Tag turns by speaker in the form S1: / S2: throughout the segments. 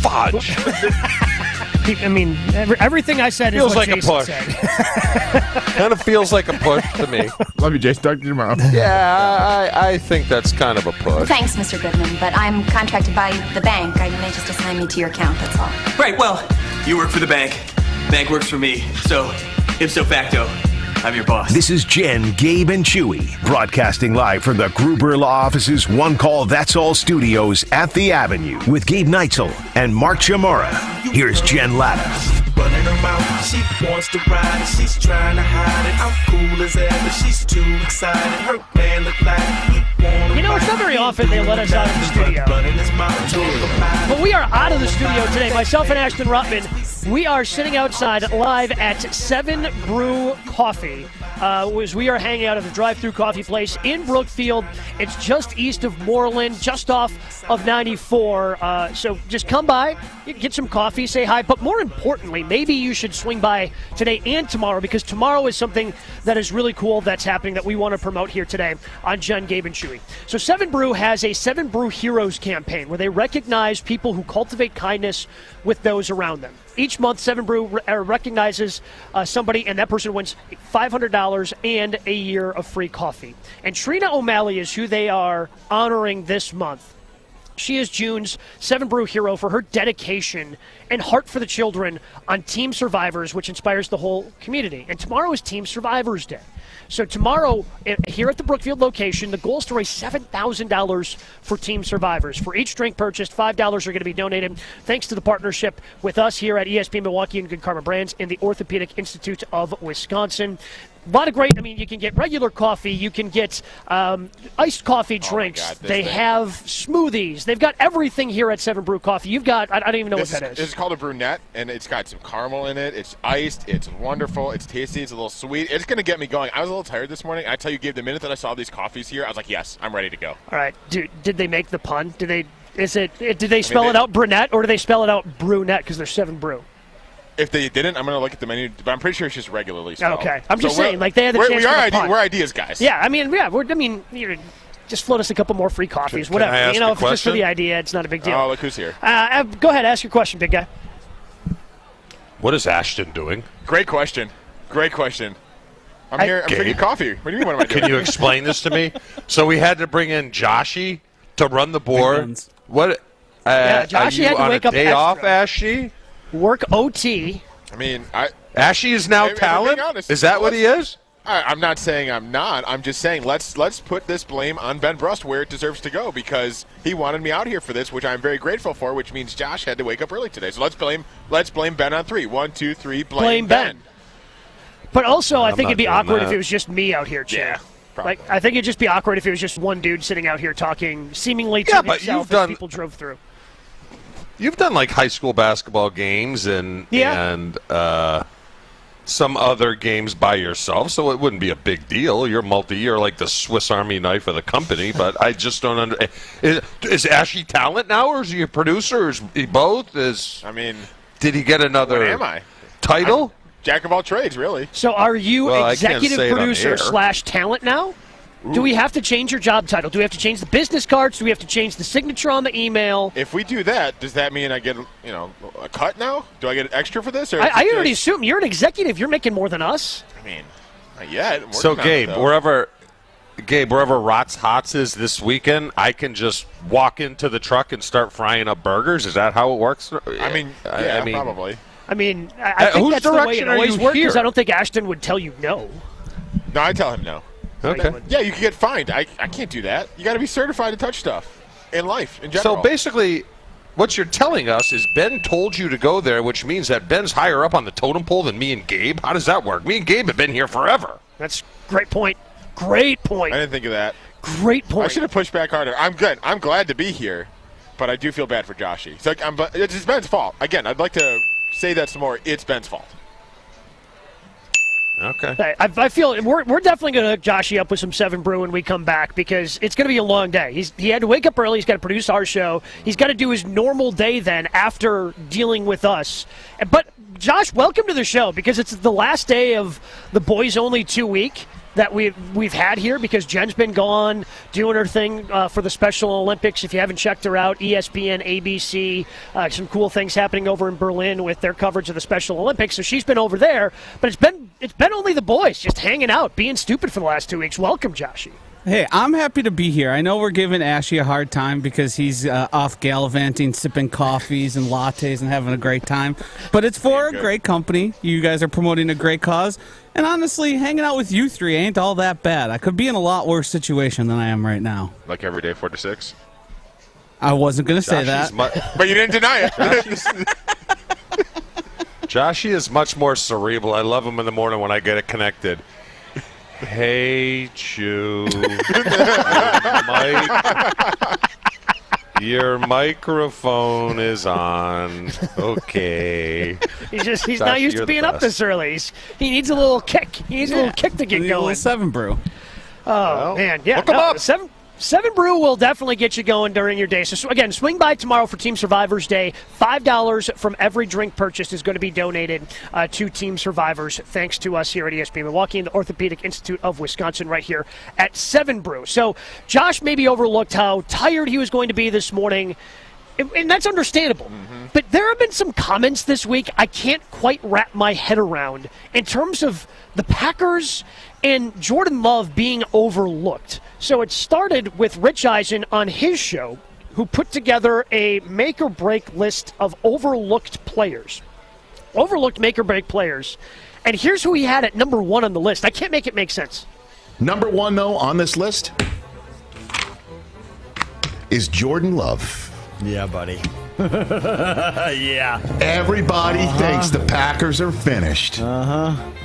S1: fudge.
S2: I mean, everything I said
S1: feels
S2: is what
S1: like
S2: Jason
S1: a push.
S2: said.
S1: Kind of feels like a push to me.
S3: Love you, Jason. Talk to you tomorrow.
S1: Yeah, I think that's kind of a push.
S4: Thanks, Mr. Goodman, but I'm contracted by the bank. They just assign me to your account, that's all.
S5: Right, well, you work for the bank. Bank works for me. So, ipso facto, I'm your boss.
S6: This is Jen, Gabe, and Chewy, broadcasting live from the Gruber Law Office's One Call That's All studios at the Avenue with Gabe Neitzel and Mark Chamorro. Here's Jen Latta.
S7: Running her mouth, she wants to ride it, she's trying to hide it. I'm cool as ever, she's too excited. Her man look like he wanna.
S2: You know, it's not very often they let us out of the studio. But we are out of the studio today. Myself and Ashton Ruttman, we are sitting outside live at 7 Brew Coffee. As we are hanging out at the drive-thru coffee place in Brookfield. It's just east of Moreland, just off of 94. So just come by, get some coffee, say hi. But more importantly, maybe you should swing by today and tomorrow, because tomorrow is something that is really cool that's happening that we want to promote here today on Jen, Gabe, and Chewy. So 7 Brew has a 7 Brew Heroes campaign where they recognize people who cultivate kindness with those around them. Each month, 7 Brew recognizes somebody, and that person wins $500 and a year of free coffee. And Trina O'Malley is who they are honoring this month. She is June's 7 Brew hero for her dedication and heart for the children on Team Survivors, which inspires the whole community. And tomorrow is Team Survivors Day. So tomorrow, here at the Brookfield location, the goal is to raise $7,000 for Team Survivors. For each drink purchased, $5 are going to be donated thanks to the partnership with us here at ESPN Milwaukee and Good Karma Brands and the Orthopedic Institute of Wisconsin. A lot of great, you can get regular coffee, you can get iced coffee drinks.
S8: God,
S2: they have smoothies. They've got everything here at 7 Brew Coffee. You've got, I don't even know what that is.
S8: This is called a brunette, and it's got some caramel in it. It's iced. It's wonderful. It's tasty. It's a little sweet. It's going to get me going. I was a little tired this morning. I tell you, Gabe, the minute that I saw these coffees here, I was like, yes, I'm ready to go.
S2: All right. Did they make the pun? Did they spell it out brunette, or do they spell it out brunette because they're 7 Brew?
S8: If they didn't, I'm going to look at the menu, but I'm pretty sure it's just regularly spelled.
S2: Okay. I'm just saying, they had the chance to pun.
S8: We're ideas guys.
S2: Yeah, just float us a couple more free coffees, whatever.
S1: Can I ask a
S2: if it's just for
S1: question?
S2: the idea, it's not a big deal.
S8: Oh, look who's here.
S2: Go ahead, ask your question, big guy.
S1: What is Ashton doing?
S8: Great question. I'm here. I'm drinking coffee. What do you mean, what am I doing?
S1: Can you explain this to me? So we had to bring in Joshy to run the board. What?
S2: Joshy had to wake up
S1: day
S2: extra.
S1: off, Ashy?
S2: Work OT.
S1: Ashy is now talent?
S8: Honest,
S1: is that what he is?
S8: I'm not saying I'm not. I'm just saying let's put this blame on Ben Brust where it deserves to go, because he wanted me out here for this, which I'm very grateful for, which means Josh had to wake up early today. So let's blame Ben on 3. 1, 2, 3, blame Ben.
S2: But also, I think it'd be awkward if
S1: that.
S2: it was just me out here, Chad.
S8: Yeah, probably.
S2: I think it'd just be awkward if it was just one dude sitting out here talking seemingly to himself as people drove through.
S1: You've done like high school basketball games and some other games by yourself, so it wouldn't be a big deal. You're multi-year, like the Swiss Army knife of the company, but I just don't understand. Is Ashy talent now, or is he a producer, or is he both? Did he get another
S8: what am I?
S1: title?
S8: Jack of all trades, really.
S2: So are you executive producer / talent now?
S8: Ooh.
S2: Do we have to change your job title? Do we have to change the business cards? Do we have to change the signature on the email?
S8: If we do that, does that mean I get a cut now? Do I get extra for this? Or
S2: I already assume you're an executive. You're making more than us.
S8: Not yet.
S1: So Gabe, wherever Rots Hots is this weekend, I can just walk into the truck and start frying up burgers. Is that how it works?
S8: Probably.
S2: I think that's the way it always works, because I don't think Ashton would tell you no.
S8: No, I tell him no.
S1: Okay.
S8: Yeah, you can get fined. I can't do that. You got to be certified to touch stuff in life, in general.
S1: So basically, what you're telling us is Ben told you to go there, which means that Ben's higher up on the totem pole than me and Gabe. How does that work? Me and Gabe have been here forever.
S2: That's a great point. Great point.
S8: I didn't think of that.
S2: Great point.
S8: I should have pushed back harder. I'm good. I'm glad to be here, but I do feel bad for Joshy. It's Ben's fault. Again, I'd like to say that some more. It's Ben's fault.
S1: Okay.
S2: I feel we're definitely going to hook Joshy up with some 7 Brew when we come back, because it's going to be a long day. He had to wake up early. He's got to produce our show. He's got to do his normal day then after dealing with us. But, Josh, welcome to the show, because it's the last day of the Boys Only 2 week. that we've had here, because Jen's been gone doing her thing for the Special Olympics. If you haven't checked her out, ESPN, ABC, some cool things happening over in Berlin with their coverage of the Special Olympics. So she's been over there, but it's been only the boys just hanging out, being stupid for the last 2 weeks. Welcome, Joshy.
S3: Hey, I'm happy to be here. I know we're giving Ashy a hard time because he's off gallivanting, sipping coffees and lattes and having a great time. But it's for a great company. You guys are promoting a great cause. And honestly, hanging out with you three ain't all that bad. I could be in a lot worse situation than I am right now.
S8: Like every day, 4 to 6?
S3: I wasn't going to say that.
S8: But you didn't deny it.
S1: Joshy is much more cerebral. I love him in the morning when I get it connected. Hey, Chew. Your microphone is on. Okay.
S2: He's not used to being up this early. He needs a little kick. He needs a little kick to get going.
S3: A little 7 brew.
S2: Oh, man. Yeah.
S1: Look him up.
S2: 7 Brew will definitely get you going during your day. So, again, swing by tomorrow for Team Survivors Day. $5 from every drink purchased is going to be donated to Team Survivors, thanks to us here at ESPN Milwaukee and the Orthopedic Institute of Wisconsin right here at 7 Brew. So Josh maybe overlooked how tired he was going to be this morning, and that's understandable. Mm-hmm. But there have been some comments this week I can't quite wrap my head around in terms of the Packers and Jordan Love being overlooked. So it started with Rich Eisen on his show, who put together a make-or-break list of overlooked players. Overlooked make-or-break players. And here's who he had at number 1 on the list. I can't make it make sense.
S9: Number 1, though, on this list is Jordan Love.
S10: Yeah, buddy. Yeah.
S9: Everybody thinks the Packers are finished.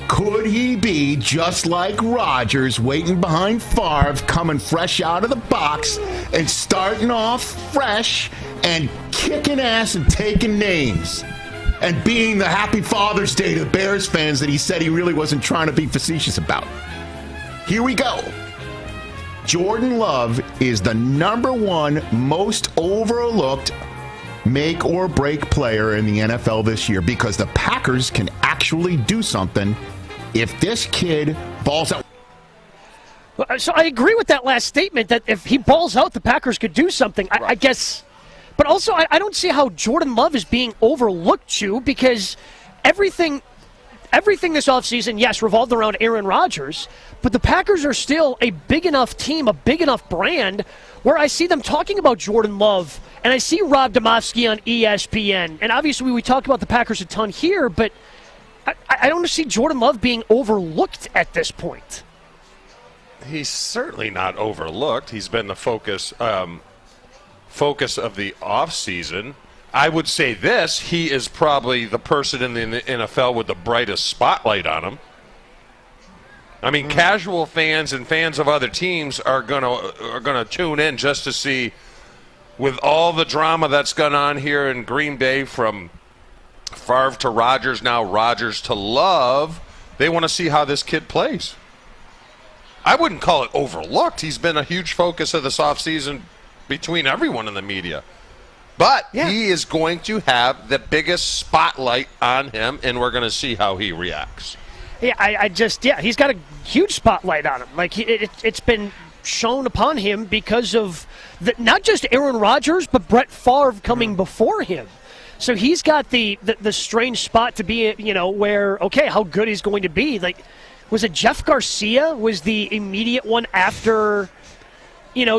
S9: Could he be just like Rodgers, waiting behind Favre, coming fresh out of the box and starting off fresh and kicking ass and taking names and being the happy Father's Day to the Bears fans that he said he really wasn't trying to be facetious about? Here we go. Jordan Love is the number 1 most overlooked make or break player in the NFL this year, because the Packers can actually do something if this kid balls out.
S2: So I agree with that last statement, that if he balls out, the Packers could do something. I guess. But also, I don't see how Jordan Love is being overlooked, Chew, because everything this offseason, yes, revolved around Aaron Rodgers, but the Packers are still a big enough team, a big enough brand, where I see them talking about Jordan Love, and I see Rob Domofsky on ESPN. And obviously we talk about the Packers a ton here, but I don't see Jordan Love being overlooked at this point.
S1: He's certainly not overlooked. He's been the focus of the offseason. I would say this, he is probably the person in the NFL with the brightest spotlight on him. I mean, casual fans and fans of other teams are gonna tune in just to see, with all the drama that's gone on here in Green Bay, from Favre to Rodgers, now Rodgers to Love, they want to see how this kid plays. I wouldn't call it overlooked. He's been a huge focus of this offseason between everyone in the media. But he is going to have the biggest spotlight on him, and we're going to see how he reacts.
S2: Yeah, he's got a huge spotlight on him. Like, it's been shown upon him because of not just Aaron Rodgers, but Brett Favre coming before him. So he's got the strange spot to be, where, okay, how good he's going to be. Like, was it Jeff Garcia was the immediate one after,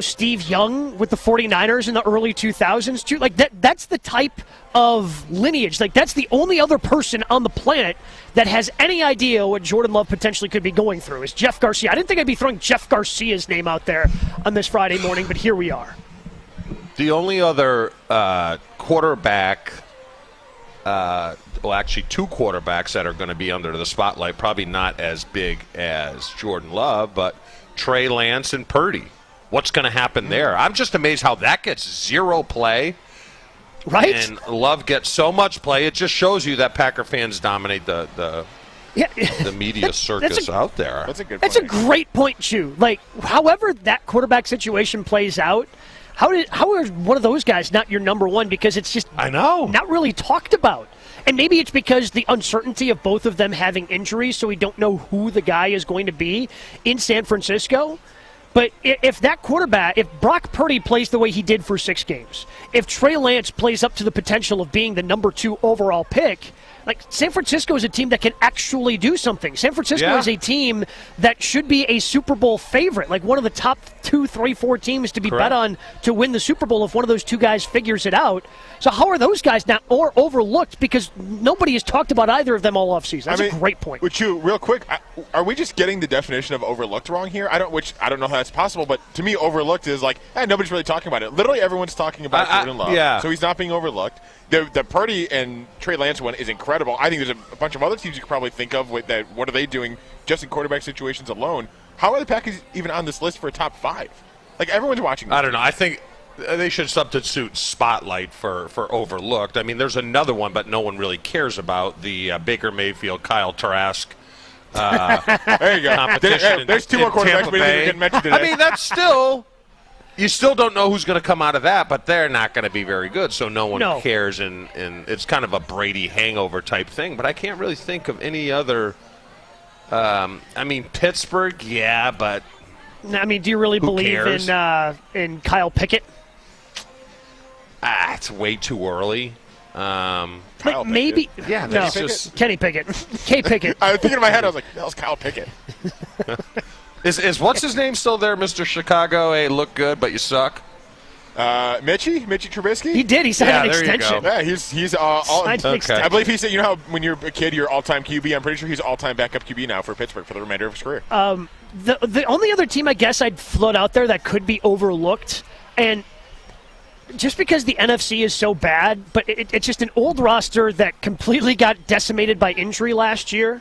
S2: Steve Young with the 49ers in the early 2000s too? Like, that's the type of lineage. Like, that's the only other person on the planet that has any idea what Jordan Love potentially could be going through, is Jeff Garcia. I didn't think I'd be throwing Jeff Garcia's name out there on this Friday morning, but here we are.
S1: The only other quarterback, actually 2 quarterbacks that are going to be under the spotlight, probably not as big as Jordan Love, but Trey Lance and Purdy. What's going to happen there? I'm just amazed how that gets 0 play.
S2: Right?
S1: And Love gets so much play. It just shows you that Packer fans dominate the media circus out there.
S8: That's a good point.
S2: That's a great point, Chew. Like, however that quarterback situation plays out, How are one of those guys not your number one? Because it's just not really talked about. And maybe it's because the uncertainty of both of them having injuries, so we don't know who the guy is going to be in San Francisco. But if that quarterback, if Brock Purdy plays the way he did for 6 games, if Trey Lance plays up to the potential of being the number 2 overall pick, like San Francisco is a team that can actually do something. San Francisco is a team that should be a Super Bowl favorite, like one of the top 2, 3, 4 teams to be bet on to win the Super Bowl if one of those 2 guys figures it out. So how are those guys not or overlooked? Because nobody has talked about either of them all offseason. That's a great point.
S8: Which real quick, are we just getting the definition of overlooked wrong here? I don't know how that's possible, but to me, overlooked is like, nobody's really talking about it. Literally everyone's talking about Jordan Love, so he's not being overlooked. The Purdy and Trey Lance one is incredible. I think there's a bunch of other teams you could probably think of with that. What are they doing just in quarterback situations alone? How are the Packers even on this list for a top 5? Like, everyone's watching this.
S1: I don't know. I think they should substitute spotlight for overlooked. I mean, there's another one, but no one really cares about the Baker Mayfield, Kyle Trask.
S8: There you go. There's 2 more quarterbacks we didn't even mention today.
S1: I mean, that's still. You still don't know who's going to come out of that, but they're not going to be very good, so no one cares, and it's kind of a Brady hangover type thing. But I can't really think of any other. I mean, Pittsburgh, but.
S2: I mean, do you really believe in Kyle Pickett?
S1: It's way too early.
S2: Maybe.
S1: Yeah,
S2: no.
S1: Just
S2: Kenny Pickett. K. Pickett.
S8: I was thinking in my head, I was like, that was Kyle Pickett.
S1: Is what's his name still there, Mr. Chicago? Hey, look good, but you suck.
S8: Mitchie Trubisky?
S2: He did. He signed an extension.
S8: Yeah, he's I believe he said, you know how when you're a kid, you're all-time QB? I'm pretty sure he's all-time backup QB now for Pittsburgh for the remainder of his career.
S2: The only other team I guess I'd float out there that could be overlooked, and just because the NFC is so bad, but it's just an old roster that completely got decimated by injury last year.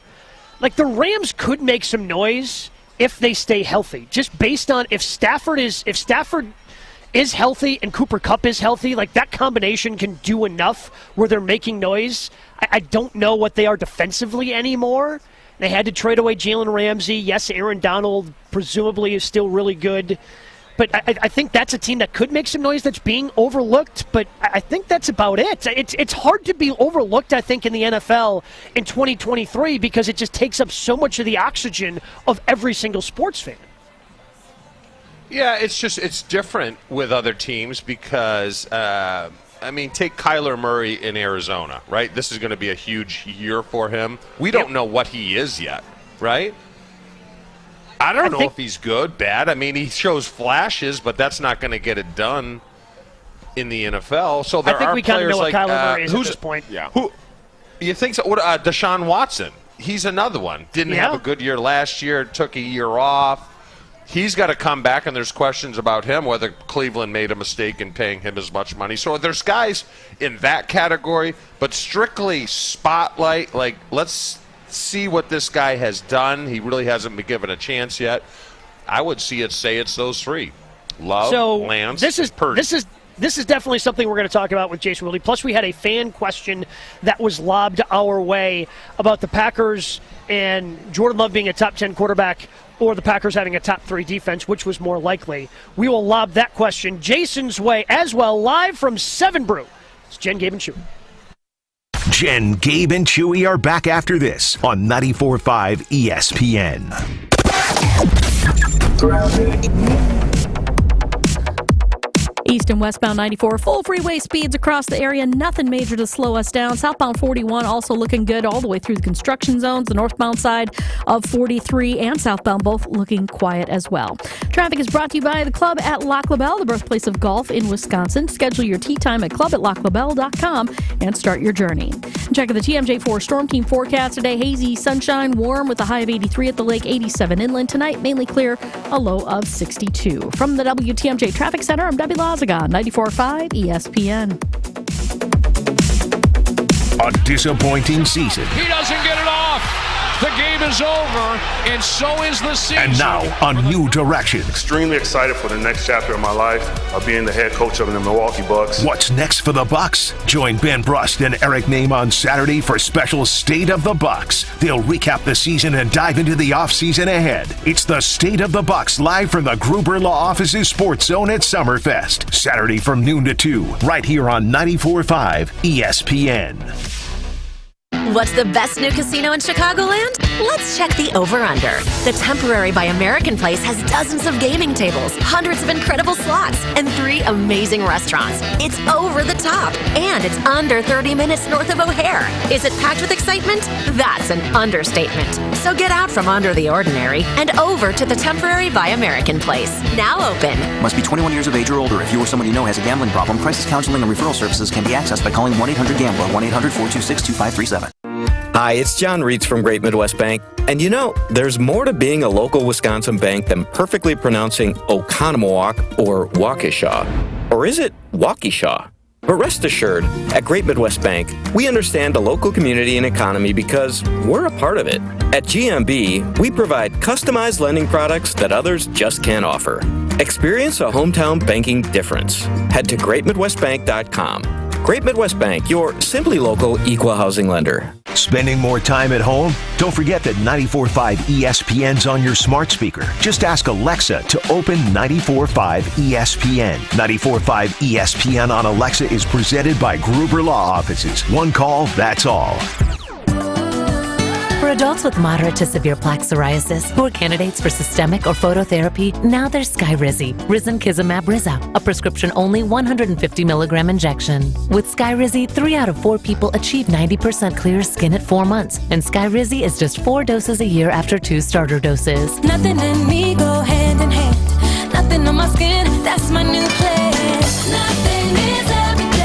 S2: Like, the Rams could make some noise if they stay healthy, just based on if Stafford is healthy and Cooper Kupp is healthy, like that combination can do enough where they're making noise. I don't know what they are defensively anymore. They had to trade away Jalen Ramsey. Yes, Aaron Donald presumably is still really good. But I think that's a team that could make some noise that's being overlooked, but I think that's about it. It's hard to be overlooked, I think, in the NFL in 2023 because it just takes up so much of the oxygen of every single sports fan.
S1: Yeah, it's different with other teams because, take Kyler Murray in Arizona, right? This is going to be a huge year for him. We don't know what he is yet, right? I don't know if he's good, bad. I mean, he shows flashes, but that's not going to get it done in the NFL. So there are
S2: we kind of know what
S1: like
S2: Kyler Murray is at this point.
S8: Yeah.
S1: Who you think so? What Deshaun Watson? He's another one. Didn't have a good year last year. Took a year off. He's got to come back, and there's questions about him whether Cleveland made a mistake in paying him as much money. So there's guys in that category, but strictly spotlight. Like, let's see what this guy has done. He really hasn't been given a chance yet. I would say it's those 3: Love, Lance, Purdy.
S2: This is definitely something we're going to talk about with Jason Wilde. Plus, we had a fan question that was lobbed our way about the Packers and Jordan Love being a top 10 quarterback or the Packers having a top 3 defense, which was more likely. We will lob that question Jason's way as well, live from 7 Brew. It's Jen, Gabe, and Chewy.
S6: Jen, Gabe, and Chewy are back after this on 94.5 ESPN.
S11: East and westbound 94, full freeway speeds across the area. Nothing major to slow us down. Southbound 41 also looking good all the way through the construction zones. The northbound side of 43 and southbound both looking quiet as well. Traffic is brought to you by the Club at Lac La Belle, the birthplace of golf in Wisconsin. Schedule your tee time at clubatlaclabelle.com and start your journey. Check out the TMJ4 Storm Team forecast today. Hazy, sunshine, warm with a high of 83 at the lake, 87 inland. Tonight, mainly clear, a low of 62. From the WTMJ Traffic Center, I'm Debbie Lazagon, 94.5 ESPN.
S6: A disappointing season.
S12: He doesn't get it off. The game is over, and so is the season.
S6: And now, a new direction.
S13: Extremely excited for the next chapter of my life, being the head coach of the Milwaukee Bucks.
S6: What's next for the Bucks? Join Ben Brust and Eric Name on Saturday for special State of the Bucks. They'll recap the season and dive into the offseason ahead. It's the State of the Bucks live from the Gruber Law Office's Sports Zone at Summerfest. Saturday from noon to 2, right here on 94.5 ESPN.
S14: What's the best new casino in Chicagoland? Let's check the over-under. The Temporary by American Place has dozens of gaming tables, hundreds of incredible slots, and 3 amazing restaurants. It's over the top, and it's under 30 minutes north of O'Hare. Is it packed with excitement? That's an understatement. So get out from under the ordinary and over to the Temporary by American Place. Now open.
S15: Must be 21 years of age or older. If you or someone you know has a gambling problem, crisis counseling and referral services can be accessed by calling 1-800-GAMBLER, 1-800-426-2537.
S16: Hi, it's John Reitz from Great Midwest Bank. And you know, there's more to being a local Wisconsin bank than perfectly pronouncing Oconomowoc or Waukesha. Or is it Waukesha? But rest assured, at Great Midwest Bank, we understand the local community and economy because we're a part of it. At GMB, we provide customized lending products that others just can't offer. Experience a hometown banking difference. Head to greatmidwestbank.com. Great Midwest Bank, your simply local equal housing lender.
S6: Spending more time at home? Don't forget that 94.5 ESPN's on your smart speaker. Just ask Alexa to open 94.5 ESPN. 94.5 ESPN on Alexa is presented by Gruber Law Offices. One call, that's all.
S17: For adults with moderate to severe plaque psoriasis who are candidates for systemic or phototherapy, now there's Skyrizi, Risankizumab Riza, a prescription-only 150 milligram injection. With Skyrizi, 3 out of 4 people achieve 90% clear skin at 4 months, and Skyrizi is just 4 doses a year after 2 starter doses.
S18: Nothing and me go hand in hand. Nothing on my skin, that's my new plan. Nothing is every day.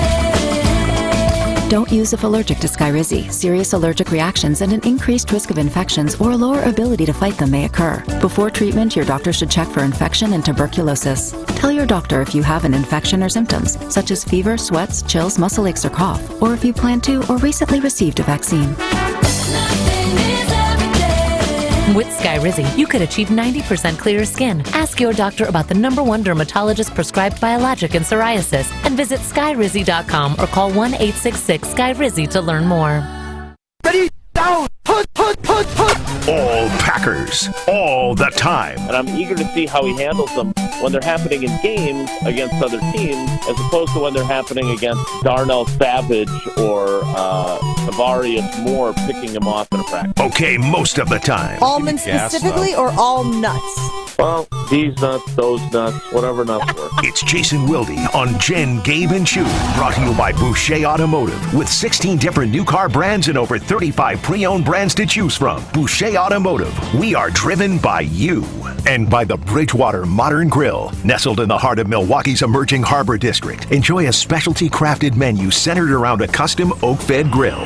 S19: Don't use if allergic to Skyrizi. Serious allergic reactions and an increased risk of infections or a lower ability to fight them may occur. Before treatment, your doctor should check for infection and tuberculosis. Tell your doctor if you have an infection or symptoms, such as fever, sweats, chills, muscle aches, or cough, or if you plan to or recently received a vaccine.
S17: With Skyrizi, you could achieve 90% clearer skin. Ask your doctor about the #1 dermatologist prescribed biologic in psoriasis and visit skyrizi.com or call 1-866-SKYRIZI to learn more.
S6: Ready, down, put. All Packers, all the time.
S20: And I'm eager to see how he handles them when they're happening in games against other teams, as opposed to when they're happening against Darnell Savage or Tavarius Moore picking him off in a practice.
S6: Okay, most of the time.
S21: Almonds specifically or all nuts?
S20: Well, these nuts, those nuts, whatever nuts work.
S6: It's Jason Wilde on Jen, Gabe, and Chewy, brought to you by Boucher Automotive. With 16 different new car brands and over 35 pre-owned brands to choose from. Boucher Automotive, we are driven by you. And by the Bridgewater Modern Grill. Nestled in the heart of Milwaukee's emerging harbor district. Enjoy a specialty crafted menu centered around a custom oak-fed grill.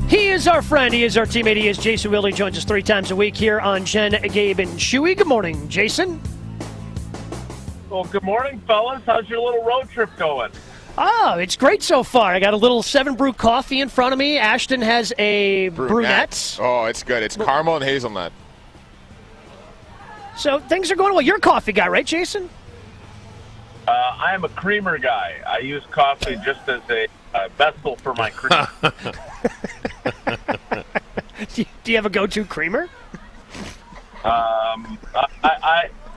S2: He is our friend. He is our teammate. He is Jason Wilde. He joins us 3 times a week here on Jen, Gabe, and Chewy. Good morning, Jason.
S20: Well, good morning, fellas. How's your little road trip going?
S2: Oh, it's great so far. I got a little 7 Brew coffee in front of me. Ashton has a brunette.
S8: Oh, it's good. It's caramel and hazelnut.
S2: So things are going well. You're a coffee guy, right, Jason?
S20: I am a creamer guy. I use coffee just as a vessel for my cream.
S2: Do you have a go-to creamer?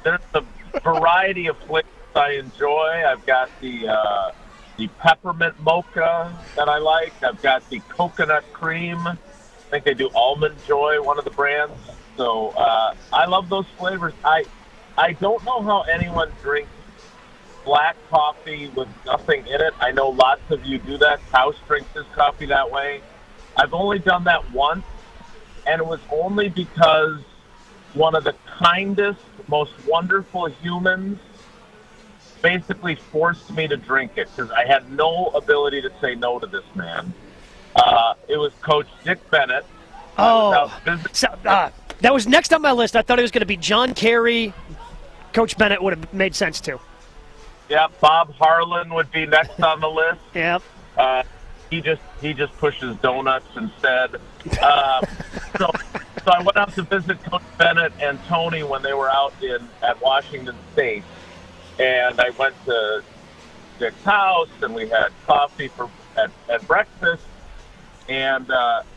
S20: There's a variety of flavors I enjoy. I've got the peppermint mocha that I like. I've got the coconut cream. I think they do Almond Joy, one of the brands. So I love those flavors. I don't know how anyone drinks black coffee with nothing in it. I know lots of you do that. House drinks his coffee that way. I've only done that once, and it was only because one of the kindest, most wonderful humans basically forced me to drink it because I had no ability to say no to this man. It was Coach Dick Bennett.
S2: That was next on my list. I thought it was going to be John Kerry. Coach Bennett would have made sense too.
S20: Yeah, Bob Harlan would be next on the list.
S2: Yep.
S20: he just pushes donuts instead. So I went out to visit Coach Bennett and Tony when they were out at Washington State, and I went to Dick's house and we had coffee at breakfast. And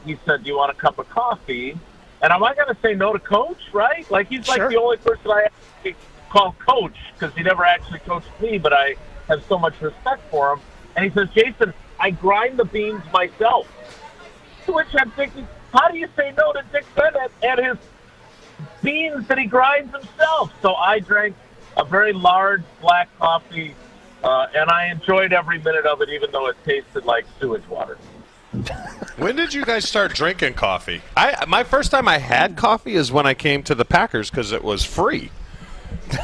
S20: he said, "Do you want a cup of coffee?" And am I going to say no to Coach? Right? Like he's like the only person I actually call Coach because he never actually coached me, but I have so much respect for him. And he says, "Jason, I grind the beans myself." To which I'm thinking, how do you say no to Dick Bennett and his beans that he grinds himself? So I drank a very large black coffee, and I enjoyed every minute of it, even though it tasted like sewage water.
S1: When did you guys start drinking coffee? My first time I had coffee is when I came to the Packers because it was free.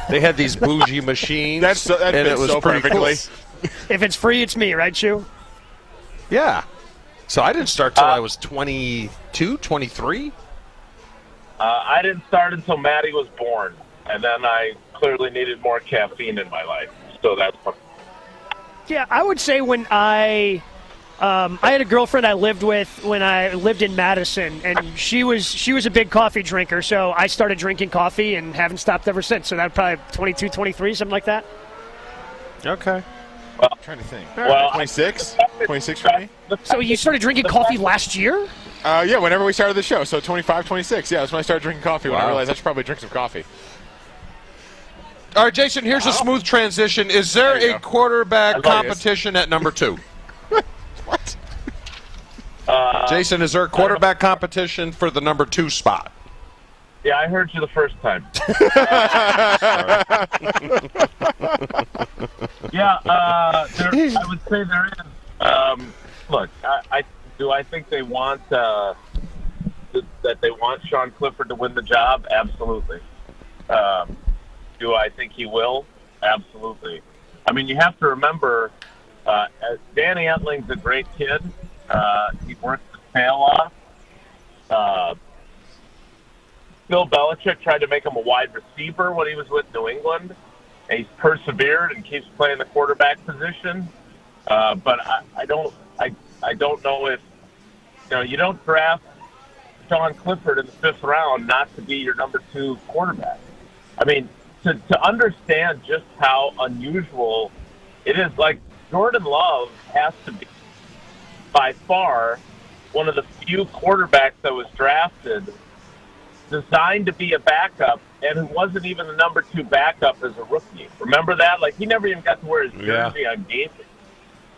S1: They had these bougie machines, and it was pretty perfectly.
S2: Cool. If it's free, it's me, right, Chew?
S1: Yeah. So I didn't start till I was 22, 23.
S20: I didn't start until Maddie was born, and then I clearly needed more caffeine in my life. So that's what.
S2: Yeah, I would say when I had a girlfriend I lived with when I lived in Madison, and she was a big coffee drinker, so I started drinking coffee and haven't stopped ever since. So that probably 22, 23, something like that.
S1: Okay.
S8: Well, I'm trying to think.
S20: Well,
S8: 26? 26 for me?
S2: So you started drinking coffee last year?
S8: Yeah, whenever we started the show. So 25, 26. Yeah, that's when I started drinking coffee, when I realized I should probably drink some coffee.
S1: All right, Jason, here's a smooth transition. Is there a quarterback competition at number 2?
S8: What?
S1: Jason, is there a quarterback competition for the number 2 spot?
S20: Yeah, I heard you the first time. Yeah, I would say there is. Look, I think they want that they want Sean Clifford to win the job? Absolutely. Do I think he will? Absolutely. I mean, you have to remember, Danny Etling's a great kid. He worked his tail off. Bill Belichick tried to make him a wide receiver when he was with New England, and he's persevered and keeps playing the quarterback position. But I don't know if you don't draft Sean Clifford in the 5th round not to be your number 2 quarterback. I mean, to understand just how unusual it is, like Jordan Love has to be by far one of the few quarterbacks that was drafted designed to be a backup and who wasn't even the number 2 backup as a rookie. Remember that? Like, he never even got to wear his jersey on game day.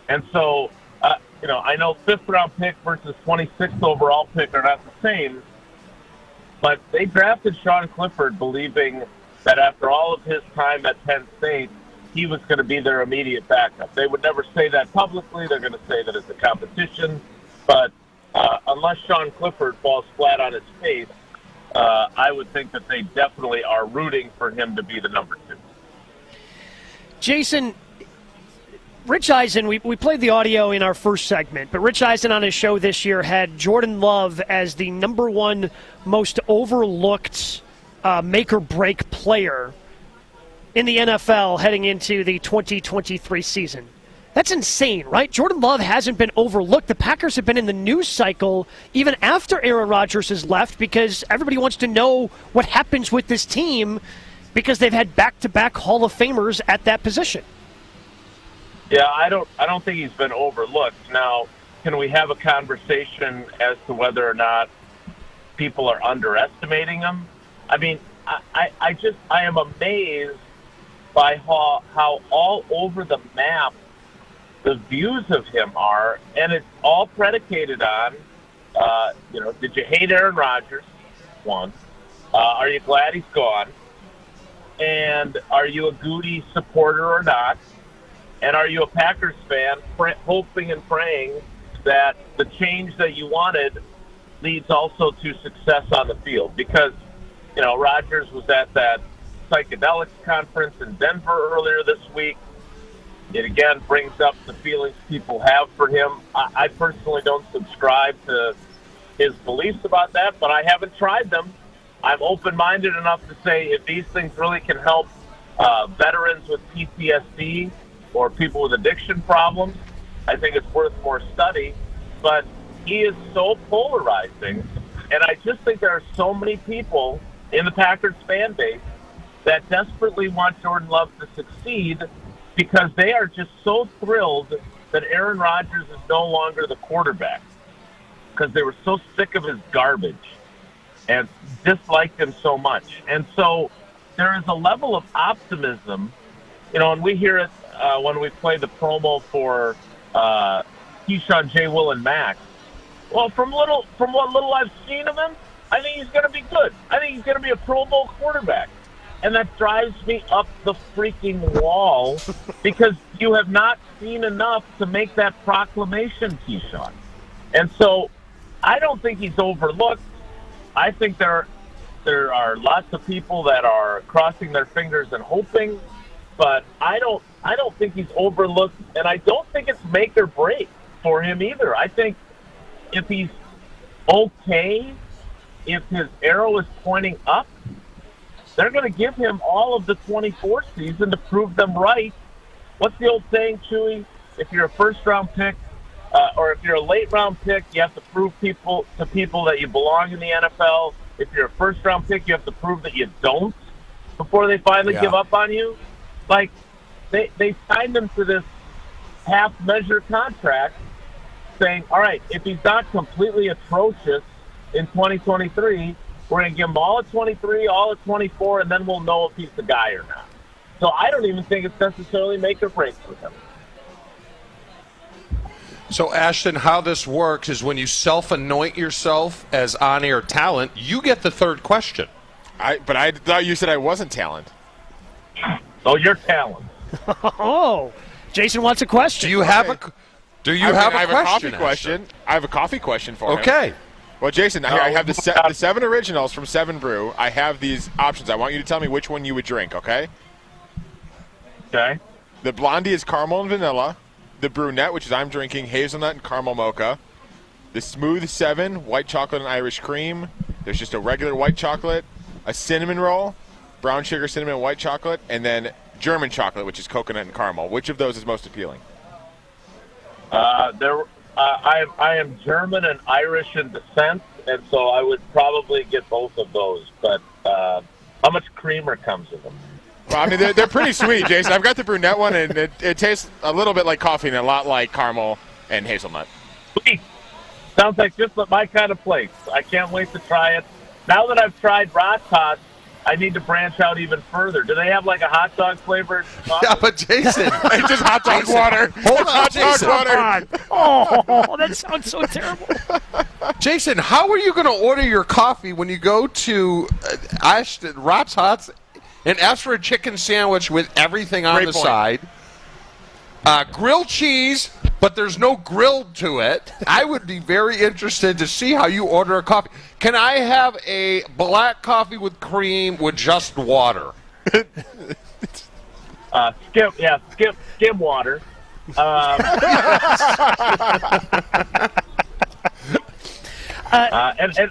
S20: And so, I know 5th round pick versus 26th overall pick are not the same, but they drafted Sean Clifford believing that after all of his time at Penn State, he was going to be their immediate backup. They would never say that publicly. They're going to say that it's a competition. But unless Sean Clifford falls flat on his face, I would think that they definitely are rooting for him to be the number 2.
S2: Jason, Rich Eisen, we played the audio in our first segment, but Rich Eisen on his show this year had Jordan Love as the number 1 most overlooked make-or-break player in the NFL heading into the 2023 season. That's insane, right? Jordan Love hasn't been overlooked. The Packers have been in the news cycle even after Aaron Rodgers has left because everybody wants to know what happens with this team because they've had back-to-back Hall of Famers at that position.
S20: Yeah, I don't think he's been overlooked. Now, can we have a conversation as to whether or not people are underestimating him? I mean, I am amazed by how all over the map the views of him are, and it's all predicated on, did you hate Aaron Rodgers? One. Are you glad he's gone? And are you a Goody supporter or not? And are you a Packers fan hoping and praying that the change that you wanted leads also to success on the field? Because, Rodgers was at that psychedelics conference in Denver earlier this week. It again brings up the feelings people have for him. I personally don't subscribe to his beliefs about that, but I haven't tried them. I'm open-minded enough to say if these things really can help veterans with PTSD or people with addiction problems, I think it's worth more study. but he is so polarizing. And I just think there are so many people in the Packers fan base that desperately want Jordan Love to succeed because they are just so thrilled that Aaron Rodgers is no longer the quarterback because they were so sick of his garbage and disliked him so much. And so there is a level of optimism, and we hear it when we play the promo for Keyshawn, J. Will, and Max. Well, from what little I've seen of him, I think he's going to be good. I think he's going to be a Pro Bowl quarterback. And that drives me up the freaking wall because you have not seen enough to make that proclamation, Keyshawn. And so I don't think he's overlooked. I think there are lots of people that are crossing their fingers and hoping, but I don't think he's overlooked, and I don't think it's make or break for him either. I think if he's okay, if his arrow is pointing up, they're going to give him all of the 24 season to prove them right. What's the old saying, Chewy? If you're a first-round pick or if you're a late-round pick, you have to prove to people that you belong in the NFL. If you're a first-round pick, you have to prove that you don't before they finally give up on you. Like, they signed him to this half-measure contract saying, all right, if he's not completely atrocious in 2023, we're going to give him all at 23, all at 24, and then we'll know if he's the guy or not. So I don't even think it's necessarily make or break for him.
S1: So, Ashton, how this works is when you self-anoint yourself as on-air talent, you get the third question.
S8: But I thought you said I wasn't talent.
S20: Oh, you're talent.
S2: Oh, Jason wants a question.
S1: Do you have a
S8: coffee question? I have a coffee question for him.
S1: Okay.
S8: Well, Jason, here I have the 7 originals from 7 Brew. I have these options. I want you to tell me which one you would drink, okay?
S20: Okay.
S8: The Blondie is caramel and vanilla. The Brunette, which is I'm drinking, hazelnut and caramel mocha. The Smooth 7, white chocolate and Irish cream. There's just a regular white chocolate. A cinnamon roll, brown sugar, cinnamon, and white chocolate. And then German chocolate, which is coconut and caramel. Which of those is most appealing?
S20: I am German and Irish in descent, and so I would probably get both of those. But how much creamer comes with them?
S8: Well, I mean, they're pretty sweet, Jason. I've got the Brunette one, and it tastes a little bit like coffee and a lot like caramel and hazelnut.
S20: Sweet. Sounds like just my kind of place. I can't wait to try it. Now that I've tried Rot Tots, I need to branch out even further. Do they have like a hot dog flavored coffee?
S1: Yeah, but Jason,
S8: it's just hot dog water.
S1: Hold on,
S8: hot
S1: Jason.
S8: dog water.
S2: Oh, that sounds so terrible.
S1: Jason, how are you going to order your coffee when you go to Ashton Rot's Hots and ask for a chicken sandwich with everything on
S8: Great
S1: the
S8: point.
S1: side? Grilled cheese, but there's no grilled to it. I would be very interested to see how you order a coffee. Can I have a black coffee with cream with just water?
S20: Skim water. And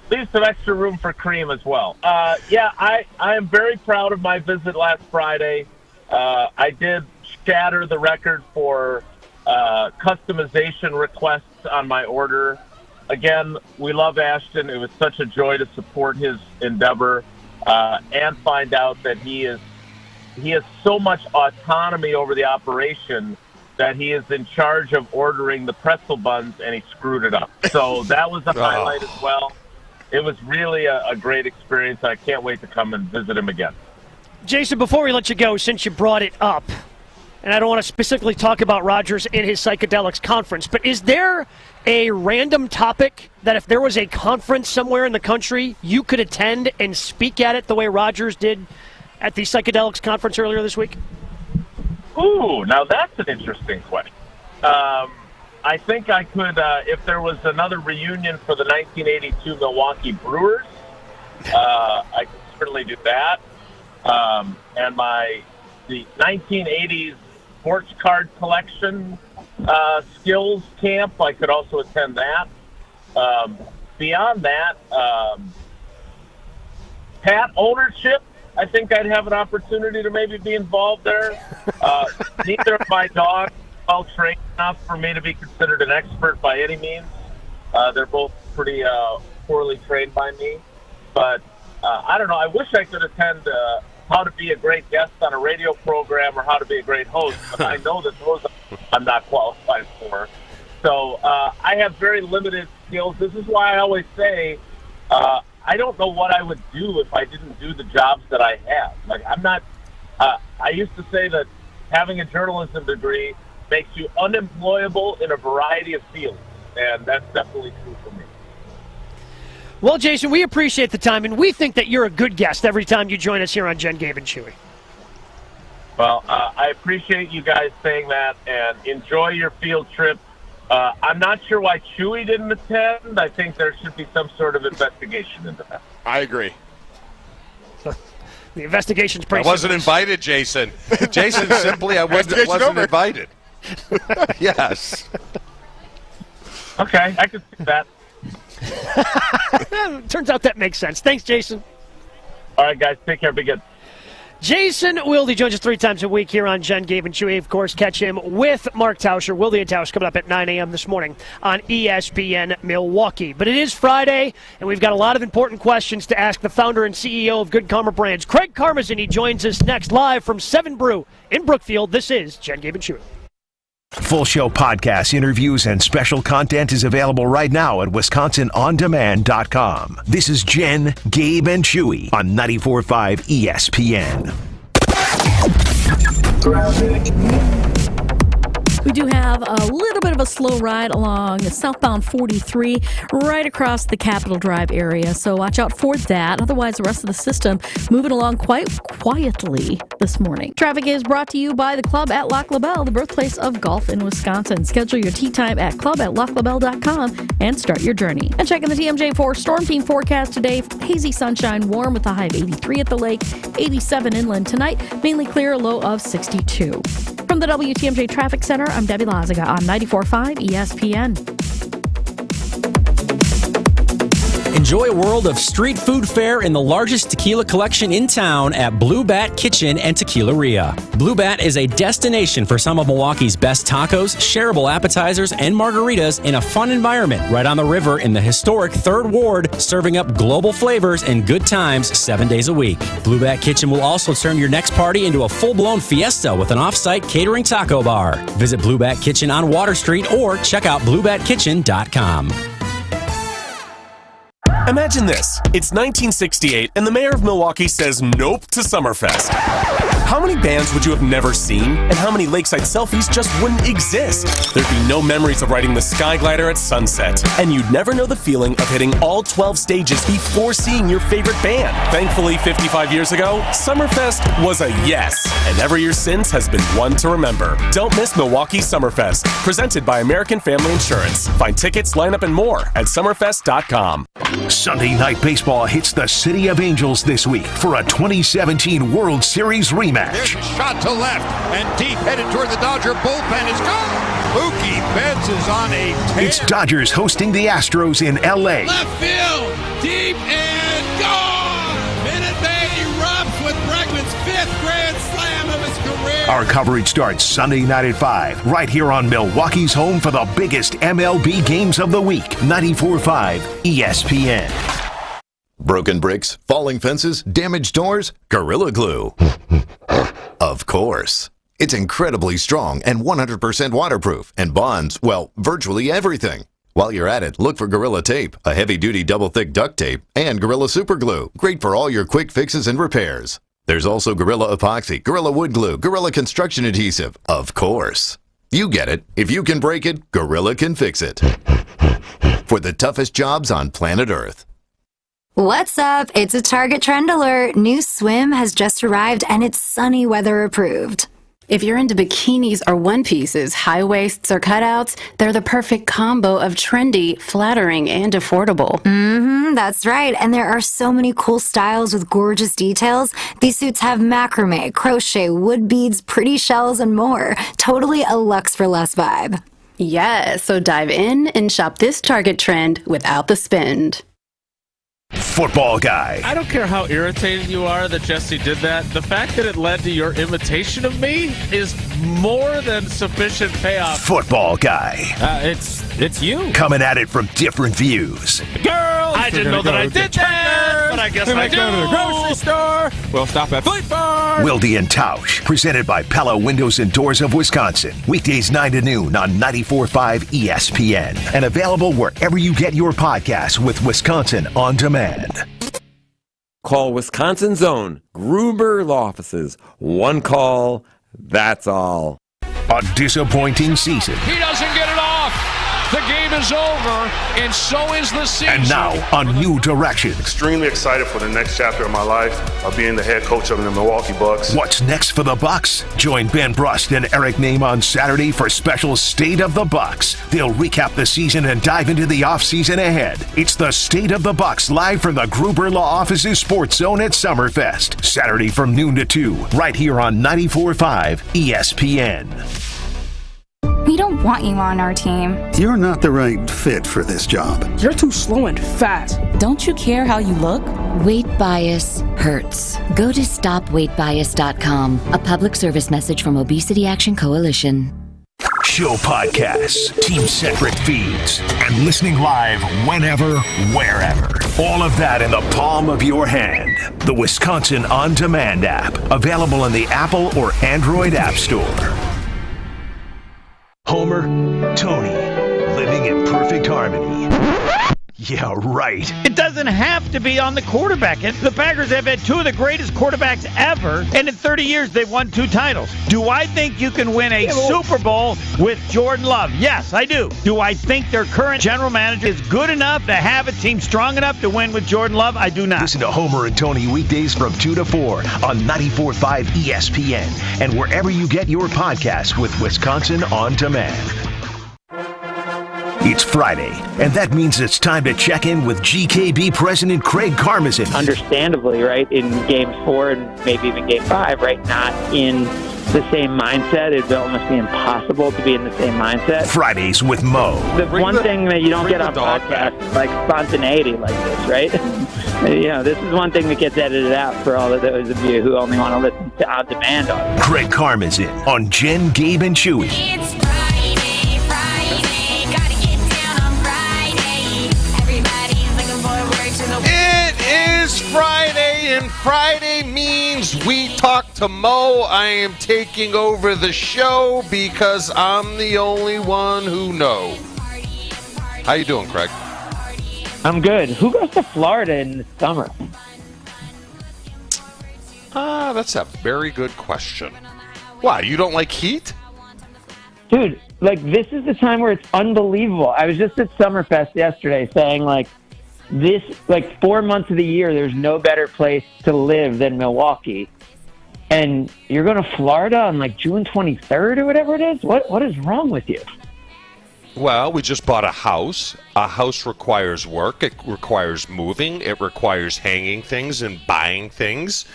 S20: leave some extra room for cream as well. I am very proud of my visit last Friday. I did shatter the record for customization requests on my order. Again, we love Ashton. It was such a joy to support his endeavor and find out that he has so much autonomy over the operation that he is in charge of ordering the pretzel buns, and he screwed it up. So that was a highlight as well. It was really a great experience. I can't wait to come and visit him again.
S2: Jason, before we let you go, since you brought it up, and I don't want to specifically talk about Rodgers in his Psychedelics conference, but is there a random topic that if there was a conference somewhere in the country, you could attend and speak at it the way Rodgers did at the Psychedelics conference earlier this week?
S20: Ooh, now that's an interesting question. I think I could, if there was another reunion for the 1982 Milwaukee Brewers, I could certainly do that. And the 1980s sports card collection skills camp, I could also attend that. Beyond that, Pat ownership, I think I'd have an opportunity to maybe be involved there. Neither of my dogs well trained enough for me to be considered an expert by any means. They're both pretty poorly trained by me. But I don't know. I wish I could attend how to be a great guest on a radio program or how to be a great host. But I know that those I'm not qualified for. So I have very limited skills. This is why I always say I don't know what I would do if I didn't do the jobs that I have. Like, I'm not I used to say that having a journalism degree makes you unemployable in a variety of fields, and that's definitely true for me.
S2: Well, Jason, we appreciate the time, and we think that you're a good guest every time you join us here on Jen, Gabe, and Chewy.
S20: Well, I appreciate you guys saying that, and enjoy your field trip. I'm not sure why Chewy didn't attend. I think there should be some sort of investigation into that.
S8: I agree.
S2: The investigation's pretty
S1: I wasn't invited, Jason. Jason, simply, I wasn't invited. Yes.
S20: Okay, I can see that.
S2: Turns out that makes sense. Thanks, Jason.
S20: All right, guys. Take care. Be good.
S2: Jason Wilde joins us 3 times a week here on Jen, Gabe, and Chewy. Of course, catch him with Mark Tauscher. Wilde and Tauscher coming up at 9 a.m. this morning on ESPN Milwaukee. But it is Friday, and we've got a lot of important questions to ask the founder and CEO of Good Karma Brands, Craig Karmazin. He joins us next live from 7 Brew in Brookfield. This is Jen, Gabe, and Chewy.
S6: Full show podcasts, interviews, and special content is available right now at WisconsinOnDemand.com. This is Jen, Gabe, and Chewy on 94.5 ESPN.
S11: We do have a little bit of a slow ride along southbound 43 right across the Capitol Drive area, so watch out for that. Otherwise, the rest of the system moving along quite quietly this morning. Traffic is brought to you by the Club at Lac La Belle, the birthplace of golf in Wisconsin. Schedule your tee time at clubatlaclabelle.com and start your journey. And checking the TMJ4 Storm Team forecast today. Hazy sunshine, warm with a high of 83 at the lake, 87 inland tonight, mainly clear, a low of 62. From the WTMJ Traffic Center, I'm Debbie Lazaga on 94.5 ESPN.
S4: Enjoy a world of street food fare in the largest tequila collection in town at Blue Bat Kitchen and Tequileria. Blue Bat is a destination for some of Milwaukee's best tacos, shareable appetizers, and margaritas in a fun environment right on the river in the historic 3rd Ward, serving up global flavors and good times 7 days a week. Blue Bat Kitchen will also turn your next party into a full-blown fiesta with an off-site catering taco bar. Visit Blue Bat Kitchen on Water Street or check out bluebatkitchen.com.
S22: Imagine this. It's 1968, and the mayor of Milwaukee says nope to Summerfest. How many bands would you have never seen? And how many lakeside selfies just wouldn't exist? There'd be no memories of riding the Sky Glider at sunset. And you'd never know the feeling of hitting all 12 stages before seeing your favorite band. Thankfully, 55 years ago, Summerfest was a yes. And every year since has been one to remember. Don't miss Milwaukee Summerfest, presented by American Family Insurance. Find tickets, lineup, and more at summerfest.com.
S6: Sunday Night Baseball hits the City of Angels this week for a 2017 World Series rematch.
S12: Here's a shot to left and deep, headed toward the Dodger bullpen. Is gone. Mookie Betts is on a tear.
S6: It's Dodgers hosting the Astros in L.A.
S12: Left field, deep and gone. Minute Maid erupts with Bregman's 5th grand slam of his career.
S6: Our coverage starts Sunday night at 5, right here on Milwaukee's home for the biggest MLB games of the week, 94.5 ESPN.
S23: Broken bricks, falling fences, damaged doors, Gorilla Glue. Of course. It's incredibly strong and 100% waterproof and bonds, well, virtually everything. While you're at it, look for Gorilla Tape, a heavy-duty double-thick duct tape, and Gorilla Super Glue, great for all your quick fixes and repairs. There's also Gorilla Epoxy, Gorilla Wood Glue, Gorilla Construction Adhesive, of course. You get it. If you can break it, Gorilla can fix it. For the toughest jobs on planet Earth.
S24: What's up? It's a Target Trend Alert. New swim has just arrived and it's sunny weather approved.
S25: If you're into bikinis or one pieces, high waists or cutouts, they're the perfect combo of trendy, flattering, and affordable.
S24: That's right. And there are so many cool styles with gorgeous details. These suits have macrame, crochet, wood beads, pretty shells, and more. Totally a luxe for less vibe.
S25: Yeah, so dive in and shop this Target trend without the spend.
S6: football guy.
S3: I don't care how irritated you are that Jesse did that. The fact that it led to your imitation of me is more than sufficient payoff.
S6: Football guy.
S3: It's you.
S6: Coming at it from different views.
S3: Girls! I didn't know that I did that, but I guess I do.
S5: Go to the grocery store. We'll stop at Fleet Farm.
S6: Wilde and Tausch, presented by Pella Windows and Doors of Wisconsin. Weekdays 9 to noon on 94.5 ESPN. And available wherever you get your podcasts with Wisconsin On Demand.
S5: Call Wisconsin Zone, Gruber Law Offices. One call, that's all.
S6: A disappointing season.
S12: He doesn't get it off. The game is over, and so is the season.
S6: And now, a new direction.
S13: Extremely excited for the next chapter of my life of being the head coach of the Milwaukee Bucks.
S6: What's next for the Bucks? Join Ben Brust and Eric Name on Saturday for special State of the Bucks. They'll recap the season and dive into the offseason ahead. It's the State of the Bucks live from the Gruber Law Offices Sports Zone at Summerfest. Saturday from noon to 2, right here on 94.5 ESPN.
S7: We don't want you on our team.
S9: You're not the right fit for this job.
S10: You're too slow and fast.
S26: Don't you care how you look?
S27: Weight bias hurts. Go to stopweightbias.com. A public service message from Obesity Action Coalition.
S6: Show podcasts, team-centric feeds, and listening live whenever, wherever. All of that in the palm of your hand. The Wisconsin On Demand app, available in the Apple or Android App Store. Homer, Tony, living in perfect harmony. Yeah, right.
S28: It doesn't have to be on the quarterback. And the Packers have had two of the greatest quarterbacks ever, and in 30 years they've won 2 titles. Do I think you can win a Super Bowl with Jordan Love? Yes, I do. Do I think their current general manager is good enough to have a team strong enough to win with Jordan Love? I do not.
S6: Listen to Homer and Tony weekdays from 2 to 4 on 94.5 ESPN and wherever you get your podcasts with Wisconsin On Demand. It's Friday, and that means it's time to check in with GKB President Craig Karmazin.
S29: Understandably, right, in Game 4 and maybe even Game 5, right, not in the same mindset. It would almost be impossible to be in the same mindset.
S6: Fridays with Mo.
S29: The one thing that you don't get on podcasts, like spontaneity like this, right? This is one thing that gets edited out for all of those of you who only want to listen to On Demand.
S6: Craig Karmazin on Jen, Gabe, and Chewy.
S18: It's Friday. Gotta get down on Friday. Everybody's looking forward to the
S1: It is Friday, and Friday means we talk to Mo. I am taking over the show because I'm the only one who knows. How you doing, Craig?
S29: I'm good. Who goes to Florida in the summer?
S1: That's a very good question. Why, you don't like heat?
S29: Dude, this is the time where it's unbelievable. I was just at Summerfest yesterday saying, 4 months of the year, there's no better place to live than Milwaukee. And you're going to Florida on, June 23rd or whatever it is? What is wrong with you?
S1: Well, we just bought a house. A house requires work. It requires moving. It requires hanging things and buying things.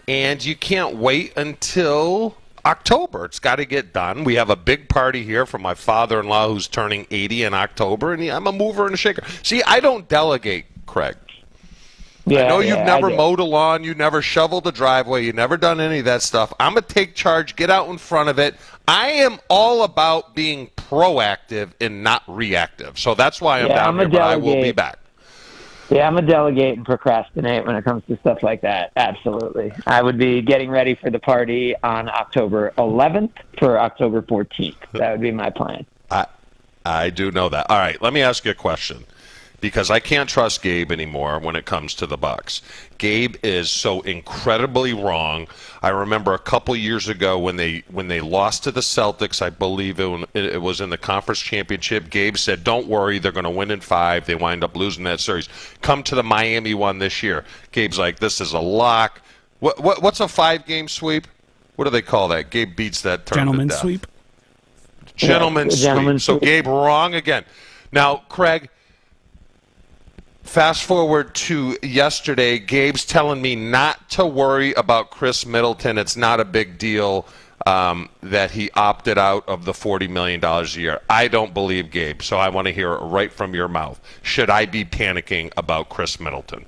S1: And you can't wait until October. It's got to get done. We have a big party here for my father-in-law who's turning 80 in October, and I'm a mover and a shaker. See, I don't delegate, Craig. I know you've never mowed a lawn, you never shoveled a driveway, you never done any of that stuff. I'm going to take charge, get out in front of it. I am all about being proactive and not reactive. So that's why I'm down here, but I will be back.
S29: Yeah, I'm a delegate and procrastinate when it comes to stuff like that. Absolutely. I would be getting ready for the party on October 11th for October 14th. That would be my plan.
S1: I do know that. All right, let me ask you a question. Because I can't trust Gabe anymore when it comes to the Bucks. Gabe is so incredibly wrong. I remember a couple years ago when they lost to the Celtics, I believe it was in the conference championship. Gabe said, "Don't worry, they're going to win in 5." They wind up losing that series. Come to the Miami one this year. Gabe's like, "This is a lock." What's a 5-game sweep? What do they call that? Gabe beats that term
S4: Gentleman
S1: to death.
S4: sweep.
S1: Gentleman sweep. So Gabe wrong again. Now, Craig. Fast forward to yesterday, Gabe's telling me not to worry about Chris Middleton. It's not a big deal that he opted out of the $40 million a year. I don't believe Gabe, so I want to hear it right from your mouth. Should I be panicking about Chris Middleton?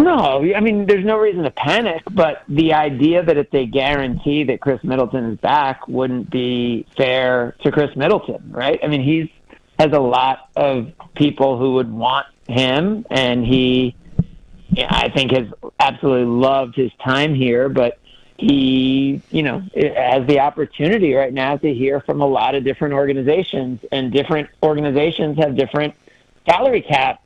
S29: No, I mean, there's no reason to panic, but the idea that if they guarantee that Chris Middleton is back wouldn't be fair to Chris Middleton, right? I mean, he has a lot of people who would want him, and he, I think, has absolutely loved his time here, but he, has the opportunity right now to hear from a lot of different organizations, and different organizations have different salary cap,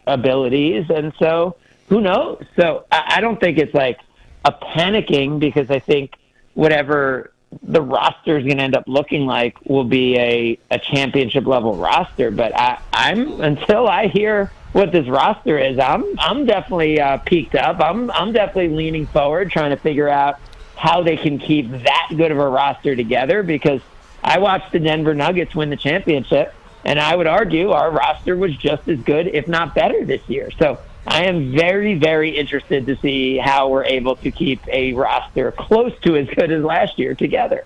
S29: abilities, and so who knows? So I don't think it's like a panicking, because I think whatever the roster is going to end up looking like will be a championship level roster. But I'm until I hear what this roster is, I'm definitely peaked up. I'm definitely leaning forward, trying to figure out how they can keep that good of a roster together, because I watched the Denver Nuggets win the championship, and I would argue our roster was just as good, if not better, this year. So I am very, very interested to see how we're able to keep a roster close to as good as last year together.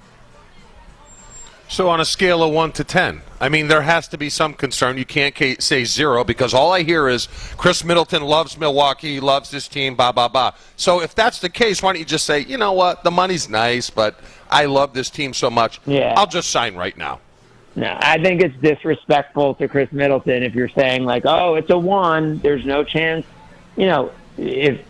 S1: So on a scale of 1 to 10, I mean, there has to be some concern. You can't say 0, because all I hear is Chris Middleton loves Milwaukee, loves this team, blah, blah, blah. So if that's the case, why don't you just say, you know what, the money's nice, but I love this team so much, I'll just sign right now.
S29: No, I think it's disrespectful to Chris Middleton if you're saying, like, oh, it's a 1, there's no chance. It's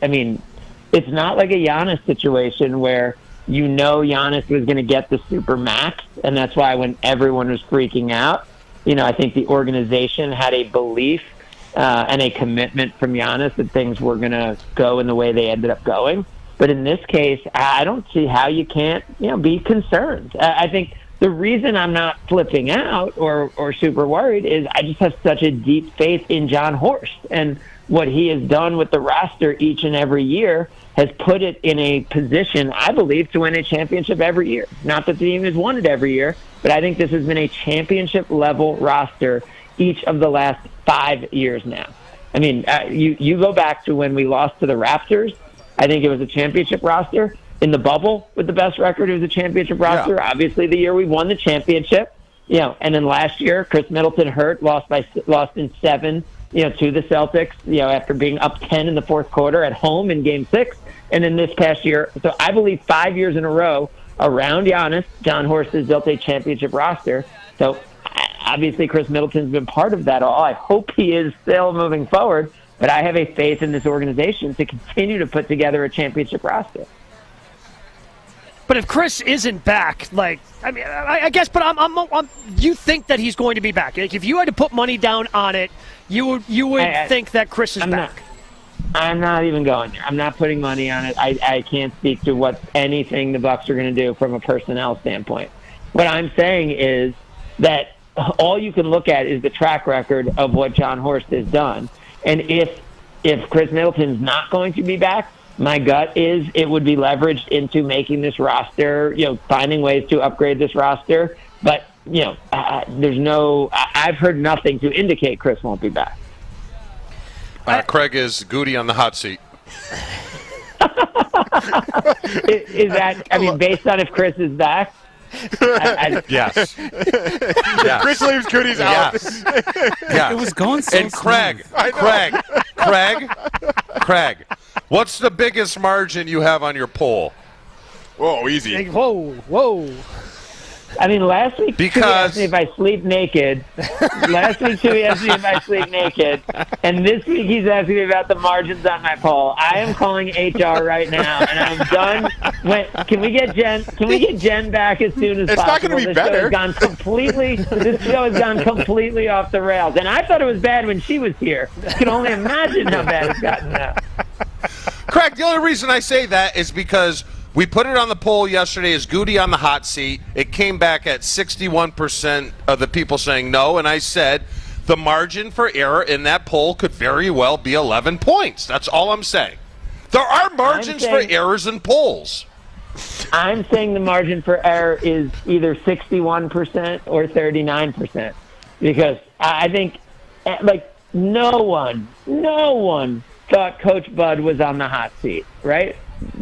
S29: not like a Giannis situation where Giannis was going to get the super max, and that's why when everyone was freaking out, I think the organization had a belief and a commitment from Giannis that things were going to go in the way they ended up going. But in this case, I don't see how you can't, be concerned. I think the reason I'm not flipping out or super worried is I just have such a deep faith in John Horst, and what he has done with the roster each and every year has put it in a position, I believe, to win a championship every year. Not that the team has won it every year, but I think this has been a championship-level roster each of the last 5 years now. I mean, you go back to when we lost to the Raptors, I think it was a championship roster. In the bubble with the best record, it was a championship roster. Yeah. Obviously, the year we won the championship, and then last year, Chris Middleton hurt, lost in 7, to the Celtics, after being up 10 in the fourth quarter at home in Game 6. And then this past year, so I believe 5 years in a row around Giannis, John Horst has built a championship roster. So obviously Chris Middleton's been part of that all. I hope he is still moving forward, but I have a faith in this organization to continue to put together a championship roster.
S2: But if Chris isn't back, I guess, but you think that he's going to be back. Like, if you had to put money down on it, you would think that Chris is back.
S29: I'm not even going there. I'm not putting money on it. I can't speak to what anything the Bucks are going to do from a personnel standpoint. What I'm saying is that all you can look at is the track record of what John Horst has done. And if Chris Middleton's not going to be back, my gut is it would be leveraged into making this roster, finding ways to upgrade this roster. But, I've heard nothing to indicate Chris won't be back.
S1: Craig is Goody on the hot seat.
S29: Is that, based on if Chris is back?
S1: Yes.
S5: Yes. Chris leaves Goody's out.
S1: Yeah.
S8: It was going so
S1: And Craig, what's the biggest margin you have on your poll?
S5: Whoa, easy.
S2: Whoa.
S29: Last week, Chewy asked me if I sleep naked. Last week, Chewy asked me if I sleep naked. And this week, he's asking me about the margins on my poll. I am calling HR right now, and I'm done. Can we get Jen back as soon as possible?
S5: It's not going to be better.
S29: This show has gone completely off the rails. And I thought it was bad when she was here. I can only imagine how bad it's gotten now.
S1: Craig, the only reason I say that is because we put it on the poll yesterday as Goody on the hot seat. It came back at 61% of the people saying no, and I said the margin for error in that poll could very well be 11 points. That's all I'm saying. There are margins for errors in polls.
S29: I'm saying the margin for error is either 61% or 39%, because I think, no one thought Coach Bud was on the hot seat, right?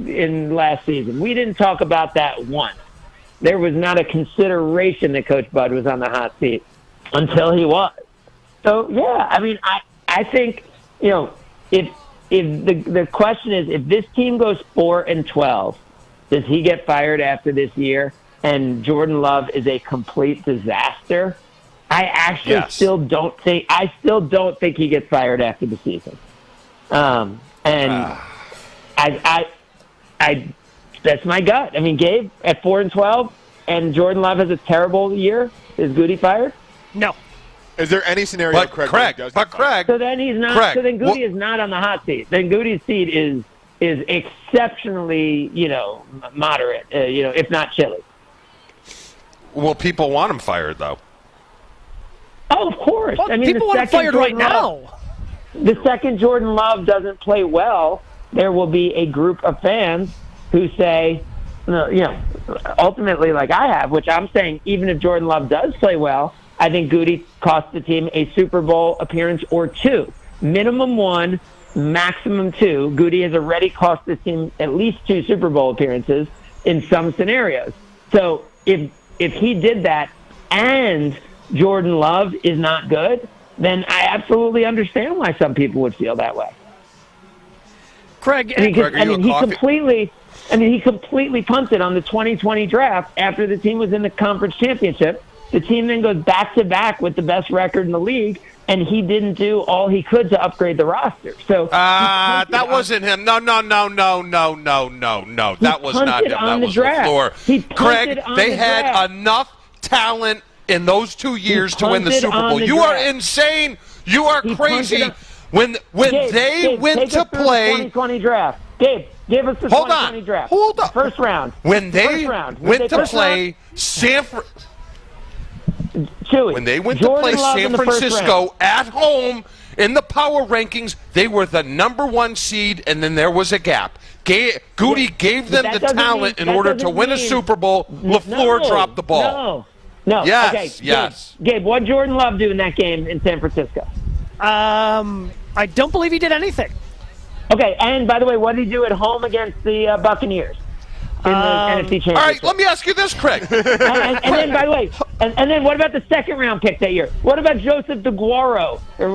S29: In last season. We didn't talk about that once. There was not a consideration that Coach Bud was on the hot seat until he was. So, yeah, I think, if the question is, if this team goes 4-12, does he get fired after this year? And Jordan Love is a complete disaster. I actually still don't think he gets fired after the season. I that's my gut. I mean, Gabe at 4-12, and Jordan Love has a terrible year. Is Goody fired?
S2: No.
S5: Is there any scenario
S1: Craig
S5: does
S1: but Craig,
S29: so then he's not.
S1: Craig,
S29: so then Goody is not on the hot seat. Then Goody's seat is exceptionally, moderate, if not chilly.
S1: Well, people want him fired, though.
S29: Oh, of course.
S2: Well,
S29: I mean,
S2: people want him fired right now.
S29: The second Jordan Love doesn't play well, there will be a group of fans who say, ultimately, like I have, which I'm saying, even if Jordan Love does play well, I think Goody cost the team a Super Bowl appearance or two. Minimum one, maximum two. Goody has already cost the team at least 2 Super Bowl appearances in some scenarios. So if he did that and Jordan Love is not good, then I absolutely understand why some people would feel that way.
S2: Craig,
S29: he completely punted on the 2020 draft after the team was in the conference championship. The team then goes back-to-back with the best record in the league, and he didn't do all he could to upgrade the roster. So
S1: that wasn't him. No. That was not him. That was LaFleur. Craig, they had enough talent in those 2 years to win the Super Bowl. You are insane. You are crazy. When they went to play
S29: the 2020 draft. Gabe, give us the 2020 draft.
S1: Hold on.
S29: First round.
S1: When they went to play San Francisco at home in the power rankings, they were the number 1 seed, and then there was a gap. Goody gave them the talent in order to win a Super Bowl. LaFleur dropped the ball.
S29: No.
S1: Yes,
S29: okay,
S1: yes.
S29: Gabe, what did Jordan Love do in that game in San Francisco?
S2: I don't believe he did anything.
S29: Okay, and by the way, what did he do at home against the Buccaneers in the NFC Championship?
S1: All right, let me ask you this, Craig.
S29: and then, by the way, and then what about the second round pick that year? What about Joseph DeGuaro or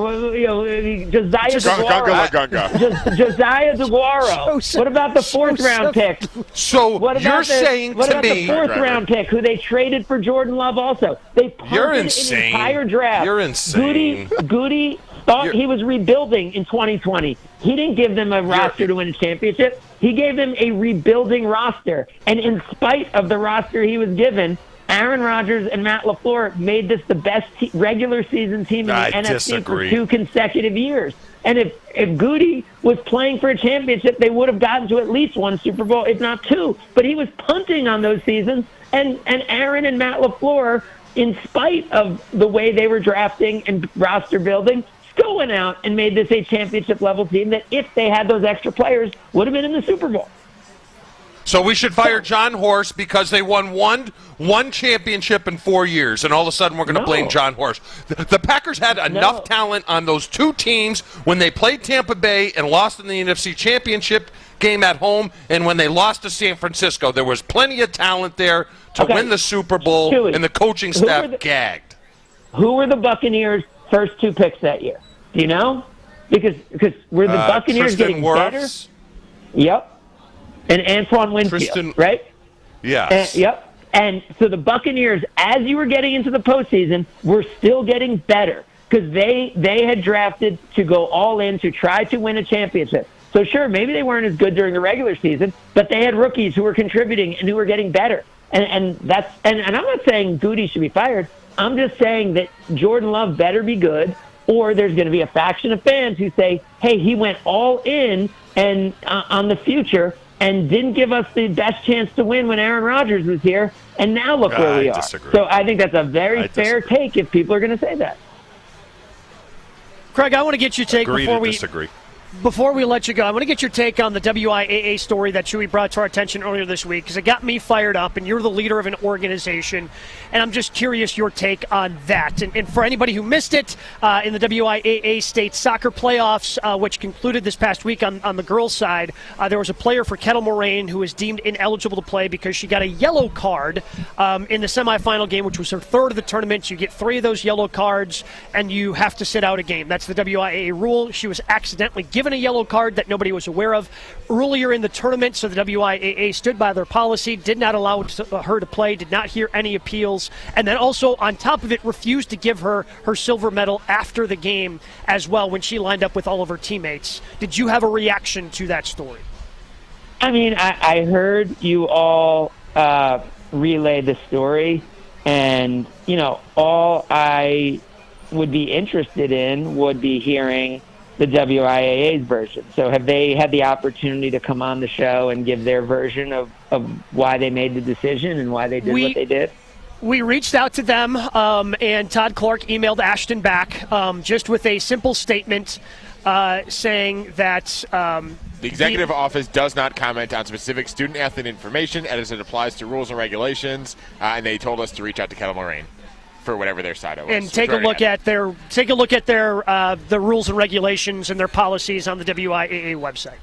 S29: Josiah DeGuaro? Josiah DeGuaro. What about the fourth round pick?
S1: So you're saying to me,
S29: what about the fourth round pick who they traded for Jordan Love? Also, they punted an entire draft.
S1: You're insane.
S29: Goody thought he was rebuilding in 2020. He didn't give them a roster to win a championship. He gave them a rebuilding roster. And in spite of the roster he was given, Aaron Rodgers and Matt LaFleur made this the best regular season team in the NFC for 2 consecutive years. And if Goody was playing for a championship, they would have gotten to at least 1 Super Bowl, if not 2. But he was punting on those seasons. And Aaron and Matt LaFleur, in spite of the way they were drafting and roster building, still went out and made this a championship-level team that, if they had those extra players, would have been in the Super Bowl.
S1: So we should fire John Horst because they won one championship in 4 years, and all of a sudden we're going to blame John Horst. The Packers had enough talent on those 2 teams when they played Tampa Bay and lost in the NFC Championship game at home, and when they lost to San Francisco. There was plenty of talent there to win the Super Bowl,
S29: Chewy,
S1: and the coaching staff gagged.
S29: Who were the Buccaneers' first 2 picks that year? Do you know? Because were the Buccaneers getting better? Yep. And Antoine Winfield, right?
S1: Yes.
S29: Yep. And so the Buccaneers, as you were getting into the postseason, were still getting better because they had drafted to go all in to try to win a championship. So sure, maybe they weren't as good during the regular season, but they had rookies who were contributing and who were getting better. And I'm not saying Goody should be fired. I'm just saying that Jordan Love better be good, or there's going to be a faction of fans who say, hey, he went all in and on the future and didn't give us the best chance to win when Aaron Rodgers was here, and now look where we are.
S1: Disagree.
S29: So I think that's a very fair take if people are going to say that.
S2: Craig, I want to get your take
S1: disagree.
S2: Before we let you go, I want to get your take on the WIAA story that Chewy brought to our attention earlier this week, because it got me fired up, and you're the leader of an organization, and I'm just curious your take on that. And for anybody who missed it, in the WIAA state soccer playoffs, which concluded this past week on the girls' side, there was a player for Kettle Moraine who was deemed ineligible to play because she got a yellow card in the semifinal game, which was her 3rd of the tournament. You get 3 of those yellow cards, and you have to sit out a game. That's the WIAA rule. She was accidentally given a yellow card that nobody was aware of earlier in the tournament, so the WIAA stood by their policy, did not allow her to play, did not hear any appeals, and then also, on top of it, refused to give her silver medal after the game as well when she lined up with all of her teammates. Did you have a reaction to that story?
S29: I mean, I heard you all relay the story, and, all I would be interested in would be hearing the WIAA's version. So have they had the opportunity to come on the show and give their version of why they made the decision and why they did what they did?
S2: We reached out to them, and Todd Clark emailed Ashton back just with a simple statement saying that
S5: the executive office does not comment on specific student-athlete information as it applies to rules and regulations, and they told us to reach out to Kettle Moraine for whatever their side of it was.
S2: And take a look at their the rules and regulations and their policies on the WIAA website.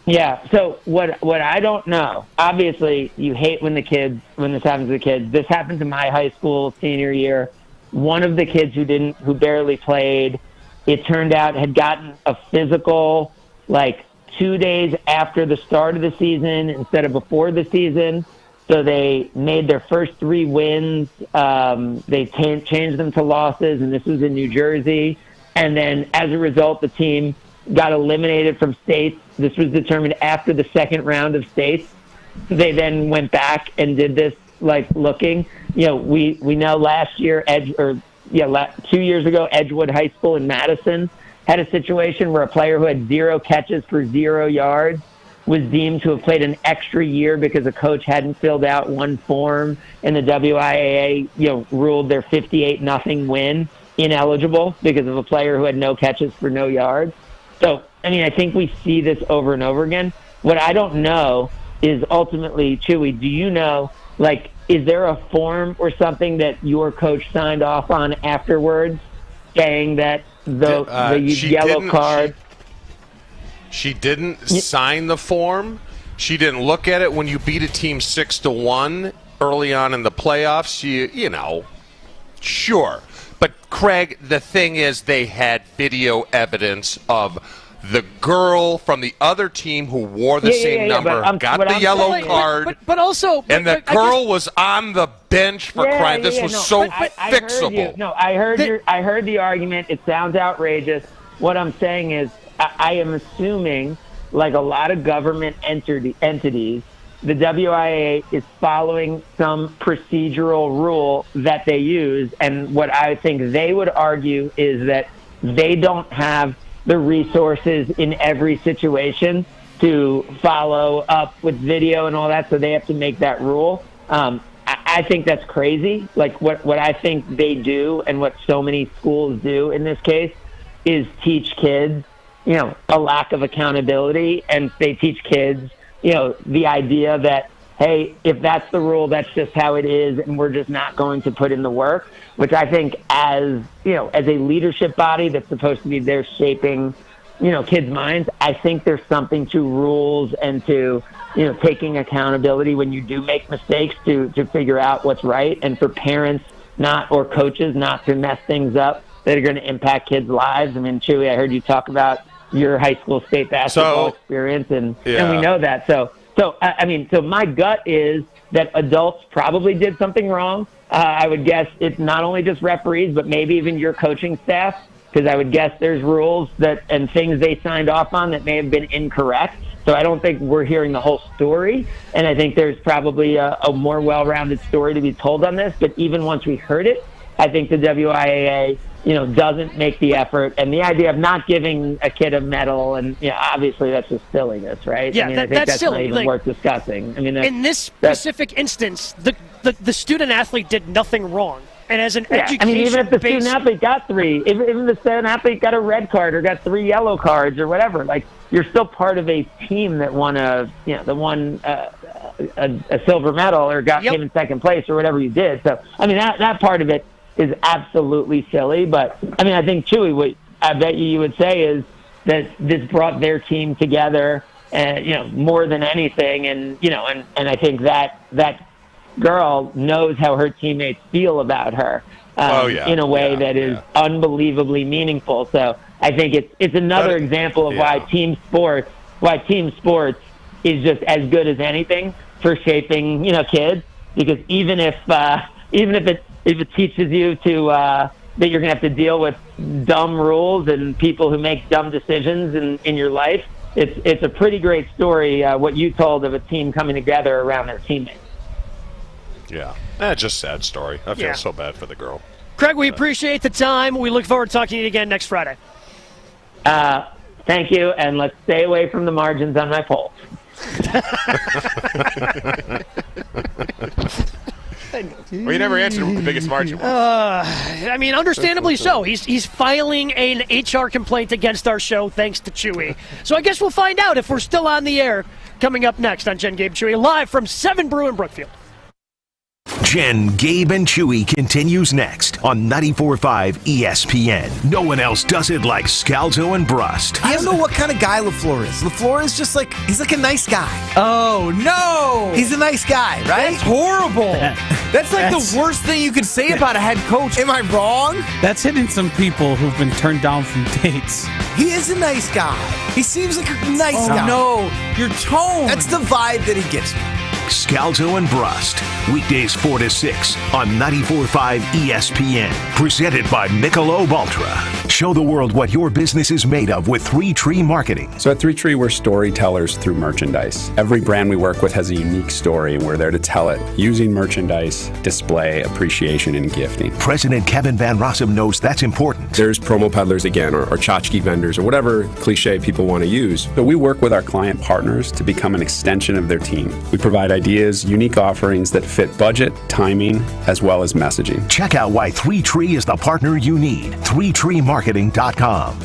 S29: Yeah. So what I don't know. Obviously, you hate when this happens to the kids. This happened to my high school senior year. One of the kids who barely played, it turned out had gotten a physical like 2 days after the start of the season instead of before the season. So they made their first 3 wins. They changed them to losses, and this was in New Jersey. And then as a result, the team got eliminated from states. This was determined after the second round of states. They then went back and did this, looking. We know last year, 2 years ago, Edgewood High School in Madison had a situation where a player who had 0 catches for 0 yards was deemed to have played an extra year because a coach hadn't filled out one form, and the WIAA, ruled their 58-0 win ineligible because of a player who had no catches for no yards. So, I think we see this over and over again. What I don't know is ultimately, Chewy, do you know, is there a form or something that your coach signed off on afterwards saying that the yellow card...
S1: She didn't sign the form. She didn't look at it when you beat a team 6-1 early on in the playoffs. Sure. But, Craig, the thing is they had video evidence of the girl from the other team who wore the same number, got the yellow card.
S2: But also...
S1: And the girl was on the bench for crying. This was so fixable.
S29: I heard the argument. It sounds outrageous. What I'm saying is, I am assuming, like a lot of government entities, the WIAA is following some procedural rule that they use. And what I think they would argue is that they don't have the resources in every situation to follow up with video and all that, so they have to make that rule. I think that's crazy. What I think they do and what so many schools do in this case is teach kids a lack of accountability, and they teach kids, the idea that, hey, if that's the rule, that's just how it is, and we're just not going to put in the work, which I think as a leadership body that's supposed to be there shaping, kids' minds, I think there's something to rules and to, taking accountability when you do make mistakes to figure out what's right, and for parents or coaches not to mess things up that are going to impact kids' lives. Chewy, I heard you talk about your high school state basketball experience, and we know that. So my gut is that adults probably did something wrong. I would guess it's not only just referees, but maybe even your coaching staff, because I would guess there's rules and things they signed off on that may have been incorrect. So I don't think we're hearing the whole story, and I think there's probably a more well-rounded story to be told on this. But even once we heard it, I think the WIAA doesn't make the effort, and the idea of not giving a kid a medal, and obviously that's just silliness, right?
S2: Yeah,
S29: I think
S2: that's
S29: that's
S2: silly.
S29: not even worth discussing.
S2: In this specific instance, the student athlete did nothing wrong, and as an education,
S29: even if the student athlete got 3, even the student athlete got a red card or got 3 yellow cards or whatever, you're still part of a team that won a silver medal or came in second place or whatever you did. So that part of it is absolutely silly. But I think, Chewy, what I bet you would say is that this brought their team together, more than anything. And I think that girl knows how her teammates feel about her. in a way that is unbelievably meaningful. So I think it's another example of why team sports is just as good as anything for shaping kids, because even if it teaches you to that you're going to have to deal with dumb rules and people who make dumb decisions in your life, it's a pretty great story what you told of a team coming together around their teammates.
S1: Yeah, just sad story. I feel so bad for the girl.
S2: Craig, we appreciate the time. We look forward to talking to you again next Friday.
S29: Thank you, and let's stay away from the margins on my poll.
S5: Well, you never answered what the biggest margin was.
S2: I mean, understandably so. He's filing an HR complaint against our show thanks to Chewy. So I guess we'll find out if we're still on the air coming up next on Jen, Gabe, Chewy, live from 7 Brew in Brookfield.
S6: Jen, Gabe, and Chewy continues next on 94.5 ESPN. No one else does it like Scalzo and Brust.
S8: I don't know what kind of guy LaFleur is. LaFleur is just he's like a nice guy. Oh, no! He's a nice guy, right?
S28: That's horrible.
S8: That's the worst thing you could say about a head coach. Am I wrong?
S3: That's hitting some people who've been turned down from dates.
S8: He is a nice guy. He seems like a nice guy. No, your tone. That's the vibe that he gives me.
S6: Scalzo and Brust. Weekdays 4 to 6 on 94.5 ESPN. Presented by Michelob Ultra. Show the world what your business is made of with 3 Tree Marketing.
S11: So at 3 Tree, we're storytellers through merchandise. Every brand we work with has a unique story, and we're there to tell it using merchandise, display, appreciation, and gifting.
S6: President Kevin Van Rossum knows that's important.
S11: There's promo peddlers again, or tchotchke vendors, or whatever cliche people want to use. But we work with our client partners to become an extension of their team. We provide ideas, unique offerings that fit budget, timing, as well as messaging.
S6: Check out why 3 Tree is the partner you need. 3treemarketing.com.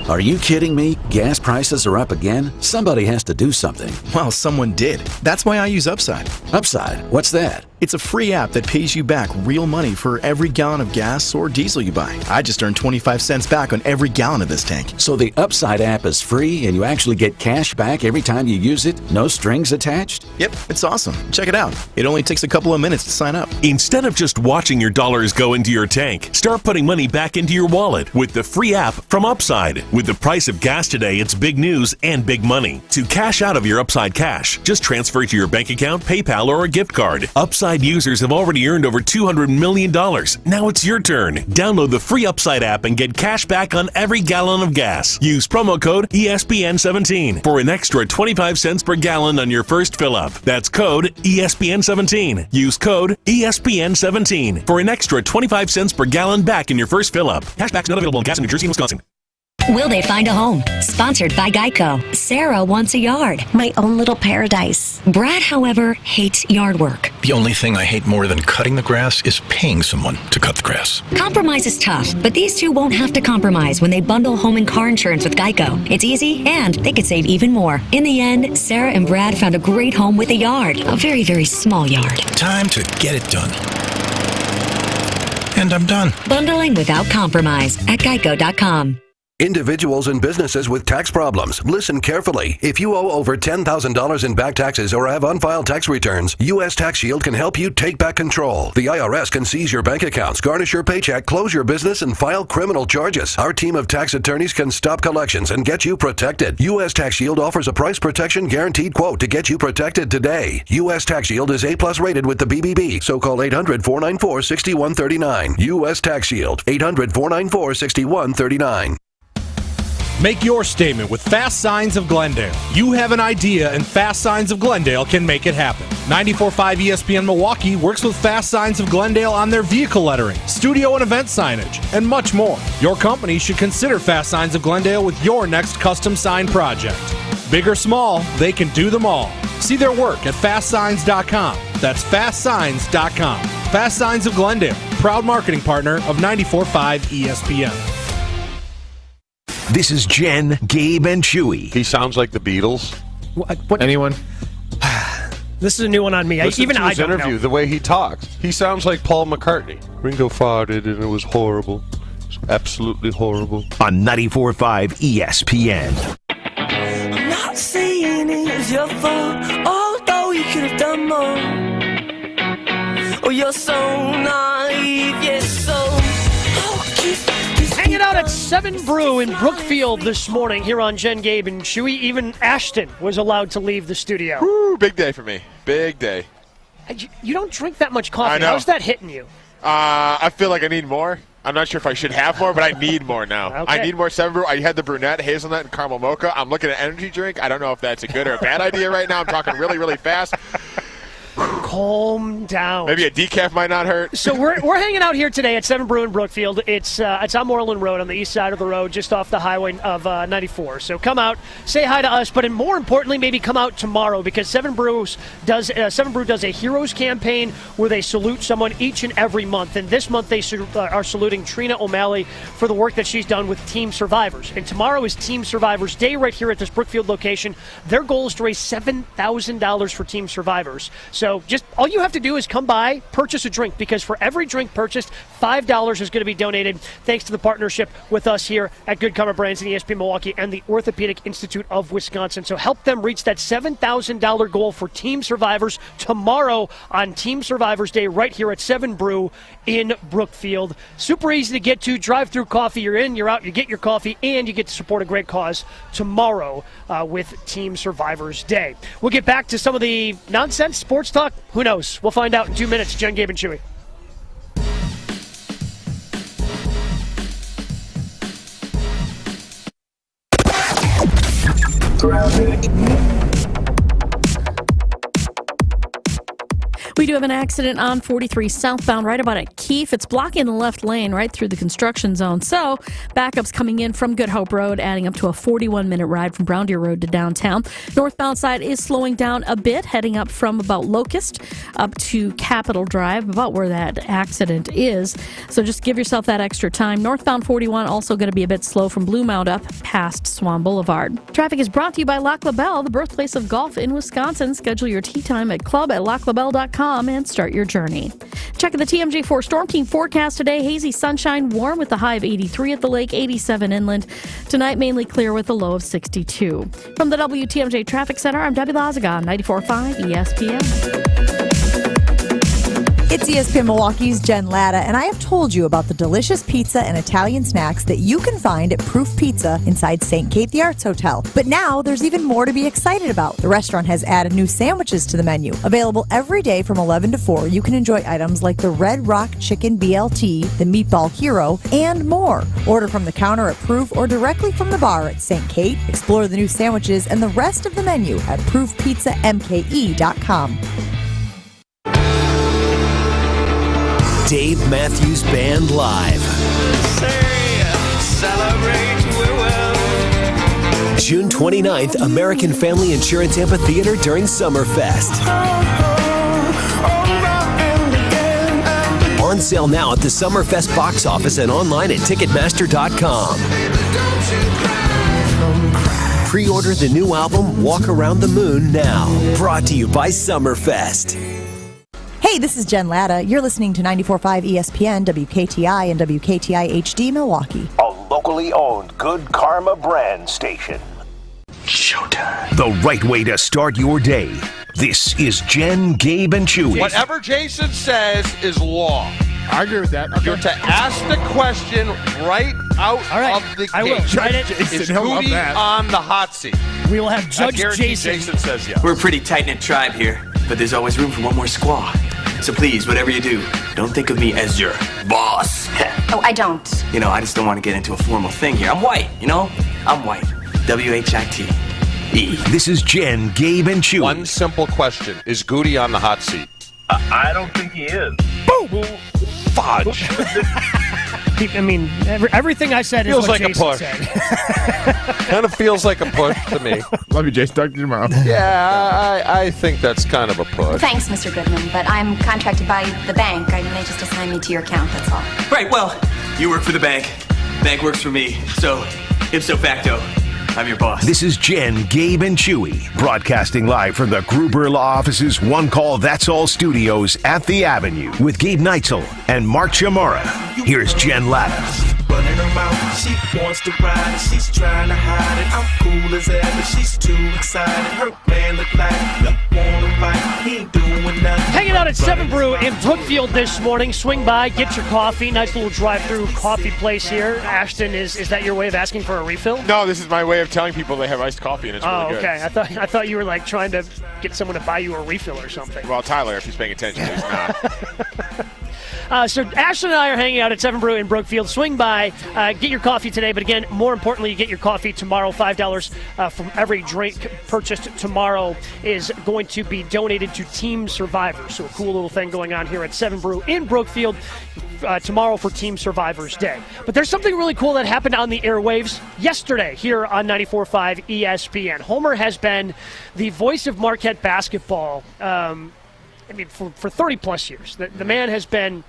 S14: Are you kidding me? Gas prices are up again? Somebody has to do something.
S15: Well, someone did. That's why I use Upside.
S14: Upside? What's that?
S15: It's a free app that pays you back real money for every gallon of gas or diesel you buy. I just earned 25 cents back on every gallon of this tank.
S14: So the Upside app is free and you actually get cash back every time you use it? No strings attached?
S15: Yep, it's awesome. Check it out. It only takes a couple of minutes to sign up.
S16: Instead of just watching your dollars go into your tank, start putting money back into your wallet with the free app from Upside. With the price of gas today, it's big news and big money. To cash out of your Upside cash, just transfer it to your bank account, PayPal, or a gift card. Upside users have already earned over $200 million. Now it's your turn. Download the free Upside app and get cash back on every gallon of gas. Use promo code ESPN17 for an extra 25 cents per gallon on your first fill-up. That's code ESPN17. Use code ESPN17 for an extra 25 cents per gallon back in your first fill-up. Cashback's not available in gas in New Jersey and Wisconsin.
S17: Will they find a home? Sponsored by Geico. Sarah wants a yard. My own little paradise. Brad, however, hates yard work.
S19: The only thing I hate more than cutting the grass is paying someone to cut the grass.
S17: Compromise is tough, but these two won't have to compromise when they bundle home and car insurance with Geico. It's easy, and they could save even more. In the end, Sarah and Brad found a great home with a yard. A very, very small yard.
S19: Time to get it done. And I'm done.
S17: Bundling without compromise at geico.com.
S20: Individuals and businesses with tax problems, listen carefully. If you owe over $10,000 in back taxes or have unfiled tax returns, U.S. Tax Shield can help you take back control. The IRS can seize your bank accounts, garnish your paycheck, close your business, and file criminal charges. Our team of tax attorneys can stop collections and get you protected. U.S. Tax Shield offers a price protection guaranteed quote to get you protected today. U.S. Tax Shield is A+ rated with the BBB, so call 800-494-6139. U.S. Tax Shield, 800-494-6139.
S21: Make your statement with Fast Signs of Glendale. You have an idea, and Fast Signs of Glendale can make it happen. 94.5 ESPN Milwaukee works with Fast Signs of Glendale on their vehicle lettering, studio and event signage, and much more. Your company should consider Fast Signs of Glendale with your next custom sign project. Big or small, they can do them all. See their work at fastsigns.com. That's fastsigns.com. Fast Signs of Glendale, proud marketing partner of 94.5 ESPN.
S6: This is Jen, Gabe, and Chewy.
S1: He sounds like the Beatles.
S2: What?
S5: Anyone?
S2: This is a new one on me.
S1: Listen to his
S2: don't
S1: interview,
S2: know.
S1: the way he talks. He sounds like Paul McCartney. Ringo farted and it was horrible. It was absolutely horrible.
S6: On 94.5 ESPN.
S18: I'm not saying it's your fault, although you could have done more. Oh, you're so naive. brave, yes, so
S2: Hanging out at 7 Brew in Brookfield this morning here on Jen, Gabe, and Chewy. Even Ashton was allowed to leave the studio.
S5: Woo, big day for me. Big day.
S2: You don't drink that much coffee.
S5: I know.
S2: How's that hitting you?
S5: I feel like I need more. I'm not sure if I should have more, but I need more now.
S2: Okay.
S5: I need more 7 Brew. I had the brunette, hazelnut, and caramel mocha. I'm looking at energy drink. I don't know if that's a good or a bad idea right now. I'm talking really, really fast.
S2: Calm down.
S5: Maybe a decaf might not hurt.
S2: So we're hanging out here today at 7 Brew in Brookfield. It's on Moreland Road on the east side of the road, just off the highway of 94. So come out, say hi to us, but more importantly, maybe come out tomorrow because 7 Brew does a Heroes campaign where they salute someone each and every month. And this month they are saluting Trina O'Malley for the work that she's done with Team Survivors. And tomorrow is Team Survivors Day right here at this Brookfield location. Their goal is to raise $7,000 for Team Survivors. So just all you have to do is come by, purchase a drink, because for every drink purchased, $5 is going to be donated thanks to the partnership with us here at Good Karma Brands and ESPN Milwaukee and the Orthopedic Institute of Wisconsin. So help them reach that $7,000 goal for Team Survivors tomorrow on Team Survivors Day right here at 7 Brew in Brookfield. Super easy to get to. Drive-through coffee. You're in, you're out, you get your coffee, and you get to support a great cause tomorrow with Team Survivors Day. We'll get back to some of the nonsense sports talk. Who knows? We'll find out in 2 minutes. Jen, Gabe, and Chewy.
S7: We do have an accident on 43 southbound right about at Keefe. It's blocking the left lane right through the construction zone. So backups coming in from Good Hope Road, adding up to a 41-minute ride from Brown Deer Road to downtown. Northbound side is slowing down a bit, heading up from about Locust up to Capitol Drive, about where that accident is. So just give yourself that extra time. Northbound 41 also going to be a bit slow from Blue Mound up past Swan Boulevard. Traffic is brought to you by Lac La Belle, the birthplace of golf in Wisconsin. Schedule your tee time at club@laclabelle.com and start your journey. Checking the TMJ4 Storm Team forecast today. Hazy sunshine, warm with the high of 83 at the lake, 87 inland. Tonight, mainly clear with a low of 62. From the WTMJ Traffic Center, I'm Debbie Lazaga on 94.5 ESPN.
S9: It's ESPN Milwaukee's Jen Latta, and I have told you about the delicious pizza and Italian snacks that you can find at Proof Pizza inside St. Kate the Arts Hotel. But now there's even more to be excited about. The restaurant has added new sandwiches to the menu. Available every day from 11 to 4, you can enjoy items like the Red Rock Chicken BLT, the Meatball Hero, and more. Order from the counter at Proof or directly from the bar at St. Kate. Explore the new sandwiches and the rest of the menu at proofpizzamke.com.
S10: Dave Matthews Band Live. June 29th, American Family Insurance Amphitheater during Summerfest. On sale now at the Summerfest box office and online at Ticketmaster.com. Pre-order the new album, Walk Around the Moon, now. Brought to you by Summerfest.
S9: Hey, this is Jen Latta. You're listening to 94.5 ESPN, WKTI, and WKTI HD Milwaukee.
S6: A locally owned Good Karma brand station. Showtime. The right way to start your day. This is Jen, Gabe, and Chewy.
S1: Whatever Jason says is law.
S5: I agree with that. Okay.
S1: You're to ask the question right out of the gate.
S2: I will. Write it.
S1: Is Goody on the hot seat?
S2: We will have Judge Jason.
S1: Jason says yes.
S12: We're a pretty tight-knit tribe here, but there's always room for one more squaw. So please, whatever you do, don't think of me as your boss.
S13: Oh, I don't.
S12: You know, I just don't want to get into a formal thing here. I'm white, you know? I'm white. W-H-I-T-E.
S6: This is Jen, Gabe, and Chewy.
S1: One simple question. Is Goody on the hot seat?
S22: I don't think he is.
S1: Boom! Fudge.
S2: I mean, everything I said
S1: feels
S2: is what
S1: like
S2: Jason
S1: a push.
S2: said.
S1: Kind of feels like a push to me.
S5: Love you, Jason. Talk to you tomorrow.
S1: Yeah, I think that's kind of a push.
S13: Thanks, Mr. Goodman, but I'm contracted by the bank. I may just assign me to your account, that's all.
S12: Right, well, you work for the bank. Bank works for me. So, ipso facto, I'm your boss.
S6: This is Jen, Gabe, and Chewy, broadcasting live from the Gruber Law Office's One Call That's All studios at the Avenue with Gabe Neitzel and Mark Chamara. Here's Jen Latta.
S3: in her mouth. She wants to ride it, she's trying to hide it. I'm cool as ever, she's too excited. Her man look like he wanna fight, he ain't doing nothing.
S2: Hanging out at 7 Brew in Brookfield this morning. Swing by, get your coffee. Nice little drive-through coffee place here. Ashton, is that your way of asking for a refill?
S5: No, this is my way of telling people they have iced coffee and it's really good.
S2: Okay. I thought you were like trying to get someone to buy you a refill or something.
S5: Well, Tyler, if he's paying attention, he's not.
S2: So Ashton and I are hanging out at 7 Brew in Brookfield. Swing by, get your coffee today. But again, more importantly, you get your coffee tomorrow. $5 from every drink purchased tomorrow is going to be donated to Team Survivors. So a cool little thing going on here at 7 Brew in Brookfield tomorrow for Team Survivors Day. But there's something really cool that happened on the airwaves yesterday here on 94.5 ESPN. Homer has been the voice of Marquette basketball for 30-plus years. The man has been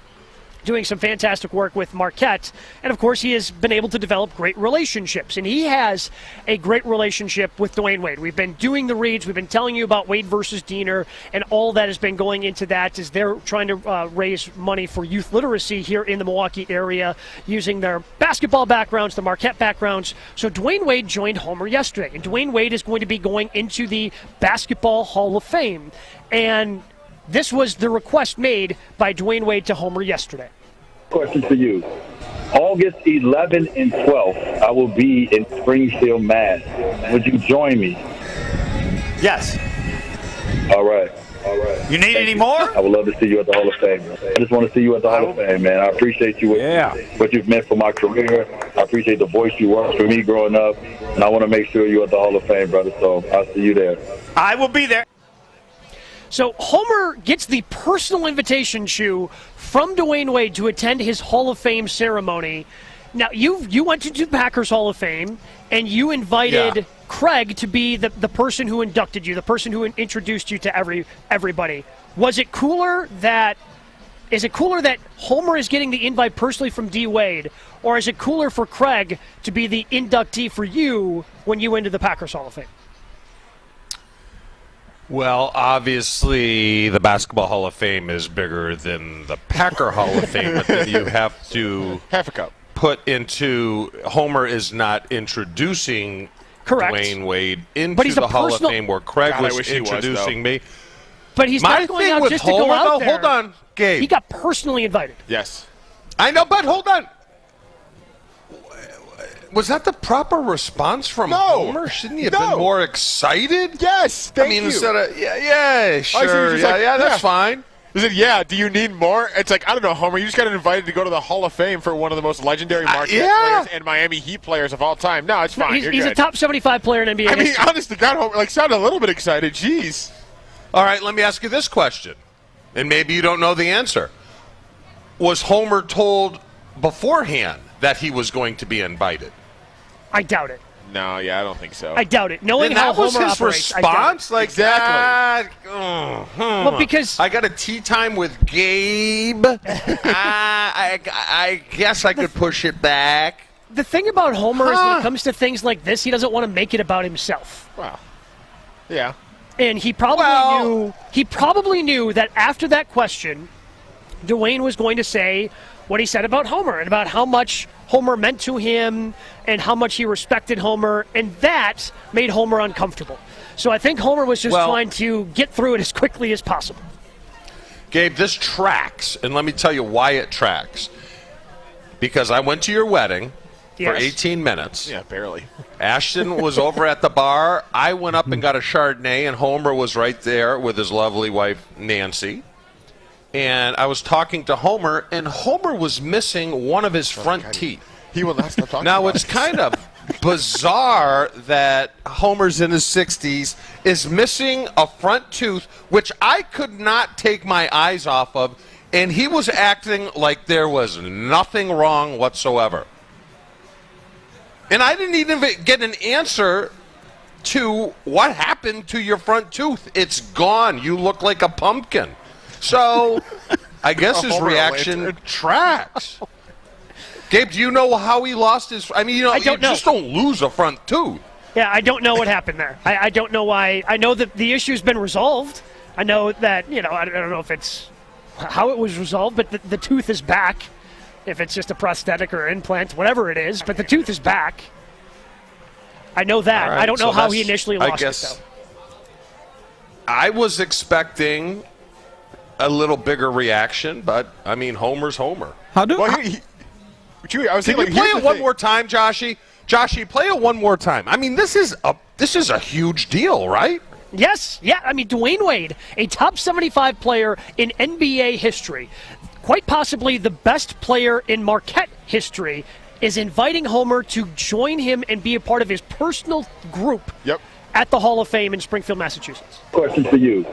S2: doing some fantastic work with Marquette. And, of course, he has been able to develop great relationships. And he has a great relationship with Dwayne Wade. We've been doing the reads. We've been telling you about Wade versus Diener, and all that has been going into that as they're trying to raise money for youth literacy here in the Milwaukee area using their basketball backgrounds, the Marquette backgrounds. So Dwayne Wade joined Homer yesterday. And Dwayne Wade is going to be going into the Basketball Hall of Fame. And this was the request made by Dwayne Wade to Homer yesterday.
S22: Question for you. August 11th and 12th, I will be in Springfield, Mass. Would you join me?
S4: Yes.
S22: All right.
S4: You need any more?
S22: I would love to see you at the Hall of Fame. I just want to see you at the Hall of Fame, man. I appreciate you. What you've meant for my career. I appreciate the voice you were for me growing up. And I want to make sure you're at the Hall of Fame, brother. So I'll see you there.
S4: I will be there.
S2: So Homer gets the personal invitation, Chew, from Dwayne Wade to attend his Hall of Fame ceremony. Now, you went to the Packers Hall of Fame, and you invited Craig to be the person who inducted you, the person who introduced you to everybody. Is it cooler that Homer is getting the invite personally from D. Wade, or is it cooler for Craig to be the inductee for you when you went to the Packers Hall of Fame?
S1: Well, obviously, the Basketball Hall of Fame is bigger than the Packer Hall of Fame, but then you have to
S5: half a cup
S1: put into Homer is not introducing Dwayne Wade into the Hall of Fame where Craig was introducing me.
S2: But he's
S1: My
S2: not going
S1: thing
S2: out
S1: with
S2: just
S1: Homer,
S2: to go out
S1: though,
S2: there.
S1: hold on, Gabe.
S2: He got personally invited.
S5: Yes.
S1: I know, but hold on. Was that the proper response from Homer? Shouldn't he have been more excited?
S5: Yes, thank you.
S1: Instead of, sure, that's fine.
S5: He said, do you need more? It's like, I don't know, Homer, you just got invited to go to the Hall of Fame for one of the most legendary Marquette players and Miami Heat players of all time. No, it's fine.
S2: He's a top 75 player in NBA
S5: I mean,
S2: history.
S5: honest to God, Homer, sounded a little bit excited. Jeez.
S1: All right, let me ask you this question, and maybe you don't know the answer. Was Homer told beforehand that he was going to be invited?
S2: I doubt it.
S5: No, I don't think so.
S2: I doubt it. Knowing how
S1: that was
S2: Homer
S1: his
S2: operates,
S1: response? Like
S5: exactly.
S2: Well, because
S1: I got a tea time with Gabe. I guess I could push it back.
S2: The thing about Homer is when it comes to things like this, he doesn't want to make it about himself.
S5: Wow. Yeah.
S2: And he probably knew that after that question, Dwayne was going to say what he said about Homer and about how much Homer meant to him and how much he respected Homer, and that made Homer uncomfortable. So I think Homer was just trying to get through it as quickly as possible.
S1: Gabe, this tracks, and let me tell you why it tracks. Because I went to your wedding for 18 minutes.
S5: Yeah, barely.
S1: Ashton was over at the bar. I went up and got a Chardonnay, and Homer was right there with his lovely wife, Nancy. And I was talking to Homer, and Homer was missing one of his front teeth.
S5: He will not stop talking
S1: Now,
S5: about
S1: it's kind of bizarre that Homer's in his 60s is missing a front tooth, which I could not take my eyes off of, and he was acting like there was nothing wrong whatsoever. And I didn't even get an answer to what happened to your front tooth. It's gone. You look like a pumpkin. So I guess his reaction tracks. Gabe, do you know how he lost his? I mean, you just don't lose a front tooth.
S2: Yeah, I don't know what happened there. I don't know why. I know that the issue's been resolved. I know that, I don't know if it's how it was resolved, but the tooth is back. if it's just a prosthetic or implant, whatever it is. But the tooth is back. I know that.
S1: Right,
S2: I don't know
S1: so
S2: how he initially lost it, though.
S1: I was expecting a little bigger reaction, but, I mean, Homer's Homer.
S5: Can you play
S1: it one more time, Joshy? Joshy, play it one more time. I mean, this is a huge deal, right?
S2: Yes, yeah. I mean, Dwayne Wade, a top 75 player in NBA history, quite possibly the best player in Marquette history, is inviting Homer to join him and be a part of his personal group at the Hall of Fame in Springfield, Massachusetts.
S22: Question for you.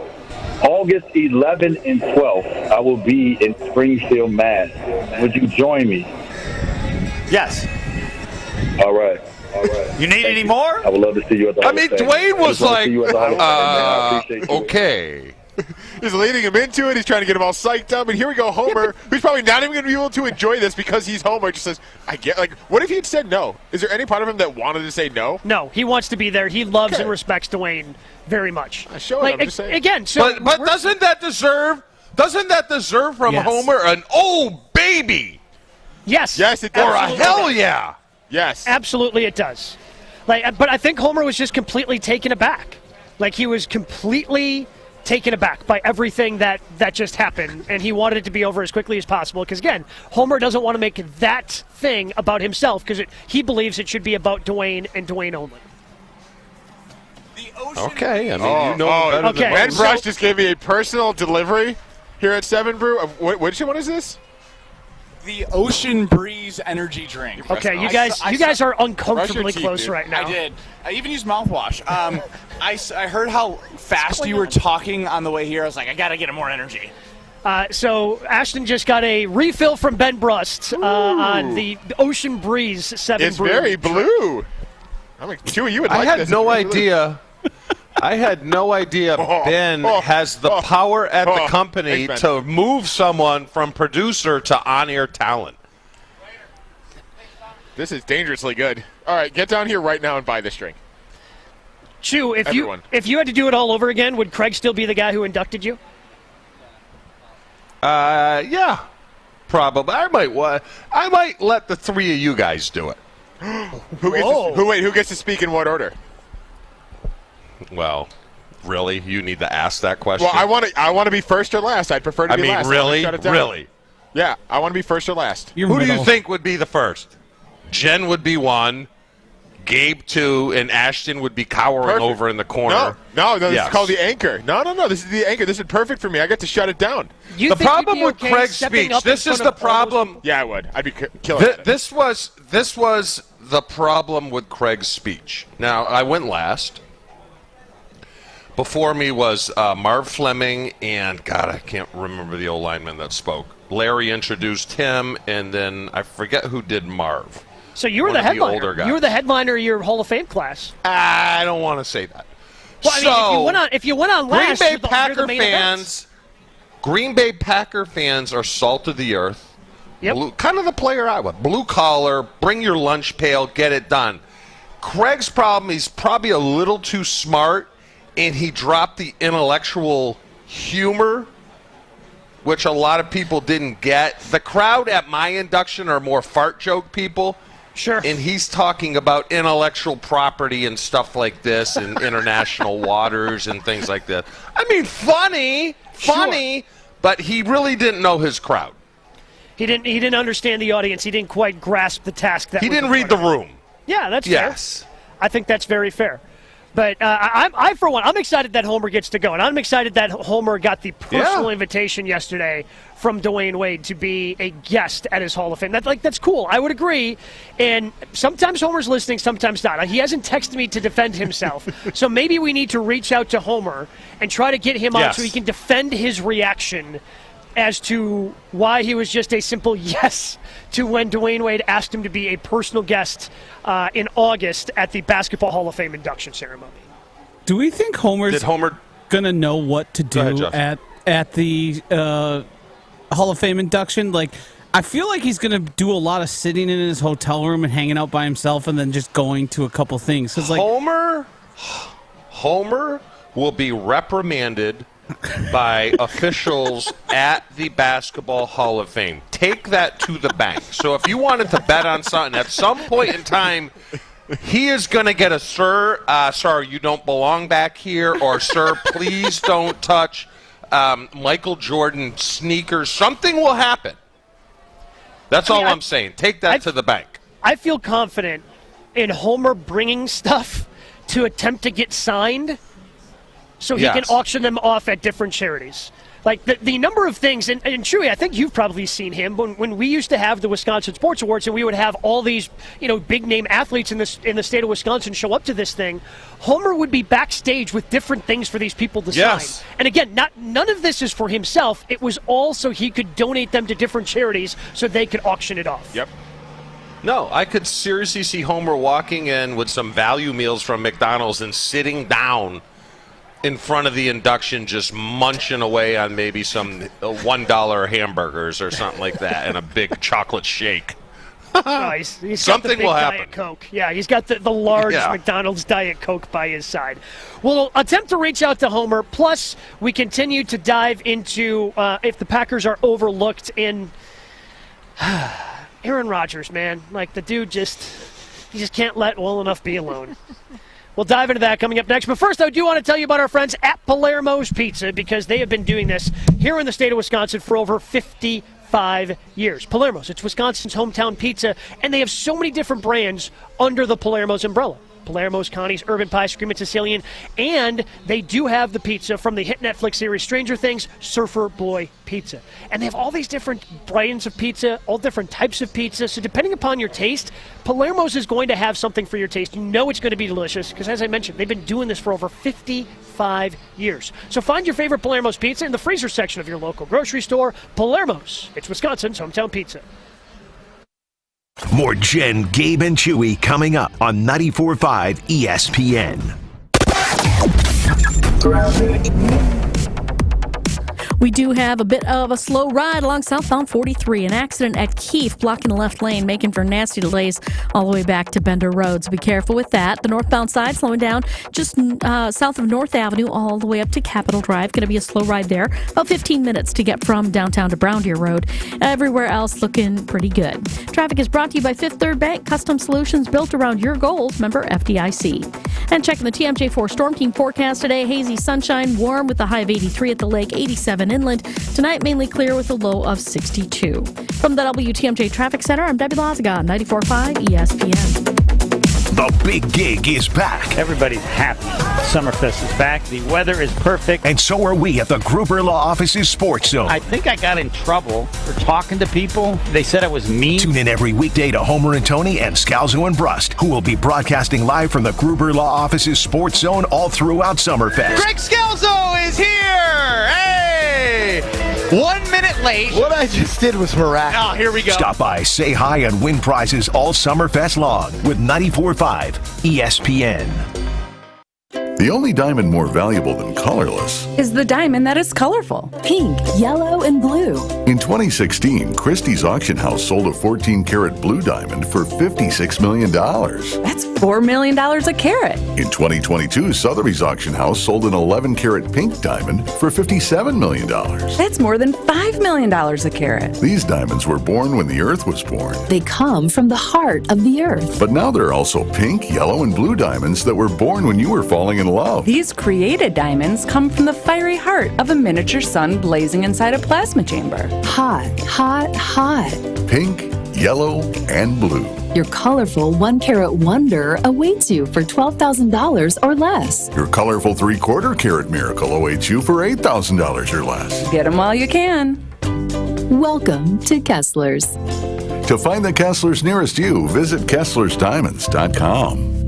S22: August 11 and 12, I will be in Springfield, Mass. Would you join me?
S4: Yes.
S22: All right.
S4: You need any more?
S22: I would love to see you at the Hall of Fame.
S1: Dwayne was like,
S22: okay.
S5: He's leading him into it. He's trying to get him all psyched up. And here we go, Homer, who's probably not even going to be able to enjoy this because he's Homer. Just says, I get, like, what if he had said no? Is there any part of him that wanted to say no?
S2: No, he wants to be there. He loves and respects Dwayne very much.
S5: I'm just saying.
S2: Again, so
S1: but doesn't that deserve from Homer an baby?
S2: Yes.
S5: Yes, it does.
S1: Or a hell yeah.
S5: Yes.
S2: Absolutely it does. But I think Homer was just completely taken aback. Like, he was completely taken aback by everything that just happened, and he wanted it to be over as quickly as possible because, again, Homer doesn't want to make that thing about himself because he believes it should be about Dwayne and Dwayne only.
S1: Okay, I mean, better than
S5: Ben Brush just gave me a personal delivery here at 7 Brew. What is this?
S8: The Ocean Breeze energy drink.
S2: Okay, you guys are uncomfortably close right now.
S8: I did. I even used mouthwash. I heard how fast you were talking on the way here. I was like, I got to get more energy.
S2: So Ashton just got a refill from Ben Brust on the Ocean Breeze 7
S5: It's
S2: Brew.
S5: very blue. I'm like, Chewy, you would like this.
S1: I had no idea Ben has the power at the company to move someone from producer to on-air talent.
S5: This is dangerously good. All right, get down here right now and buy this drink.
S2: Chew, if you had to do it all over again, would Craig still be the guy who inducted you?
S1: Yeah, probably. I might let the three of you guys do it.
S5: Who gets to speak in what order?
S1: Well, really, you need to ask that question.
S5: Well, I want to be first or last. I'd prefer to be last.
S1: Really?
S5: Yeah, I want to be first or last.
S1: Who do you think would be the first? Jen would be 1, Gabe 2, and Ashton would be cowering over in the corner.
S5: No, this is called the anchor. No, this is the anchor. This is perfect for me. I get to shut it down.
S1: The problem with Craig's speech, this is the problem.
S5: Yeah, I would. I'd be killing it.
S1: This was the problem with Craig's speech. Now, I went last. Before me was Marv Fleming and, God, I can't remember the old lineman that spoke. Larry introduced him, and then I forget who did Marv.
S2: So you were the headliner. You were the headliner of your Hall of Fame class.
S1: I don't want to say that.
S2: Well, I mean, if you went on last,
S1: Green Bay Packer fans are salt of the earth.
S2: Yep.
S1: Kind of the player I was. Blue collar, bring your lunch pail, get it done. Craig's problem, he's probably a little too smart, and he dropped the intellectual humor, which a lot of people didn't get. The crowd at my induction are more fart joke people.
S2: Sure.
S1: And he's talking about intellectual property and stuff like this and international waters and things like that. I mean, funny, but he really didn't know his crowd.
S2: He didn't understand the audience. He didn't quite grasp the task that
S1: he didn't read the room.
S2: Yeah, that's fair. I think that's very fair. But I, for one, I'm excited that Homer gets to go. And I'm excited that Homer got the personal invitation yesterday from Dwayne Wade to be a guest at his Hall of Fame. That's cool. I would agree. And sometimes Homer's listening, sometimes not. He hasn't texted me to defend himself. So maybe we need to reach out to Homer and try to get him on so he can defend his reaction as to why he was just a simple yes to when Dwayne Wade asked him to be a personal guest in August at the Basketball Hall of Fame induction ceremony.
S11: Do we think Homer's going to know what to do at the Hall of Fame induction? Like, I feel like he's going to do a lot of sitting in his hotel room and hanging out by himself and then just going to a couple things. 'Cause, like,
S1: Homer will be reprimanded by officials at the Basketball Hall of Fame. Take that to the bank. So if you wanted to bet on something, at some point in time, he is going to get a sir, you don't belong back here, or sir, please don't touch Michael Jordan sneakers. Something will happen. That's all I'm saying. Take that to the bank.
S2: I feel confident in Homer bringing stuff to attempt to get signed so he can auction them off at different charities. Like the number of things, and Chewy, I think you've probably seen him when we used to have the Wisconsin Sports Awards, and we would have all these big name athletes in the state of Wisconsin show up to this thing. Homer would be backstage with different things for these people to sign. And again, none of this is for himself. It was all so he could donate them to different charities so they could auction it off.
S1: Yep. No, I could seriously see Homer walking in with some value meals from McDonald's and sitting down in front of the induction, just munching away on maybe some $1 hamburgers or something like that, and a big chocolate shake.
S2: He's
S1: something
S2: got the big
S1: will happen.
S2: Diet Coke. Yeah, he's got the large McDonald's Diet Coke by his side. We'll attempt to reach out to Homer. Plus, we continue to dive into if the Packers are overlooked in Aaron Rodgers, man. Like, the dude he just can't let well enough be alone. We'll dive into that coming up next. But first, I do want to tell you about our friends at Palermo's Pizza, because they have been doing this here in the state of Wisconsin for over 55 years. Palermo's, it's Wisconsin's hometown pizza, and they have so many different brands under the Palermo's umbrella. Palermo's, Connie's, Urban Pie, Screamin' Sicilian, and they do have the pizza from the hit Netflix series Stranger Things, Surfer Boy Pizza. And they have all these different brands of pizza, all different types of pizza, so depending upon your taste, Palermo's is going to have something for your taste. You know it's going to be delicious, because as I mentioned, they've been doing this for over 55 years. So find your favorite Palermo's pizza in the freezer section of your local grocery store. Palermo's, it's Wisconsin's hometown pizza.
S6: More Jen, Gabe, and Chewy coming up on 94.5 ESPN.
S7: We do have a bit of a slow ride along southbound 43. An accident at Keefe blocking the left lane, making for nasty delays all the way back to Bender Road. So be careful with that. The northbound side slowing down just south of North Avenue all the way up to Capitol Drive. Going to be a slow ride there. About 15 minutes to get from downtown to Brown Deer Road. Everywhere else looking pretty good. Traffic is brought to you by Fifth Third Bank. Custom solutions built around your goals. Member FDIC. And checking the TMJ4 Storm Team forecast today. Hazy sunshine, warm with a high of 83 at the lake, 87 inland. Tonight, mainly clear with a low of 62. From the WTMJ Traffic Center, I'm Debbie Lazaga, 94.5 ESPN.
S6: The big gig is back.
S4: Everybody's happy. Summerfest is back. The weather is perfect.
S6: And so are we at the Gruber Law Office's Sports Zone.
S4: I think I got in trouble for talking to people. They said I was mean.
S6: Tune in every weekday to Homer and Tony and Scalzo and Brust, who will be broadcasting live from the Gruber Law Office's Sports Zone all throughout Summerfest.
S8: Greg Scalzo is here! Hey! 1 minute late.
S14: What I just did was miraculous.
S8: Oh, here we go.
S6: Stop by, say hi, and win prizes all Summerfest long with 94.5 ESPN.
S15: The only diamond more valuable than colorless
S23: is the diamond that is colorful. Pink, yellow, and blue.
S15: In 2016, Christie's auction house sold a 14-karat blue diamond for $56 million.
S23: That's $4 million a carat.
S15: In 2022, Sotheby's auction house sold an 11-karat pink diamond for $57 million.
S23: That's more than $5 million a carat.
S15: These diamonds were born when the Earth was born.
S23: They come from the heart of the Earth.
S15: But now there are also pink, yellow, and blue diamonds that were born when you were falling in love.
S23: These created diamonds come from the fiery heart of a miniature sun blazing inside a plasma chamber. Hot, hot, hot.
S15: Pink, yellow, and blue.
S23: Your colorful 1-carat wonder awaits you for $12,000 or less.
S15: Your colorful 3/4 carat miracle awaits you for $8,000 or less.
S23: Get them while you can. Welcome to Kessler's.
S15: To find the Kessler's nearest you, visit KesslersDiamonds.com.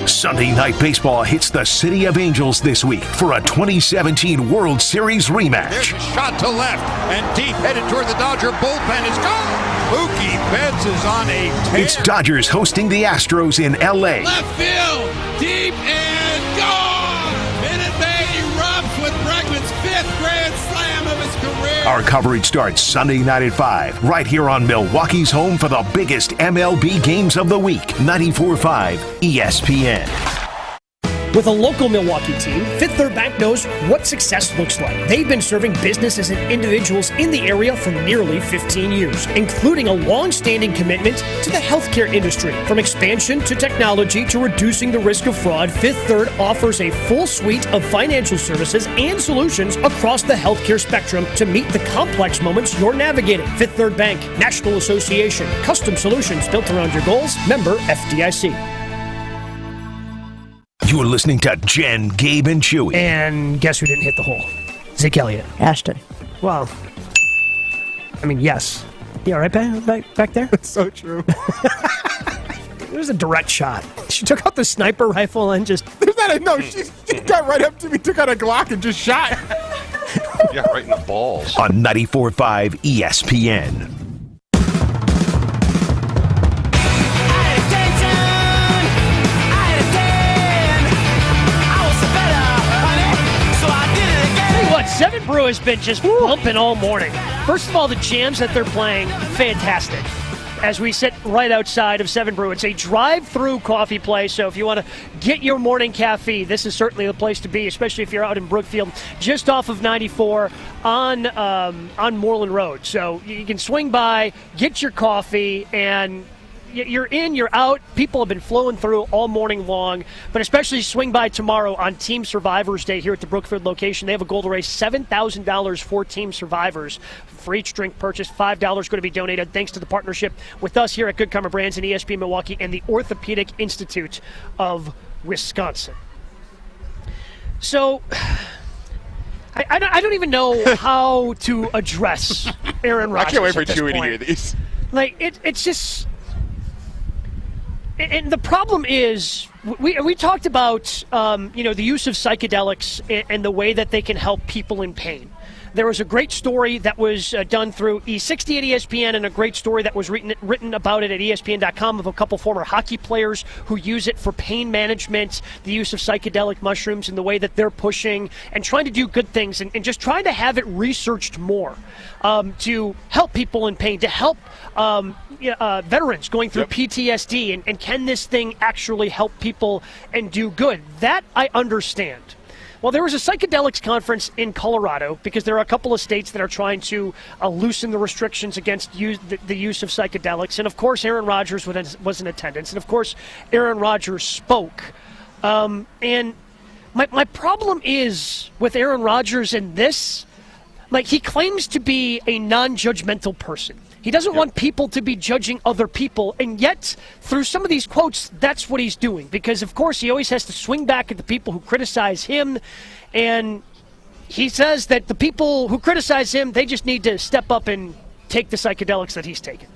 S6: Sunday Night Baseball hits the City of Angels this week for a 2017 World Series rematch.
S24: There's a shot to left and deep, headed toward the Dodger bullpen. Is gone. Mookie Betts is on a tear.
S6: It's Dodgers hosting the Astros in L.A.
S24: Left field, deep and gone. Minute Maid erupts with Bregman's 5th grand slam of his career.
S6: Our coverage starts Sunday night at 5, right here on Milwaukee's home for the biggest MLB games of the week, 94.5 ESPN.
S2: With a local Milwaukee team, Fifth Third Bank knows what success looks like. They've been serving businesses and individuals in the area for nearly 15 years, including a long-standing commitment to the healthcare industry. From expansion to technology to reducing the risk of fraud, Fifth Third offers a full suite of financial services and solutions across the healthcare spectrum to meet the complex moments you're navigating. Fifth Third Bank, National Association, custom solutions built around your goals, member FDIC.
S6: You're listening to Jen, Gabe, and Chewy.
S2: And guess who didn't hit the hole? Zeke Elliott.
S9: Ashton.
S2: Well, I mean, yes. Yeah, right back there?
S5: That's so true.
S2: It was a direct shot. She took out the sniper rifle and just...
S5: She got right up to me, took out a Glock, and just shot.
S1: Yeah, right in the balls.
S6: On 94.5 ESPN.
S2: Seven Brew has been just bumping all morning. First of all, the jams that they're playing, fantastic. As we sit right outside of Seven Brew, it's a drive-through coffee place, so if you want to get your morning cafe, this is certainly the place to be, especially if you're out in Brookfield, just off of 94 on Moreland Road. So you can swing by, get your coffee, and you're in, you're out. People have been flowing through all morning long, but especially swing by tomorrow on Team Survivors Day here at the Brookfield location. They have a goal to raise $7,000 for Team Survivors. For each drink purchased, $5 going to be donated thanks to the partnership with us here at Good Karma Brands and ESPN Milwaukee and the Orthopedic Institute of Wisconsin. So I don't even know how to address Aaron Rodgers.
S5: I can't wait for
S2: Chewy
S5: to hear these.
S2: Like, it's just... And the problem is, we talked about the use of psychedelics and the way that they can help people in pain. There was a great story that was done through E60 at ESPN and a great story that was written about it at ESPN.com of a couple former hockey players who use it for pain management, the use of psychedelic mushrooms and the way that they're pushing and trying to do good things and just trying to have it researched more to help people in pain, to help veterans going through PTSD. And can this thing actually help people and do good? That I understand. Well, there was a psychedelics conference in Colorado because there are a couple of states that are trying to loosen the restrictions against the use of psychedelics. And, of course, Aaron Rodgers was in attendance. And, of course, Aaron Rodgers spoke. And my problem is with Aaron Rodgers in this, like, he claims to be a non-judgmental person. He doesn't want people to be judging other people, and yet, through some of these quotes, that's what he's doing. Because, of course, he always has to swing back at the people who criticize him, and he says that the people who criticize him, they just need to step up and take the psychedelics that he's taken.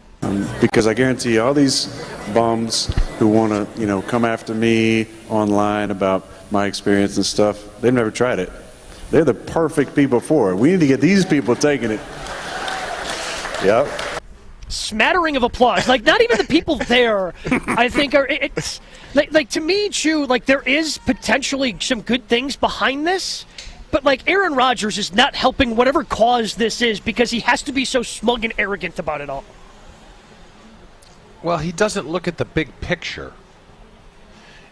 S16: Because I guarantee you, all these bums who want to, come after me online about my experience and stuff, they've never tried it. They're the perfect people for it. We need to get these people taking it. Yep.
S2: Smattering of applause. Like, not even the people there, I think, are... It's like to me, Chew, like, there is potentially some good things behind this, but, like, Aaron Rodgers is not helping whatever cause this is because he has to be so smug and arrogant about it all.
S1: Well, he doesn't look at the big picture.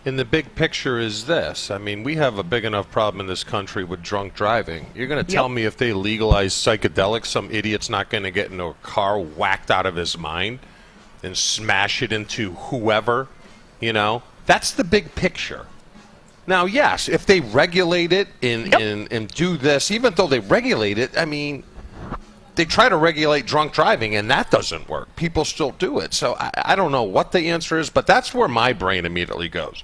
S1: And the big picture is this. I mean, we have a big enough problem in this country with drunk driving. You're going to tell me if they legalize psychedelics, some idiot's not going to get into a car whacked out of his mind and smash it into whoever, That's the big picture. Now, yes, if they regulate it and do this, even though they regulate it, I mean, they try to regulate drunk driving, and that doesn't work. People still do it. So I don't know what the answer is, but that's where my brain immediately goes.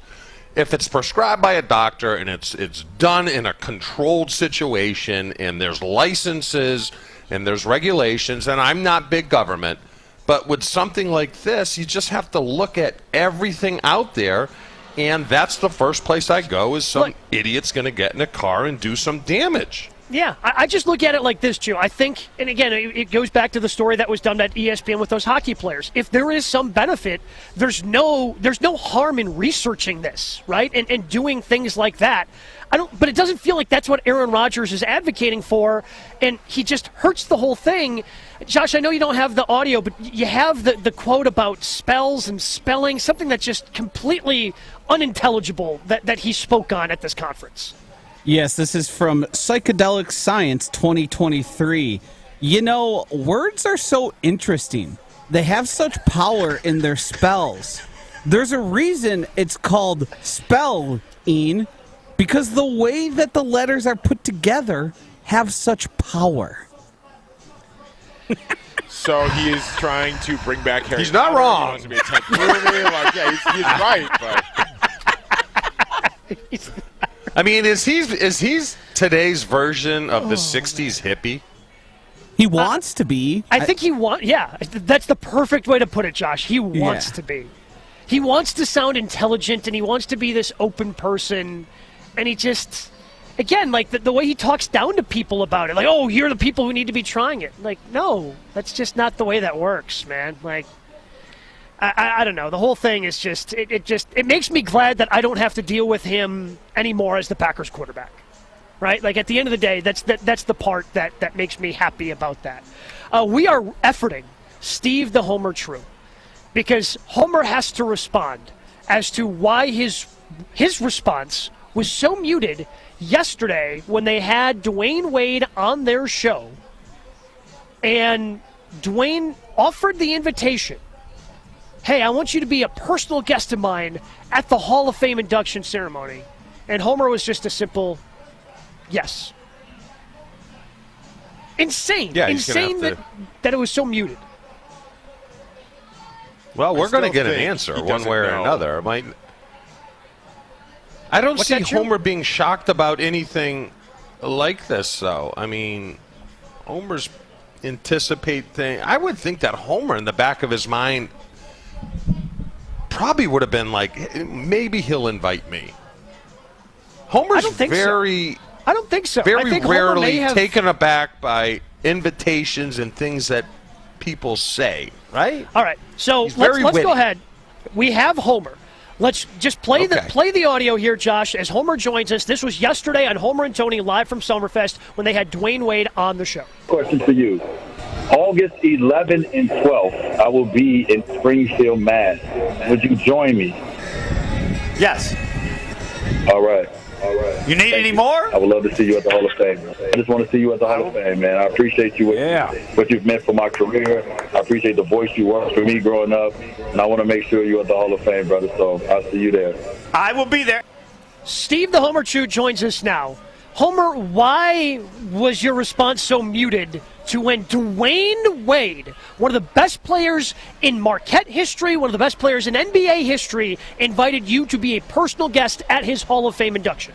S1: If it's prescribed by a doctor and it's done in a controlled situation and there's licenses and there's regulations, and I'm not big government, but with something like this, you just have to look at everything out there, and that's the first place I go is some idiot's going to get in a car and do some damage.
S2: Yeah, I just look at it like this, Joe. I think, and again, it goes back to the story that was done at ESPN with those hockey players. If there is some benefit, there's no harm in researching this, right? And doing things like that. But it doesn't feel like that's what Aaron Rodgers is advocating for, and he just hurts the whole thing. Josh, I know you don't have the audio, but you have the quote about spells and spelling, something that's just completely unintelligible that he spoke on at this conference.
S11: Yes, this is from Psychedelic Science 2023. You know, words are so interesting. They have such power in their spells. There's a reason it's called spelling, because the way that the letters are put together have such power.
S5: So he is trying to bring back Harry
S1: He's not
S5: Potter.
S1: wrong.
S5: He wants to be a Ted Rooney. Like, yeah, he's right, but...
S1: I mean, is he today's version of the 60s hippie?
S11: He wants to be.
S2: I think he wants, yeah, that's the perfect way to put it, Josh. He wants to be. He wants to sound intelligent, and he wants to be this open person, and he just, again, like the way he talks down to people about it, like, oh, you're the people who need to be trying it. Like, no, that's just not the way that works, man. Like, I don't know. The whole thing is just it makes me glad that I don't have to deal with him anymore as the Packers quarterback, right? Like at the end of the day, that's the part that makes me happy about that. We are efforting Steve the Homer True because Homer has to respond as to why his response was so muted yesterday when they had Dwayne Wade on their show, and Dwayne offered the invitation. Hey, I want you to be a personal guest of mine at the Hall of Fame induction ceremony. And Homer was just a simple yes. Insane.
S1: Yeah,
S2: insane that it was so muted.
S1: Well, we're going to get an
S5: think
S1: answer
S5: he
S1: one
S5: doesn't
S1: way or
S5: know.
S1: another. I don't
S2: What's
S1: see
S2: that, Drew?
S1: Homer being shocked about anything like this, though. I mean, Homer's anticipate thing. I would think that Homer, in the back of his mind, probably would have been like, maybe he'll invite me. Homer's
S2: I don't think so.
S1: Very
S2: I think Homer
S1: rarely
S2: may have...
S1: taken aback by invitations and things that people say, right?
S2: All right, so let's
S1: witty.
S2: go ahead. We have Homer. Let's just play the audio here, Josh, as Homer joins us. This was yesterday on Homer and Tony live from Summerfest when they had Dwayne Wade on the show.
S22: Question for you. August 11th and 12th, I will be in Springfield, Mass. Would you join me?
S4: Yes.
S22: All right.
S4: You need any more?
S22: I would love to see you at the Hall of Fame. I just want to see you at the Hall of Fame, man. I appreciate you. What you've meant for my career. I appreciate the voice you were for me growing up. And I want to make sure you're at the Hall of Fame, brother. So I'll see you there.
S4: I will be there.
S2: Steve the Homer Chew joins us now. Homer, why was your response so muted to when Dwayne Wade, one of the best players in Marquette history, one of the best players in NBA history, invited you to be a personal guest at his Hall of Fame induction?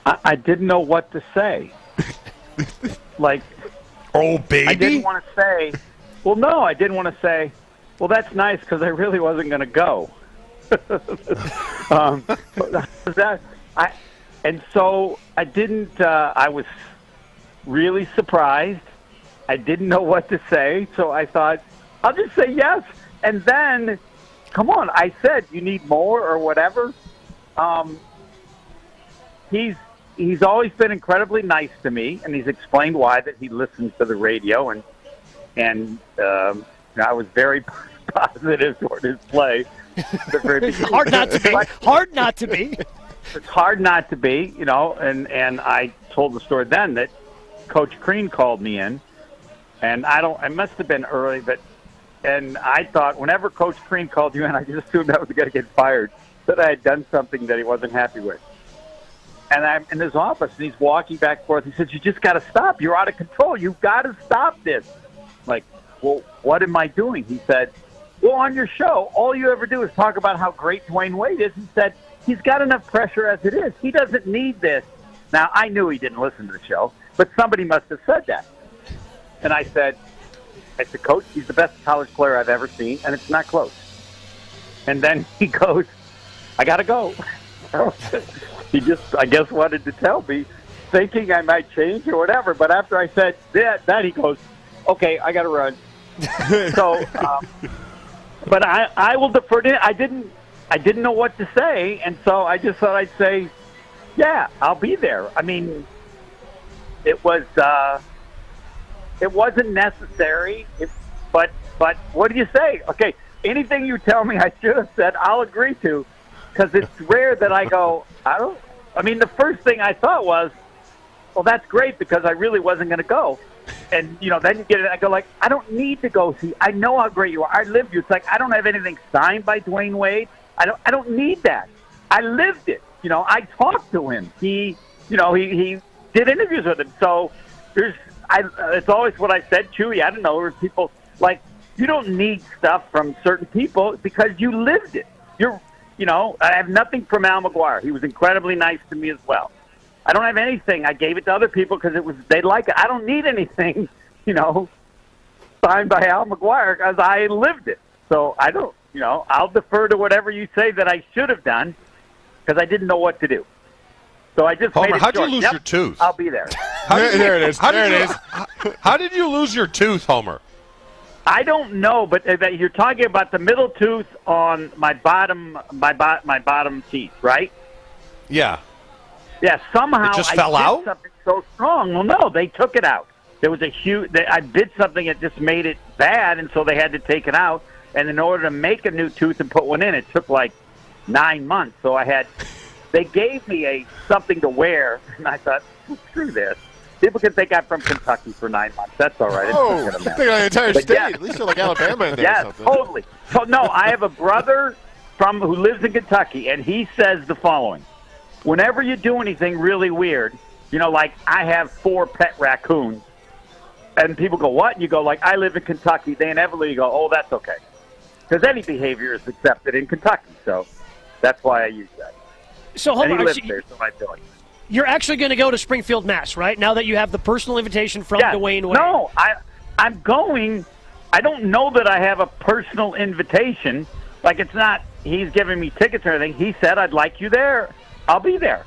S4: I didn't know what to say. Like,
S1: oh, baby?
S4: I didn't want to say, well, no, I didn't want to say, well, that's nice because I really wasn't going to go. And so I didn't, I was really surprised. I didn't know what to say, so I thought, I'll just say yes. And then, come on, I said, you need more or whatever. He's always been incredibly nice to me, and he's explained why, that he listens to the radio, and I was very positive toward his play.
S2: It's hard not to be. Hard not to be.
S4: It's hard not to be, you know, and I told the story then that Coach Crean called me in, and I must have been early, and I thought whenever Coach Crean called you in, I just assumed I was going to get fired, that I had done something that he wasn't happy with. And I'm in his office, and he's walking back and forth. He says, you just got to stop. You're out of control. You've got to stop this. I'm like, well, what am I doing? He said, well, on your show, all you ever do is talk about how great Dwayne Wade is. He said, he's got enough pressure as it is. He doesn't need this. Now, I knew he didn't listen to the show, but somebody must have said that. And I said, Coach, he's the best college player I've ever seen, and it's not close. And then he goes, I got to go. He just, I guess, wanted to tell me thinking I might change or whatever. But after I said that he goes, okay, I got to run. So, but I will defer to him. I didn't know what to say, and so I just thought I'd say, yeah, I'll be there. I mean, it wasn't necessary, but what do you say? Okay, anything you tell me I should have said, I'll agree to, because it's rare that I go, I mean, the first thing I thought was, well, that's great because I really wasn't going to go. And, then you get it. I go, like, I don't need to go see. I know how great you are. I lived you. It's like I don't have anything signed by Dwayne Wade. I don't need that. I lived it. I talked to him. He did interviews with him. So it's always what I said, Chewy. I don't know. There's people like, you don't need stuff from certain people because you lived it. I have nothing from Al McGuire. He was incredibly nice to me as well. I don't have anything. I gave it to other people because they'd like it. I don't need anything, signed by Al McGuire because I lived it. So I don't, I'll defer to whatever you say that I should have done because I didn't know what to do. So I just
S1: Homer,
S4: made it
S1: how'd
S4: short.
S1: you lose your tooth?
S4: I'll be there.
S5: There it is.
S1: How did you lose your tooth, Homer?
S4: I don't know, but you're talking about the middle tooth on my bottom teeth, right?
S1: Yeah.
S4: Yeah, somehow
S1: it just
S4: I
S1: fell
S4: did
S1: out?
S4: something so strong. Well, no, they took it out. There was I did something that just made it bad, and so they had to take it out. And in order to make a new tooth and put one in, it took like 9 months. So they gave me something to wear, and I thought, screw this. People can think I'm from Kentucky for 9 months. That's all right.
S5: Oh, you think on the entire state.
S4: Yeah.
S5: At least you're like Alabama in there
S4: Yeah,
S5: or something.
S4: totally. So, no, I have a brother who lives in Kentucky, and he says the following. Whenever you do anything really weird, like I have 4 pet raccoons, and people go, what? And you go, like, I live in Kentucky. They inevitably go, oh, that's okay. Because any behavior is accepted in Kentucky, so that's why I use that.
S2: So, Homer,
S4: and he lives there, so I feel like
S2: you're actually going to go to Springfield, Mass., right? Now that you have the personal invitation from Dwayne Wade.
S4: No, I'm going. I don't know that I have a personal invitation. Like, it's not he's giving me tickets or anything. He said, I'd like you there. I'll be there.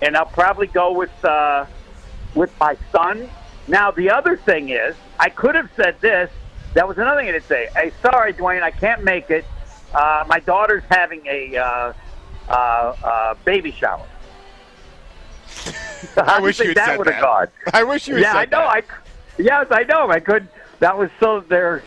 S4: And I'll probably go with my son. Now, the other thing is, I could have said this. That was another thing I did say. Hey, sorry, Dwayne, I can't make it. My daughter's having a baby shower.
S5: I wish you had
S4: that
S5: said
S4: would have
S5: that.
S4: gone.
S5: I wish you had said that.
S4: Yes, I know. I could. That was so there.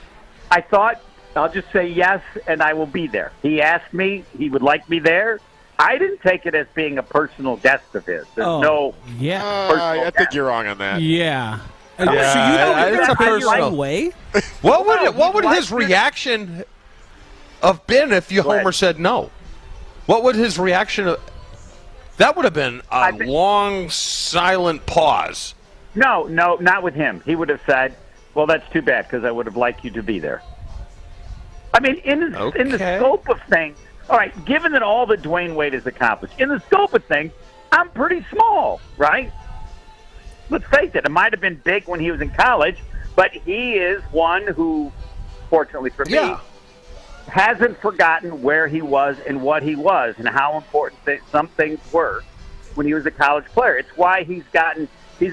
S4: I thought I'll just say yes, and I will be there. He asked me. He would like me there. I didn't take it as being a personal guest of his. There's no.
S11: Yeah.
S5: I think you're wrong on that.
S11: Yeah.
S1: So you know it's a personal
S11: way.
S1: What would his reaction have been if Homer said no? What would his reaction? That would have been a long, silent pause.
S4: No, not with him. He would have said, "Well, that's too bad because I would have liked you to be there." I mean, in the scope of things. All right, given that all that Dwayne Wade has accomplished, in the scope of things, I'm pretty small, right? Let's face it, it might have been big when he was in college, but he is one who, fortunately for me, hasn't forgotten where he was and what he was and how important some things were when he was a college player. It's why he's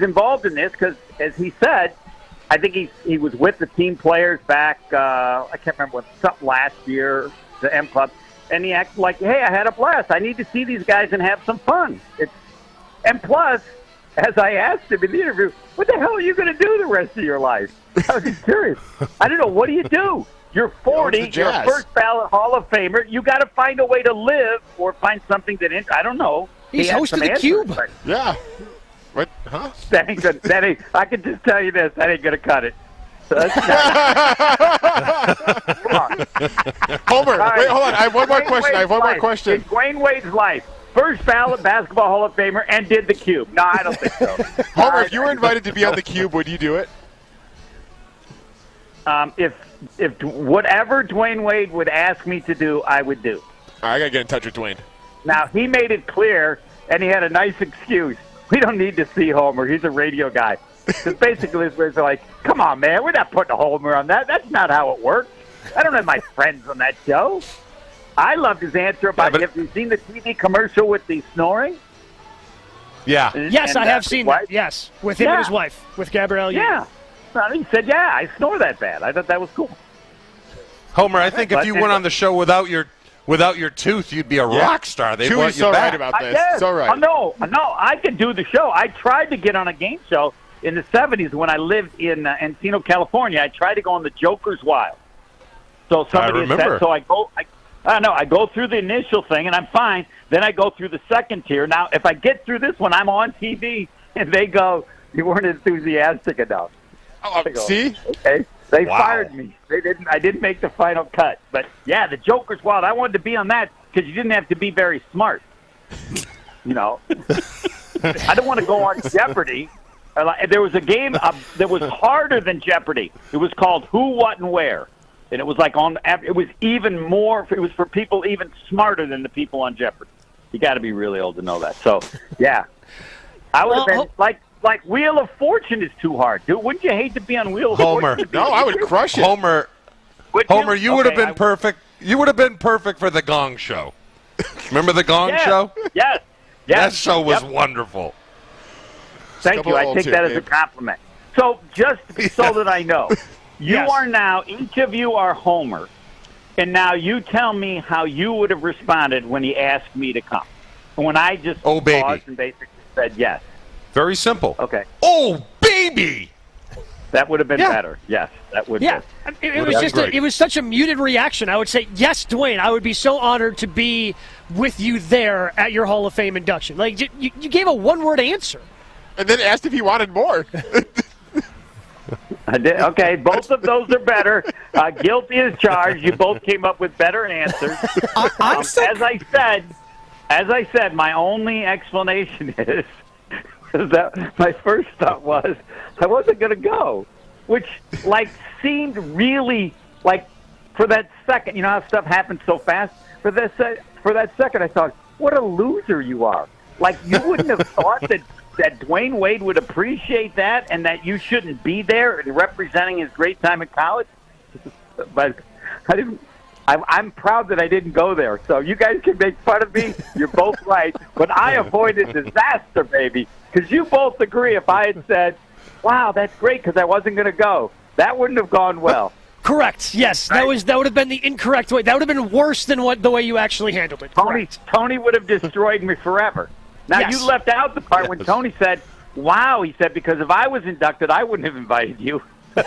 S4: involved in this because, as he said, I think he was with the team players back, I can't remember something last year, the M Club, and he acted like, hey, I had a blast. I need to see these guys and have some fun. And plus, as I asked him in the interview, what the hell are you going to do the rest of your life? I was just curious. I don't know. What do you do? You're 40. You're a first ballot Hall of Famer. You got to find a way to live or find something that I don't know.
S2: He's hosting the Cube.
S5: Yeah. What? Huh?
S4: That ain't good. I can just tell you this. That ain't going to cut it. So that's Come on.
S5: Homer,
S4: right.
S5: wait, hold on. I have one more question.
S4: In Dwayne Wade's life, first ballot basketball Hall of Famer and did the Cube. No, I don't think so.
S5: Homer, if you were invited to be on the Cube, would you do it?
S4: If whatever Dwayne Wade would ask me to do, I would do.
S5: All right, I got to get in touch with Dwayne.
S4: Now, he made it clear, and he had a nice excuse. We don't need to see Homer. He's a radio guy. Because basically, it's like, come on, man, we're not putting a Homer on that. That's not how it works. I don't have my friends on that show. I loved his answer about, have you seen the TV commercial with the snoring?
S1: Yeah.
S2: Yes, I have seen that. Yes, with him and his wife, with Gabrielle.
S4: Yeah. He said, "Yeah, I snore that bad." I thought that was cool.
S1: Homer, I think if you went on the show without your tooth, you'd be a rock star. They want you
S5: so
S1: back.
S5: right about this. So right.
S4: No, I could do the show. I tried to get on a game show in the 70s when I lived in Encino, California. I tried to go on the Joker's Wild. So somebody said, so I go through the initial thing and I'm fine. Then I go through the second tier. Now, if I get through this one, I'm on TV and they go, "You weren't enthusiastic enough."
S5: See?
S4: Okay. They fired me. I didn't make the final cut. But yeah, the Joker's Wild. I wanted to be on that because you didn't have to be very smart. I don't want to go on Jeopardy. There was a game that was harder than Jeopardy. It was called Who, What, and Where. And it was it was even more, it was for people even smarter than the people on Jeopardy. You got to be really old to know that. So, yeah. I would have been like Wheel of Fortune is too hard. Dude, wouldn't you hate to be on Wheel of Fortune?
S5: No, I would crush it.
S1: Homer, you would have been perfect. You would have been perfect for the Gong Show. Remember the Gong Show?
S4: Yes.
S1: That show was wonderful.
S4: Thank you. I take that as a compliment. So just so that I know, you are now, each of you are Homer, and now you tell me how you would have responded when he asked me to come. And when I just paused and basically said yes.
S1: Very simple.
S4: Okay.
S1: Oh, baby!
S4: That would have been better. Yes, that would have been.
S2: It was such a muted reaction. I would say, yes, Dwayne, I would be so honored to be with you there at your Hall of Fame induction. Like, you gave a one-word answer.
S5: And then asked if he wanted more.
S4: I did. Okay, both of those are better. Guilty as charged. You both came up with better answers. As I said, my only explanation is that my first thought was I wasn't going to go, which seemed really for that second. You know how stuff happens so fast. For that second, I thought, what a loser you are. You wouldn't have thought that Dwayne Wade would appreciate that and that you shouldn't be there and representing his great time in college. But I didn't. I'm proud that I didn't go there. So you guys can make fun of me. You're both right. But I avoided disaster, baby, because you both agree if I had said, wow, that's great because I wasn't going to go, that wouldn't have gone well.
S2: Correct. Yes, right? That would have been the incorrect way. That would have been worse than the way you actually handled it.
S4: Tony would have destroyed me forever. Now, you left out the part when Tony said, wow, he said, because if I was inducted, I wouldn't have invited you. All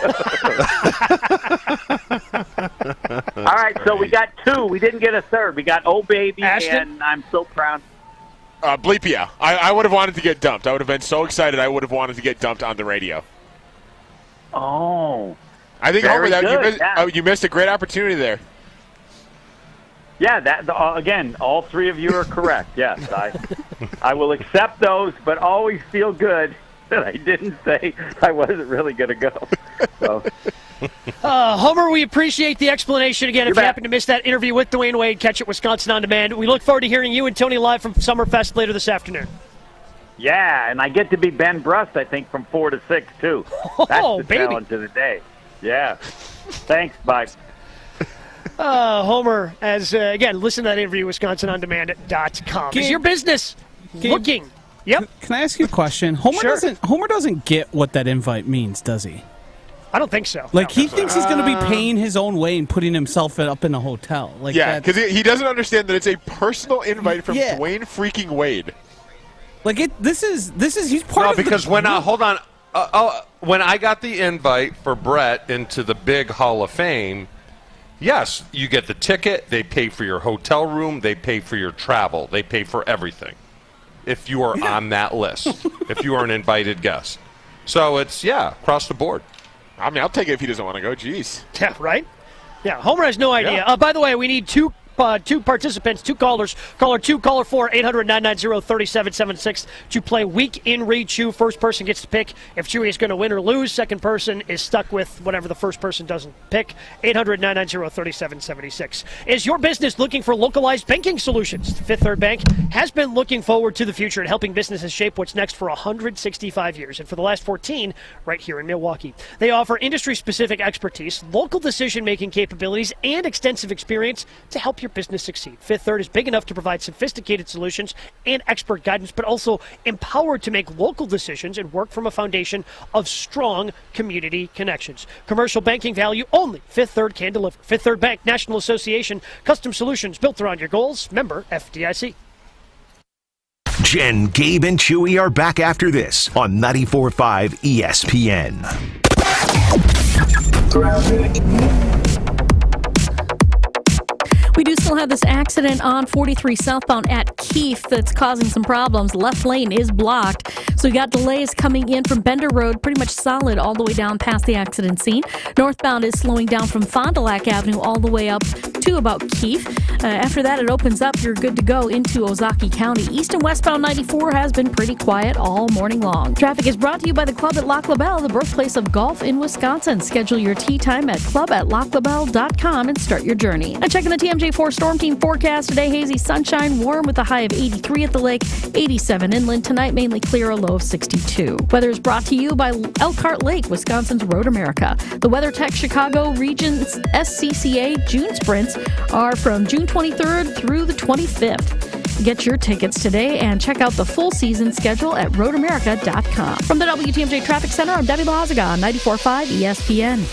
S4: right, so we got two. We didn't get a third. We got Oh Baby, and I'm so proud.
S5: Bleepia. I would have wanted to get dumped. I would have been so excited I would have wanted to get dumped on the radio.
S4: Oh.
S5: I think, Homer, you missed a great opportunity there.
S4: Yeah, again, all three of you are correct. Yes, I will accept those, but always feel good that I didn't say I wasn't really going to go. So.
S2: Homer, we appreciate the explanation. Again, if you happen to miss that interview with Dwayne Wade, catch it Wisconsin On Demand. We look forward to hearing you and Tony live from Summerfest later this afternoon.
S4: Yeah, and I get to be Ben Brust, I think, from 4 to 6, too. That's the challenge of the day. Yeah. Thanks, bye.
S2: Homer, again, listen to that interview, WisconsinOnDemand.com. Is your business looking? Yep.
S11: Can I ask you a question? Homer doesn't get what that invite means, does he?
S2: I don't think so.
S11: He thinks he's going to be paying his own way and putting himself up in a hotel.
S5: Because he doesn't understand that it's a personal invite from Dwayne freaking Wade.
S11: He's part of
S1: because when when I got the invite for Brett into the big Hall of Fame, yes, you get the ticket, they pay for your hotel room, they pay for your travel, they pay for everything. If you are on that list, if you are an invited guest. So it's, across the board.
S5: I mean, I'll take it if he doesn't want to go. Jeez.
S2: Yeah, right? Yeah, Homer has no idea. By the way, we need two participants, two callers. Caller 2, caller 4, 800-990-3776 to play Week in Read Chew. First person gets to pick if Chewy is going to win or lose. Second person is stuck with whatever the first person doesn't pick. 800-990-3776. Is your business looking for localized banking solutions? Fifth Third Bank has been looking forward to the future and helping businesses shape what's next for 165 years. And for the last 14, right here in Milwaukee. They offer industry-specific expertise, local decision-making capabilities, and extensive experience to help your your business succeed. Fifth Third is big enough to provide sophisticated solutions and expert guidance, but also empowered to make local decisions and work from a foundation of strong community connections. Commercial banking value only Fifth Third can deliver. Fifth Third Bank, National Association, custom solutions built around your goals. Member FDIC.
S6: Jen, Gabe, and Chewy are back after this on 94.5 ESPN.
S7: We do still have this accident on 43 southbound at Keefe that's causing some problems. Left lane is blocked, so we got delays coming in from Bender Road, pretty much solid all the way down past the accident scene. Northbound is slowing down from Fond du Lac Avenue all the way up to about Keefe. After that, it opens up. You're good to go into Ozaukee County. East and westbound 94 has been pretty quiet all morning long. Traffic is brought to you by the Club at Lac La Belle, the birthplace of golf in Wisconsin. Schedule your tee time at clubatlaclabelle.com and start your journey. And checking the TMJ4 Storm Team forecast today, hazy sunshine, warm with a high of 83 at the lake, 87 inland. Tonight, mainly clear, a low of 62. Weather is brought to you by Elkhart Lake, Wisconsin's Road America. The WeatherTech Chicago Region's SCCA June sprints are from June 23rd through the 25th. Get your tickets today and check out the full season schedule at roadamerica.com. From the WTMJ Traffic Center, I'm Debbie Lazaga on 94.5 ESPN.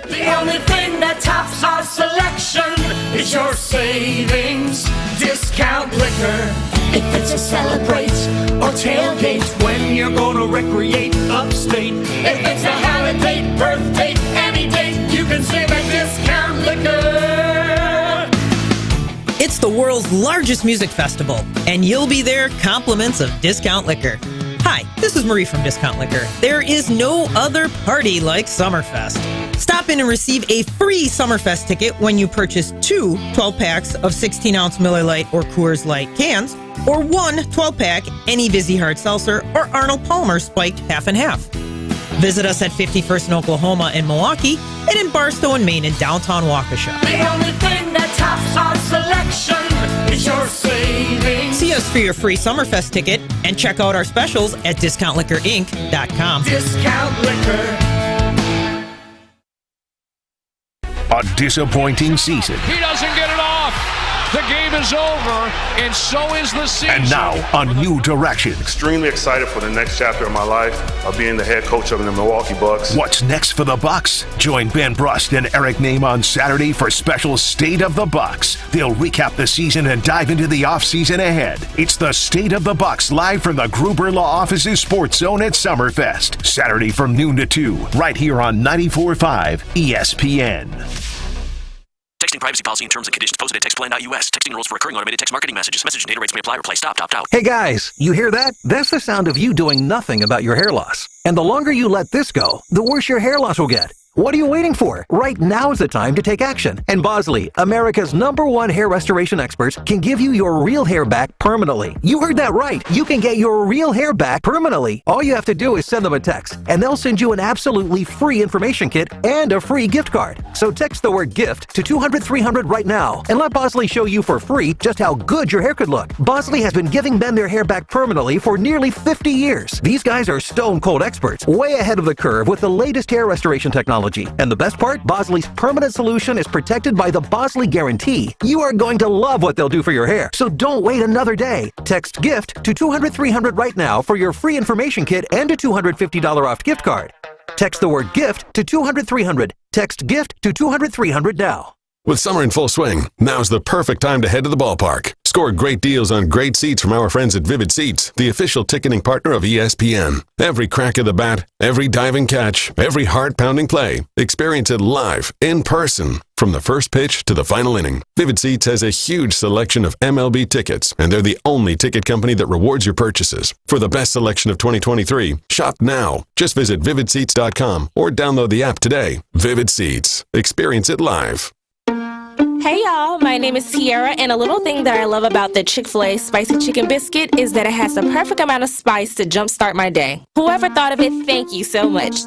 S3: The only thing that tops our selection is your savings discount liquor. If it's a celebrate or tailgate, when you're gonna recreate upstate. If it's a holiday, birthday, any date, you can save at Discount Liquor.
S17: It's the world's largest music festival, and you'll be there compliments of Discount Liquor. Hi, this is Marie from Discount Liquor. There is no other party like Summerfest. Stop in and receive a free Summerfest ticket when you purchase 2 12-packs of 16-ounce Miller Lite or Coors Light cans, or 1 12-pack any Vizzy Hard Seltzer or Arnold Palmer spiked half and half. Visit us at 51st in Oklahoma and Milwaukee, and in Barstow and Maine in downtown Waukesha.
S3: The only thing that tops our selection is your savings.
S17: See us for your free Summerfest ticket and check out our specials at DiscountLiquorInc.com.
S3: Discount Liquor.
S6: A disappointing season.
S24: He doesn't get it off. The game is over, and so is the season.
S6: And now, a new direction.
S19: Extremely excited for the next chapter of my life of being the head coach of the Milwaukee Bucks.
S6: What's next for the Bucks? Join Ben Brust and Eric Name on Saturday for special State of the Bucks. They'll recap the season and dive into the offseason ahead. It's the State of the Bucks live from the Gruber Law Office's Sports Zone at Summerfest. Saturday from noon to 2, right here on 94.5 ESPN.
S20: Texting privacy policy and terms and conditions posted at textplan.us. Texting rules for recurring automated text marketing messages. Message and data rates may apply. Reply stop, opt out.
S21: Hey guys, you hear that? That's the sound of you doing nothing about your hair loss. And the longer you let this go, the worse your hair loss will get. What are you waiting for? Right now is the time to take action. And Bosley, America's #1 hair restoration experts, can give you your real hair back permanently. You heard that right. You can get your real hair back permanently. All you have to do is send them a text, and they'll send you an absolutely free information kit and a free gift card. So text the word GIFT to 200-300 right now, and let Bosley show you for free just how good your hair could look. Bosley has been giving men their hair back permanently for nearly 50 years. These guys are stone cold experts, way ahead of the curve with the latest hair restoration technology. And the best part? Bosley's permanent solution is protected by the Bosley Guarantee. You are going to love what they'll do for your hair. So don't wait another day. Text GIFT to 200-300 right now for your free information kit and a $250 off gift card. Text the word GIFT to 200-300. Text GIFT to 200-300 now.
S25: With summer in full swing, now's the perfect time to head to the ballpark. Score great deals on great seats from our friends at Vivid Seats, the official ticketing partner of ESPN. Every crack of the bat, every diving catch, every heart-pounding play. Experience it live, in person, from the first pitch to the final inning. Vivid Seats has a huge selection of MLB tickets, and they're the only ticket company that rewards your purchases. For the best selection of 2023, shop now. Just visit vividseats.com or download the app today. Vivid Seats. Experience it live.
S26: Hey y'all, my name is Tiara, and a little thing that I love about the Chick-fil-A Spicy Chicken Biscuit is that it has the perfect amount of spice to jumpstart my day. Whoever thought of it, thank you so much.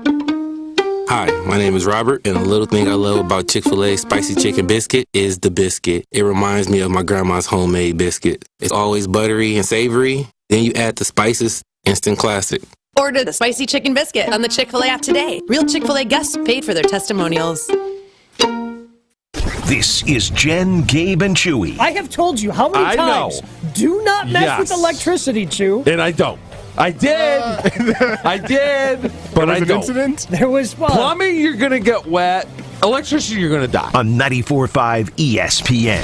S27: Hi, my name is Robert, and a little thing I love about Chick-fil-A Spicy Chicken Biscuit is the biscuit. It reminds me of my grandma's homemade biscuit. It's always buttery and savory. Then you add the spices, instant classic.
S28: Order the Spicy Chicken Biscuit on the Chick-fil-A app today. Real Chick-fil-A guests paid for their testimonials.
S6: This is Jen, Gabe, and Chewy.
S2: I have told you how many times. Do not mess with electricity, Chew.
S1: And I don't. I did. I did. But I don't.
S5: Incident?
S2: There was one.
S1: Plumbing, you're going to get wet. Electricity, you're going to die.
S6: On 94.5 ESPN.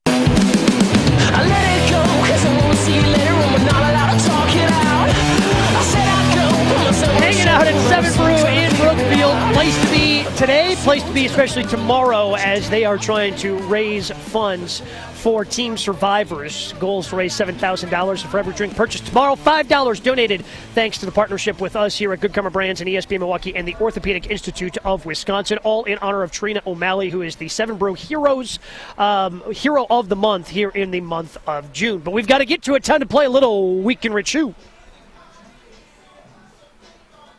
S3: I let it go, 'cause I won't see you later when we're not allowed to talk it out. I said I'd go, put myself
S2: Hanging out at 7 Brew in Brookfield. Place to be today, place to be especially tomorrow as they are trying to raise funds for Team Survivors. Goals to raise $7,000 for every drink purchased tomorrow. $5 donated thanks to the partnership with us here at Good Karma Brands and ESPN Milwaukee and the Orthopedic Institute of Wisconsin, all in honor of Trina O'Malley, who is the 7 Brew Heroes Hero of the Month here in the month of June. But we've got to get to it. Time to play a little Week in Richu.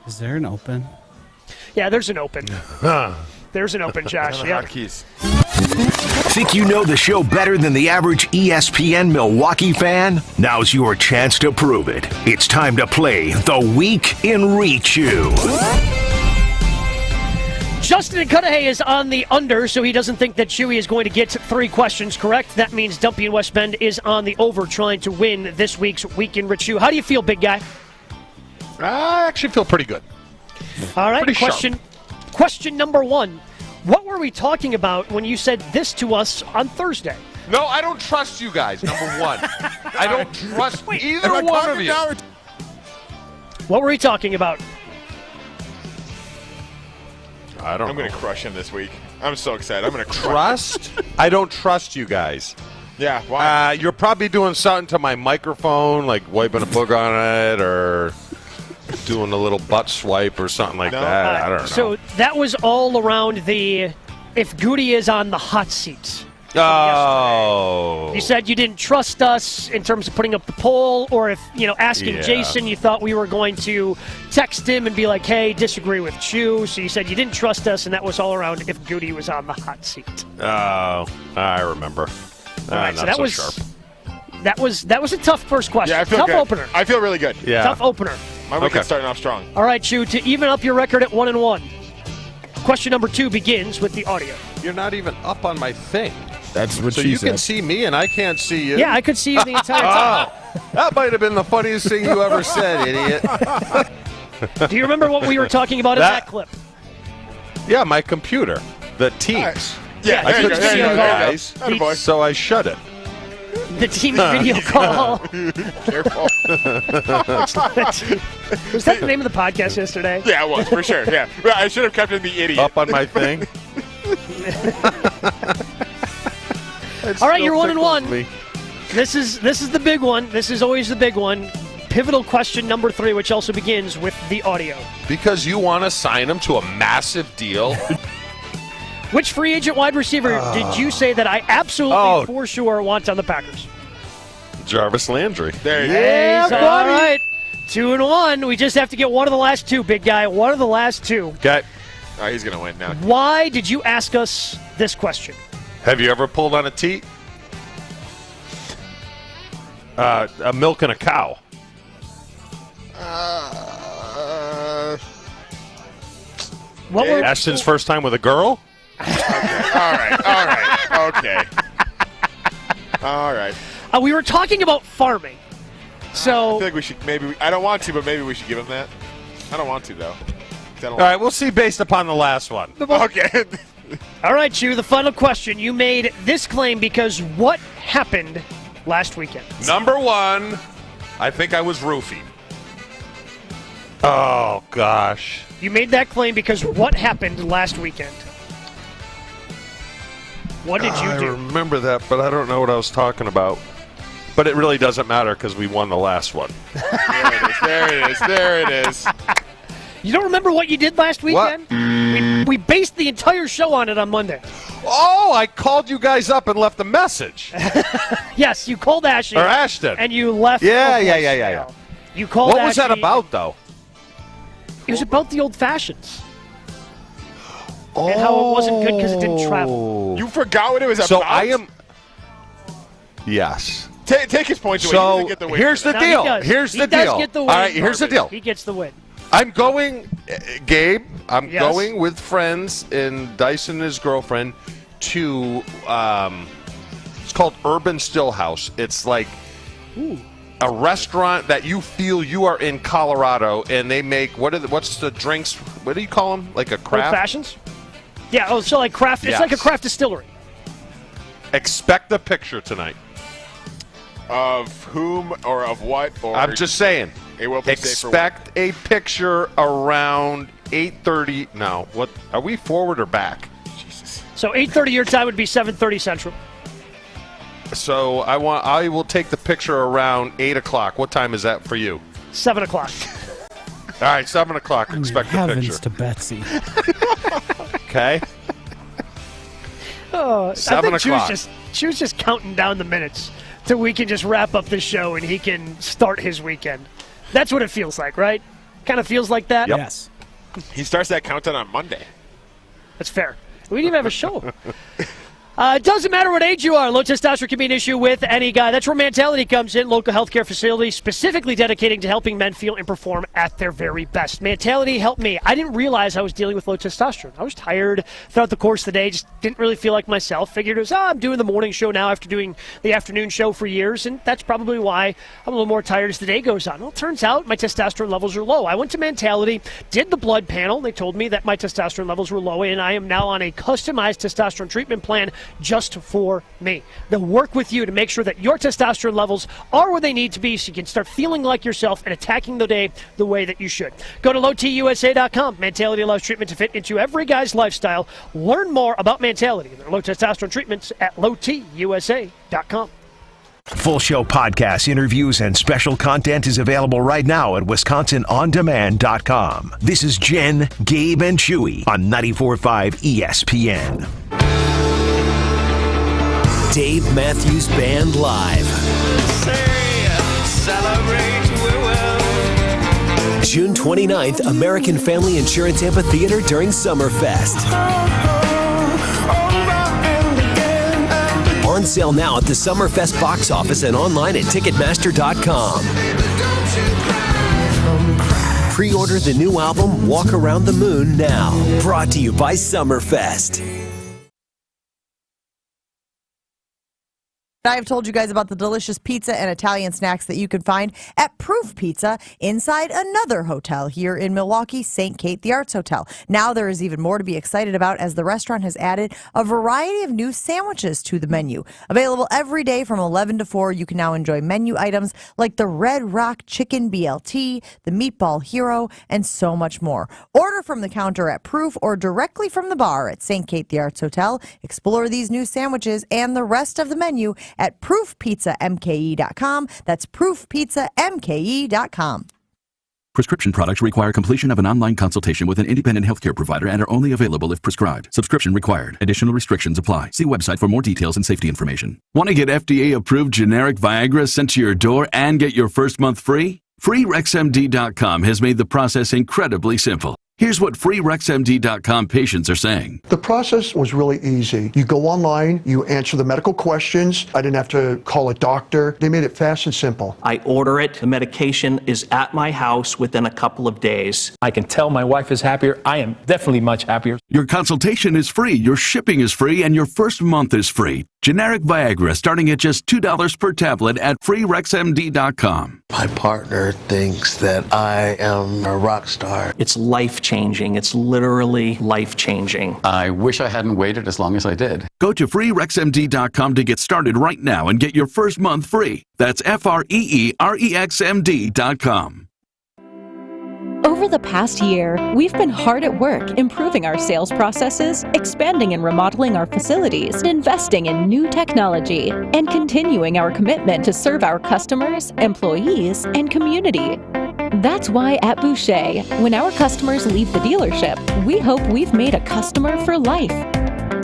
S11: Is there an open?
S2: Yeah, there's an open. There's an open, Josh. Yeah.
S6: Think you know the show better than the average ESPN Milwaukee fan? Now's your chance to prove it. It's time to play the Week in Richu.
S2: Justin Cudahy is on the under, so he doesn't think that Chewy is going to get 3 questions correct. That means Dumpy in West Bend is on the over, trying to win this week's Week in Richu. How do you feel, big guy?
S1: I actually feel pretty good.
S2: All right,
S1: Pretty
S2: question number 1. What were we talking about when you said this to us on Thursday?
S1: No, I don't trust you guys, number 1. I don't trust either one of you.
S2: What were we talking about?
S1: I don't know.
S5: I'm going to crush him this week. I'm so excited. I'm going to
S1: Trust? I don't trust you guys.
S5: Yeah, why?
S1: You're probably doing something to my microphone, like wiping a book on it or doing a little butt swipe or something like that. I don't know.
S2: So that was all around the if Goody is on the hot seat.
S1: Oh.
S2: You said you didn't trust us in terms of putting up the poll, or if, asking Jason, you thought we were going to text him and be like, hey, disagree with Chew. So you said you didn't trust us, and that was all around if Goody was on the hot seat.
S1: Oh, I remember.
S2: All right, so
S1: not
S2: that was
S1: sharp.
S2: that was a tough first question.
S5: Yeah, I feel
S2: tough
S5: good.
S2: opener.
S5: I feel really good.
S1: Yeah.
S2: Tough opener.
S5: My weekend's starting off strong.
S2: All right, Chew, to even up your record at 1-1. Question number 2 begins with the audio.
S1: You're not even up on my thing.
S5: That's what
S1: so
S5: she
S1: you
S5: said.
S1: can see me and I can't see you.
S2: Yeah, I could see you the entire time.
S1: That might have been the funniest thing you ever said, idiot.
S2: Do you remember what we were talking about in that clip?
S1: Yeah, my computer. The Teams.
S2: Yeah,
S1: I couldn't see you guys,
S5: Attaboy.
S1: so I shut it.
S2: The Teams video call.
S5: Careful.
S2: Was that the name of the podcast yesterday?
S5: Yeah, it was, for sure. Yeah. I should have kept in the idiot.
S1: Up on my thing.
S2: All right, you're 1-1. This is the big one. This is always the big one. Pivotal question number 3, which also begins with the audio.
S1: Because you want to sign him to a massive deal.
S2: Which free agent wide receiver did you say that I absolutely for sure want on the Packers?
S1: Jarvis Landry.
S5: There you go.
S2: Yeah, all right. 2-1. We just have to get one of the last 2, big guy. One of the last 2.
S1: Okay.
S5: Oh, he's going to win now.
S2: Why did you ask us this question?
S1: Have you ever pulled on a teat? A milk and a cow.
S2: What were
S1: Ashton's first time with a girl?
S5: Okay. All right.
S2: We were talking about farming. So
S5: I feel like we should I don't want to, but maybe we should give him that. I don't want to, though.
S1: All right, we'll see based upon the last one.
S5: Okay.
S2: All right, Chew, the final question. You made this claim because what happened last weekend?
S1: Number 1, I think I was roofied. Oh, gosh.
S2: You made that claim because what happened last weekend? What did you do?
S1: I remember that, but I don't know what I was talking about. But it really doesn't matter because we won the last one.
S5: There it is.
S2: You don't remember what you did last weekend? We based the entire show on it on Monday.
S1: Oh, I called you guys up and left a message.
S2: Yes, you called Ashley.
S1: Or Ashton.
S2: And you left.
S1: Yeah.
S2: You called
S1: What was that
S2: Ashley.
S1: about, though?
S2: It was about the old fashions. And how it wasn't good because it didn't travel.
S5: You forgot what it was about?
S1: So I am... Yes.
S5: Take his points away. He
S1: So
S5: doesn't get the win
S1: here's
S5: for
S1: the
S5: that.
S1: deal.
S2: He does.
S1: Here's
S2: He
S1: the
S2: does
S1: deal.
S2: get the win.
S1: All right, here's the deal.
S2: He gets the win.
S1: I'm going, Gabe, I'm
S2: Yes.
S1: going with friends and Dyson and his girlfriend to, it's called Urban Stillhouse. It's like a restaurant that you feel you are in Colorado, and they make, what's the drinks, what do you call them? Like a craft?
S2: Old fashions? Yeah, so like craft, it's like a craft distillery.
S1: Expect a picture tonight.
S5: Of whom or of what? Or
S1: I'm just saying. Expect a picture around 8:30. No, what are we forward or back?
S5: Jesus.
S2: So 8:30 your time would be 7:30 Central.
S1: So I will take the picture around 8 o'clock. What time is that for you?
S2: 7 o'clock.
S1: All right, 7 o'clock. Expect the picture.
S11: Heavens to Betsy.
S1: Okay.
S2: Oh,
S1: 7
S2: I think
S1: o'clock.
S2: She was just counting down the minutes till we can just wrap up the show and he can start his weekend. That's what it feels like, right? Kind of feels like that?
S1: Yep.
S11: Yes.
S5: He starts that countdown on Monday.
S2: That's fair. We didn't even have a show. It doesn't matter what age you are. Low testosterone can be an issue with any guy. That's where Mentality comes in. Local healthcare facilities specifically dedicating to helping men feel and perform at their very best. Mentality helped me. I didn't realize I was dealing with low testosterone. I was tired throughout the course of the day. Just didn't really feel like myself. Figured it was, I'm doing the morning show now after doing the afternoon show for years, and that's probably why I'm a little more tired as the day goes on. Well, it turns out my testosterone levels are low. I went to Mentality, did the blood panel. They told me that my testosterone levels were low, and I am now on a customized testosterone treatment plan just for me. They'll work with you to make sure that your testosterone levels are where they need to be so you can start feeling like yourself and attacking the day the way that you should. Go to lowtusa.com. Mentality allows treatment to fit into every guy's lifestyle. Learn more about Mentality and their low testosterone treatments at lowtusa.com.
S6: Full show podcasts, interviews, and special content is available right now at WisconsinOnDemand.com. This is Jen, Gabe, and Chewy on 94.5 ESPN.
S8: Dave Matthews Band Live. June 29th, American Family Insurance Amphitheater during Summerfest. On sale now at the Summerfest box office and online at Ticketmaster.com. Pre-order the new album, Walk Around the Moon, now. Brought to you by Summerfest.
S9: I have told you guys about the delicious pizza and Italian snacks that you can find at Proof Pizza inside another hotel here in Milwaukee, St. Kate, the Arts Hotel. Now there is even more to be excited about as the restaurant has added a variety of new sandwiches to the menu. Available every day from 11 to 4, you can now enjoy menu items like the Red Rock Chicken BLT, the Meatball Hero, and so much more. Order from the counter at Proof or directly from the bar at St. Kate, the Arts Hotel. Explore these new sandwiches and the rest of the menu at proofpizzamke.com. That's proofpizzamke.com.
S10: Prescription products require completion of an online consultation with an independent healthcare provider and are only available if prescribed. Subscription required. Additional restrictions apply. See website for more details and safety information. Want to get FDA-approved generic Viagra sent to your door and get your first month free? FreeRexMD.com has made the process incredibly simple. Here's what FreeRexMD.com patients are saying.
S12: The process was really easy. You go online, you answer the medical questions. I didn't have to call a doctor. They made it fast and simple.
S13: I order it. The medication is at my house within a couple of days. I can tell my wife is happier. I am definitely much happier.
S10: Your consultation is free, your shipping is free, and your first month is free. Generic Viagra starting at just $2 per tablet at FreeRexMD.com.
S14: My partner thinks that I am a rock star.
S13: It's life-changing. It's literally life-changing.
S18: I wish I hadn't waited as long as I did.
S10: Go to FreeRexMD.com to get started right now and get your first month free. That's FreeRexMD.com.
S23: Over the past year, we've been hard at work improving our sales processes, expanding and remodeling our facilities, investing in new technology, and continuing our commitment to serve our customers, employees, and community. That's why at Boucher, when our customers leave the dealership, we hope we've made a customer for life.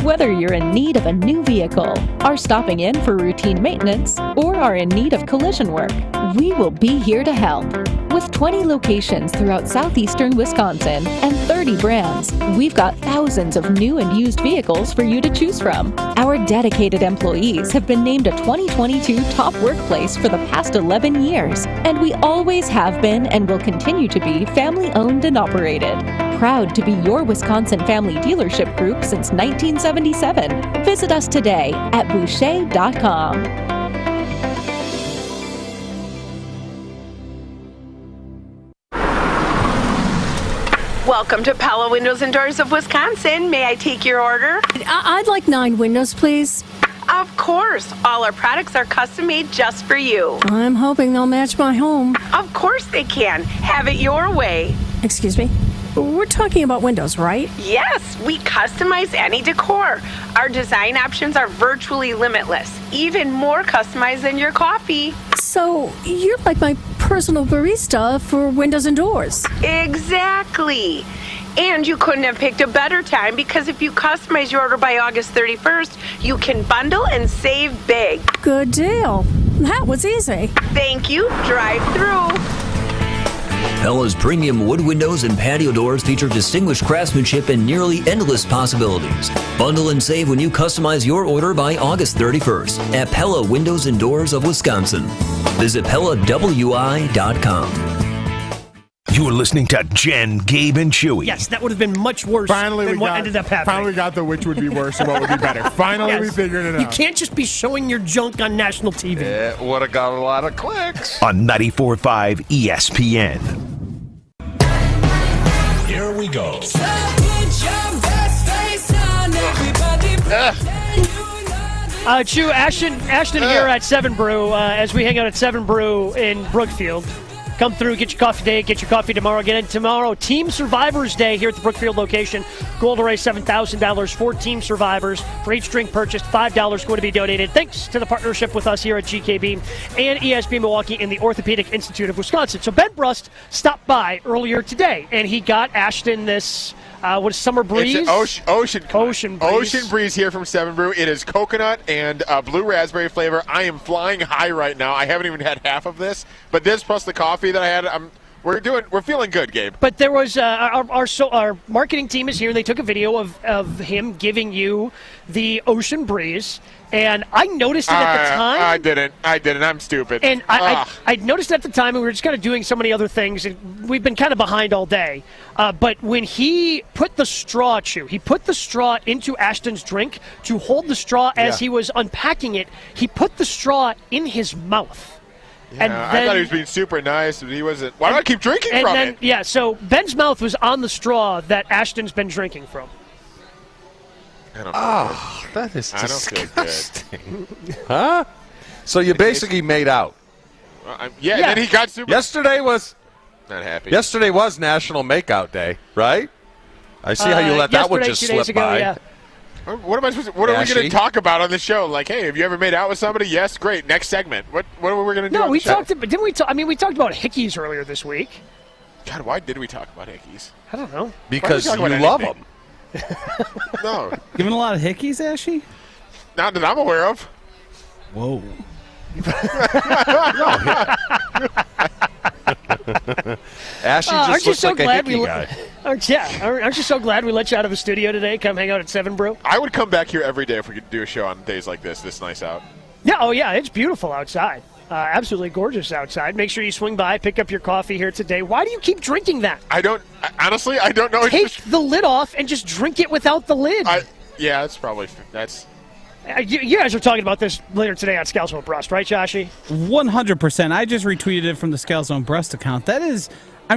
S23: Whether you're in need of a new vehicle, are stopping in for routine maintenance, or are in need of collision work, we will be here to help. With 20 locations throughout southeastern Wisconsin and 30 brands, we've got thousands of new and used vehicles for you to choose from. Our dedicated employees have been named a 2022 top workplace for the past 11 years, and we always have been and will continue to be family-owned and operated. proud to be your Wisconsin family dealership group since 1977. Visit us today at Boucher.com.
S4: Welcome to Pella Windows and Doors of Wisconsin. May I take your order?
S7: I'd like 9 windows, please.
S4: Of course. All our products are custom made just for you.
S7: I'm hoping they'll match my home.
S4: Of course they can. Have it your way.
S7: Excuse me? We're talking about windows, right?
S4: Yes, we customize any decor. Our design options are virtually limitless, even more customized than your coffee.
S7: So you're like my personal barista for windows and doors.
S4: Exactly. And you couldn't have picked a better time because if you customize your order by August 31st, you can bundle and save big.
S7: Good deal. That was easy.
S4: Thank you. Drive through.
S15: Pella's premium wood windows and patio doors feature distinguished craftsmanship and nearly endless possibilities. Bundle and save when you customize your order by August 31st at Pella Windows and Doors of Wisconsin. Visit PellaWI.com.
S6: You're listening to Jen, Gabe, and Chewy.
S2: Yes, that would have been much worse than what ended up happening.
S5: Finally got the which would be worse and what would be better. Finally, we figured it out.
S2: You can't just be showing your junk on national TV.
S1: It would have got a lot of clicks.
S6: On 94.5 ESPN.
S16: Here we go.
S2: Chew, Ashton here at 7 Brew as we hang out at 7 Brew in Brookfield. Come through, get your coffee today, get your coffee tomorrow. Get in tomorrow. Team Survivors Day here at the Brookfield location. Goal to raise $7,000 for Team Survivors. For each drink purchased, $5 going to be donated. Thanks to the partnership with us here at GKB and ESPN Milwaukee and the Orthopedic Institute of Wisconsin. So Ben Brust stopped by earlier today, and he got Ashton this summer breeze?
S5: It's an ocean
S2: breeze.
S5: Ocean breeze here from 7 Brew. It is coconut and blue raspberry flavor. I am flying high right now. I haven't even had half of this, but this plus the coffee that I had, we're feeling good, Gabe.
S2: But there was our marketing team is here, and they took a video of him giving you the ocean breeze, and I noticed it at the time.
S5: I didn't. I'm stupid.
S2: And I noticed it at the time, and we were just kind of doing so many other things, and we've been kind of behind all day. But when he put the straw, he put the straw into Ashton's drink to hold the straw as he was unpacking it. He put the straw in his mouth.
S5: Yeah, and I thought he was being super nice, but he wasn't. Why do I keep drinking from it?
S2: Yeah, so Ben's mouth was on the straw that Ashton's been drinking from.
S1: That is disgusting. Huh? So you basically made out.
S5: And then he got super.
S1: Yesterday was
S5: not happy.
S1: Yesterday was National Makeout Day, right? I see how you let that one just slip by.
S2: Yeah.
S5: What am I supposed to, what are we going to talk about on the show? Like, hey, have you ever made out with somebody? Yes, great. Next segment. What were we going to do?
S2: No,
S5: on
S2: we
S5: the show?
S2: talked about. Didn't we? We talked about hickeys earlier this week.
S5: God, why did we talk about hickeys?
S2: I don't know.
S1: Because you love them.
S5: No.
S11: Giving a lot of hickeys, Ashy?
S5: Not that I'm aware of.
S11: Whoa.
S1: Ashley just looks like a hickey guy.
S2: Aren't you so glad we let you out of the studio today? Come hang out at 7 Brew.
S5: I would come back here every day if we could do a show on days like this nice out.
S2: Yeah, it's beautiful outside. Absolutely gorgeous outside. Make sure you swing by, pick up your coffee here today. Why do you keep drinking that?
S5: Honestly, I don't know.
S2: Take the lid off and just drink it without the lid.
S5: That's.
S2: You guys are talking about this later today on Scalzo Brust, right, Joshy?
S11: 100%. I just retweeted it from the Scalzo Brust account. That is, I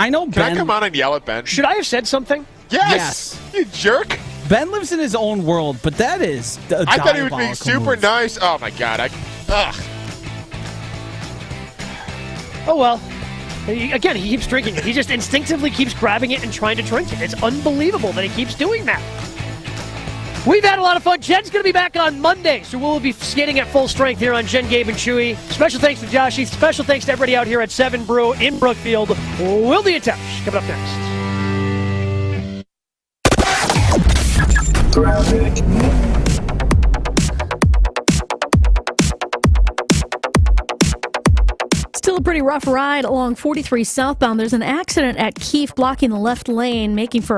S11: know Ben.
S5: Can I come on and yell at Ben?
S2: Should I have said something?
S5: Yes. You jerk.
S11: Ben lives in his own world, but that is a
S5: I thought he was being super
S11: move.
S5: nice. Oh, my God.
S2: Oh, well. Again, he keeps drinking it. He just instinctively keeps grabbing it and trying to drink it. It's unbelievable that he keeps doing that. We've had a lot of fun. Jen's going to be back on Monday, so we'll be skating at full strength here on Jen, Gabe, and Chewy. Special thanks to Joshy. Special thanks to everybody out here at 7 Brew in Brookfield. We'll be in touch. Coming up next.
S7: Still a pretty rough ride along 43 southbound. There's an accident at Keefe blocking the left lane, making for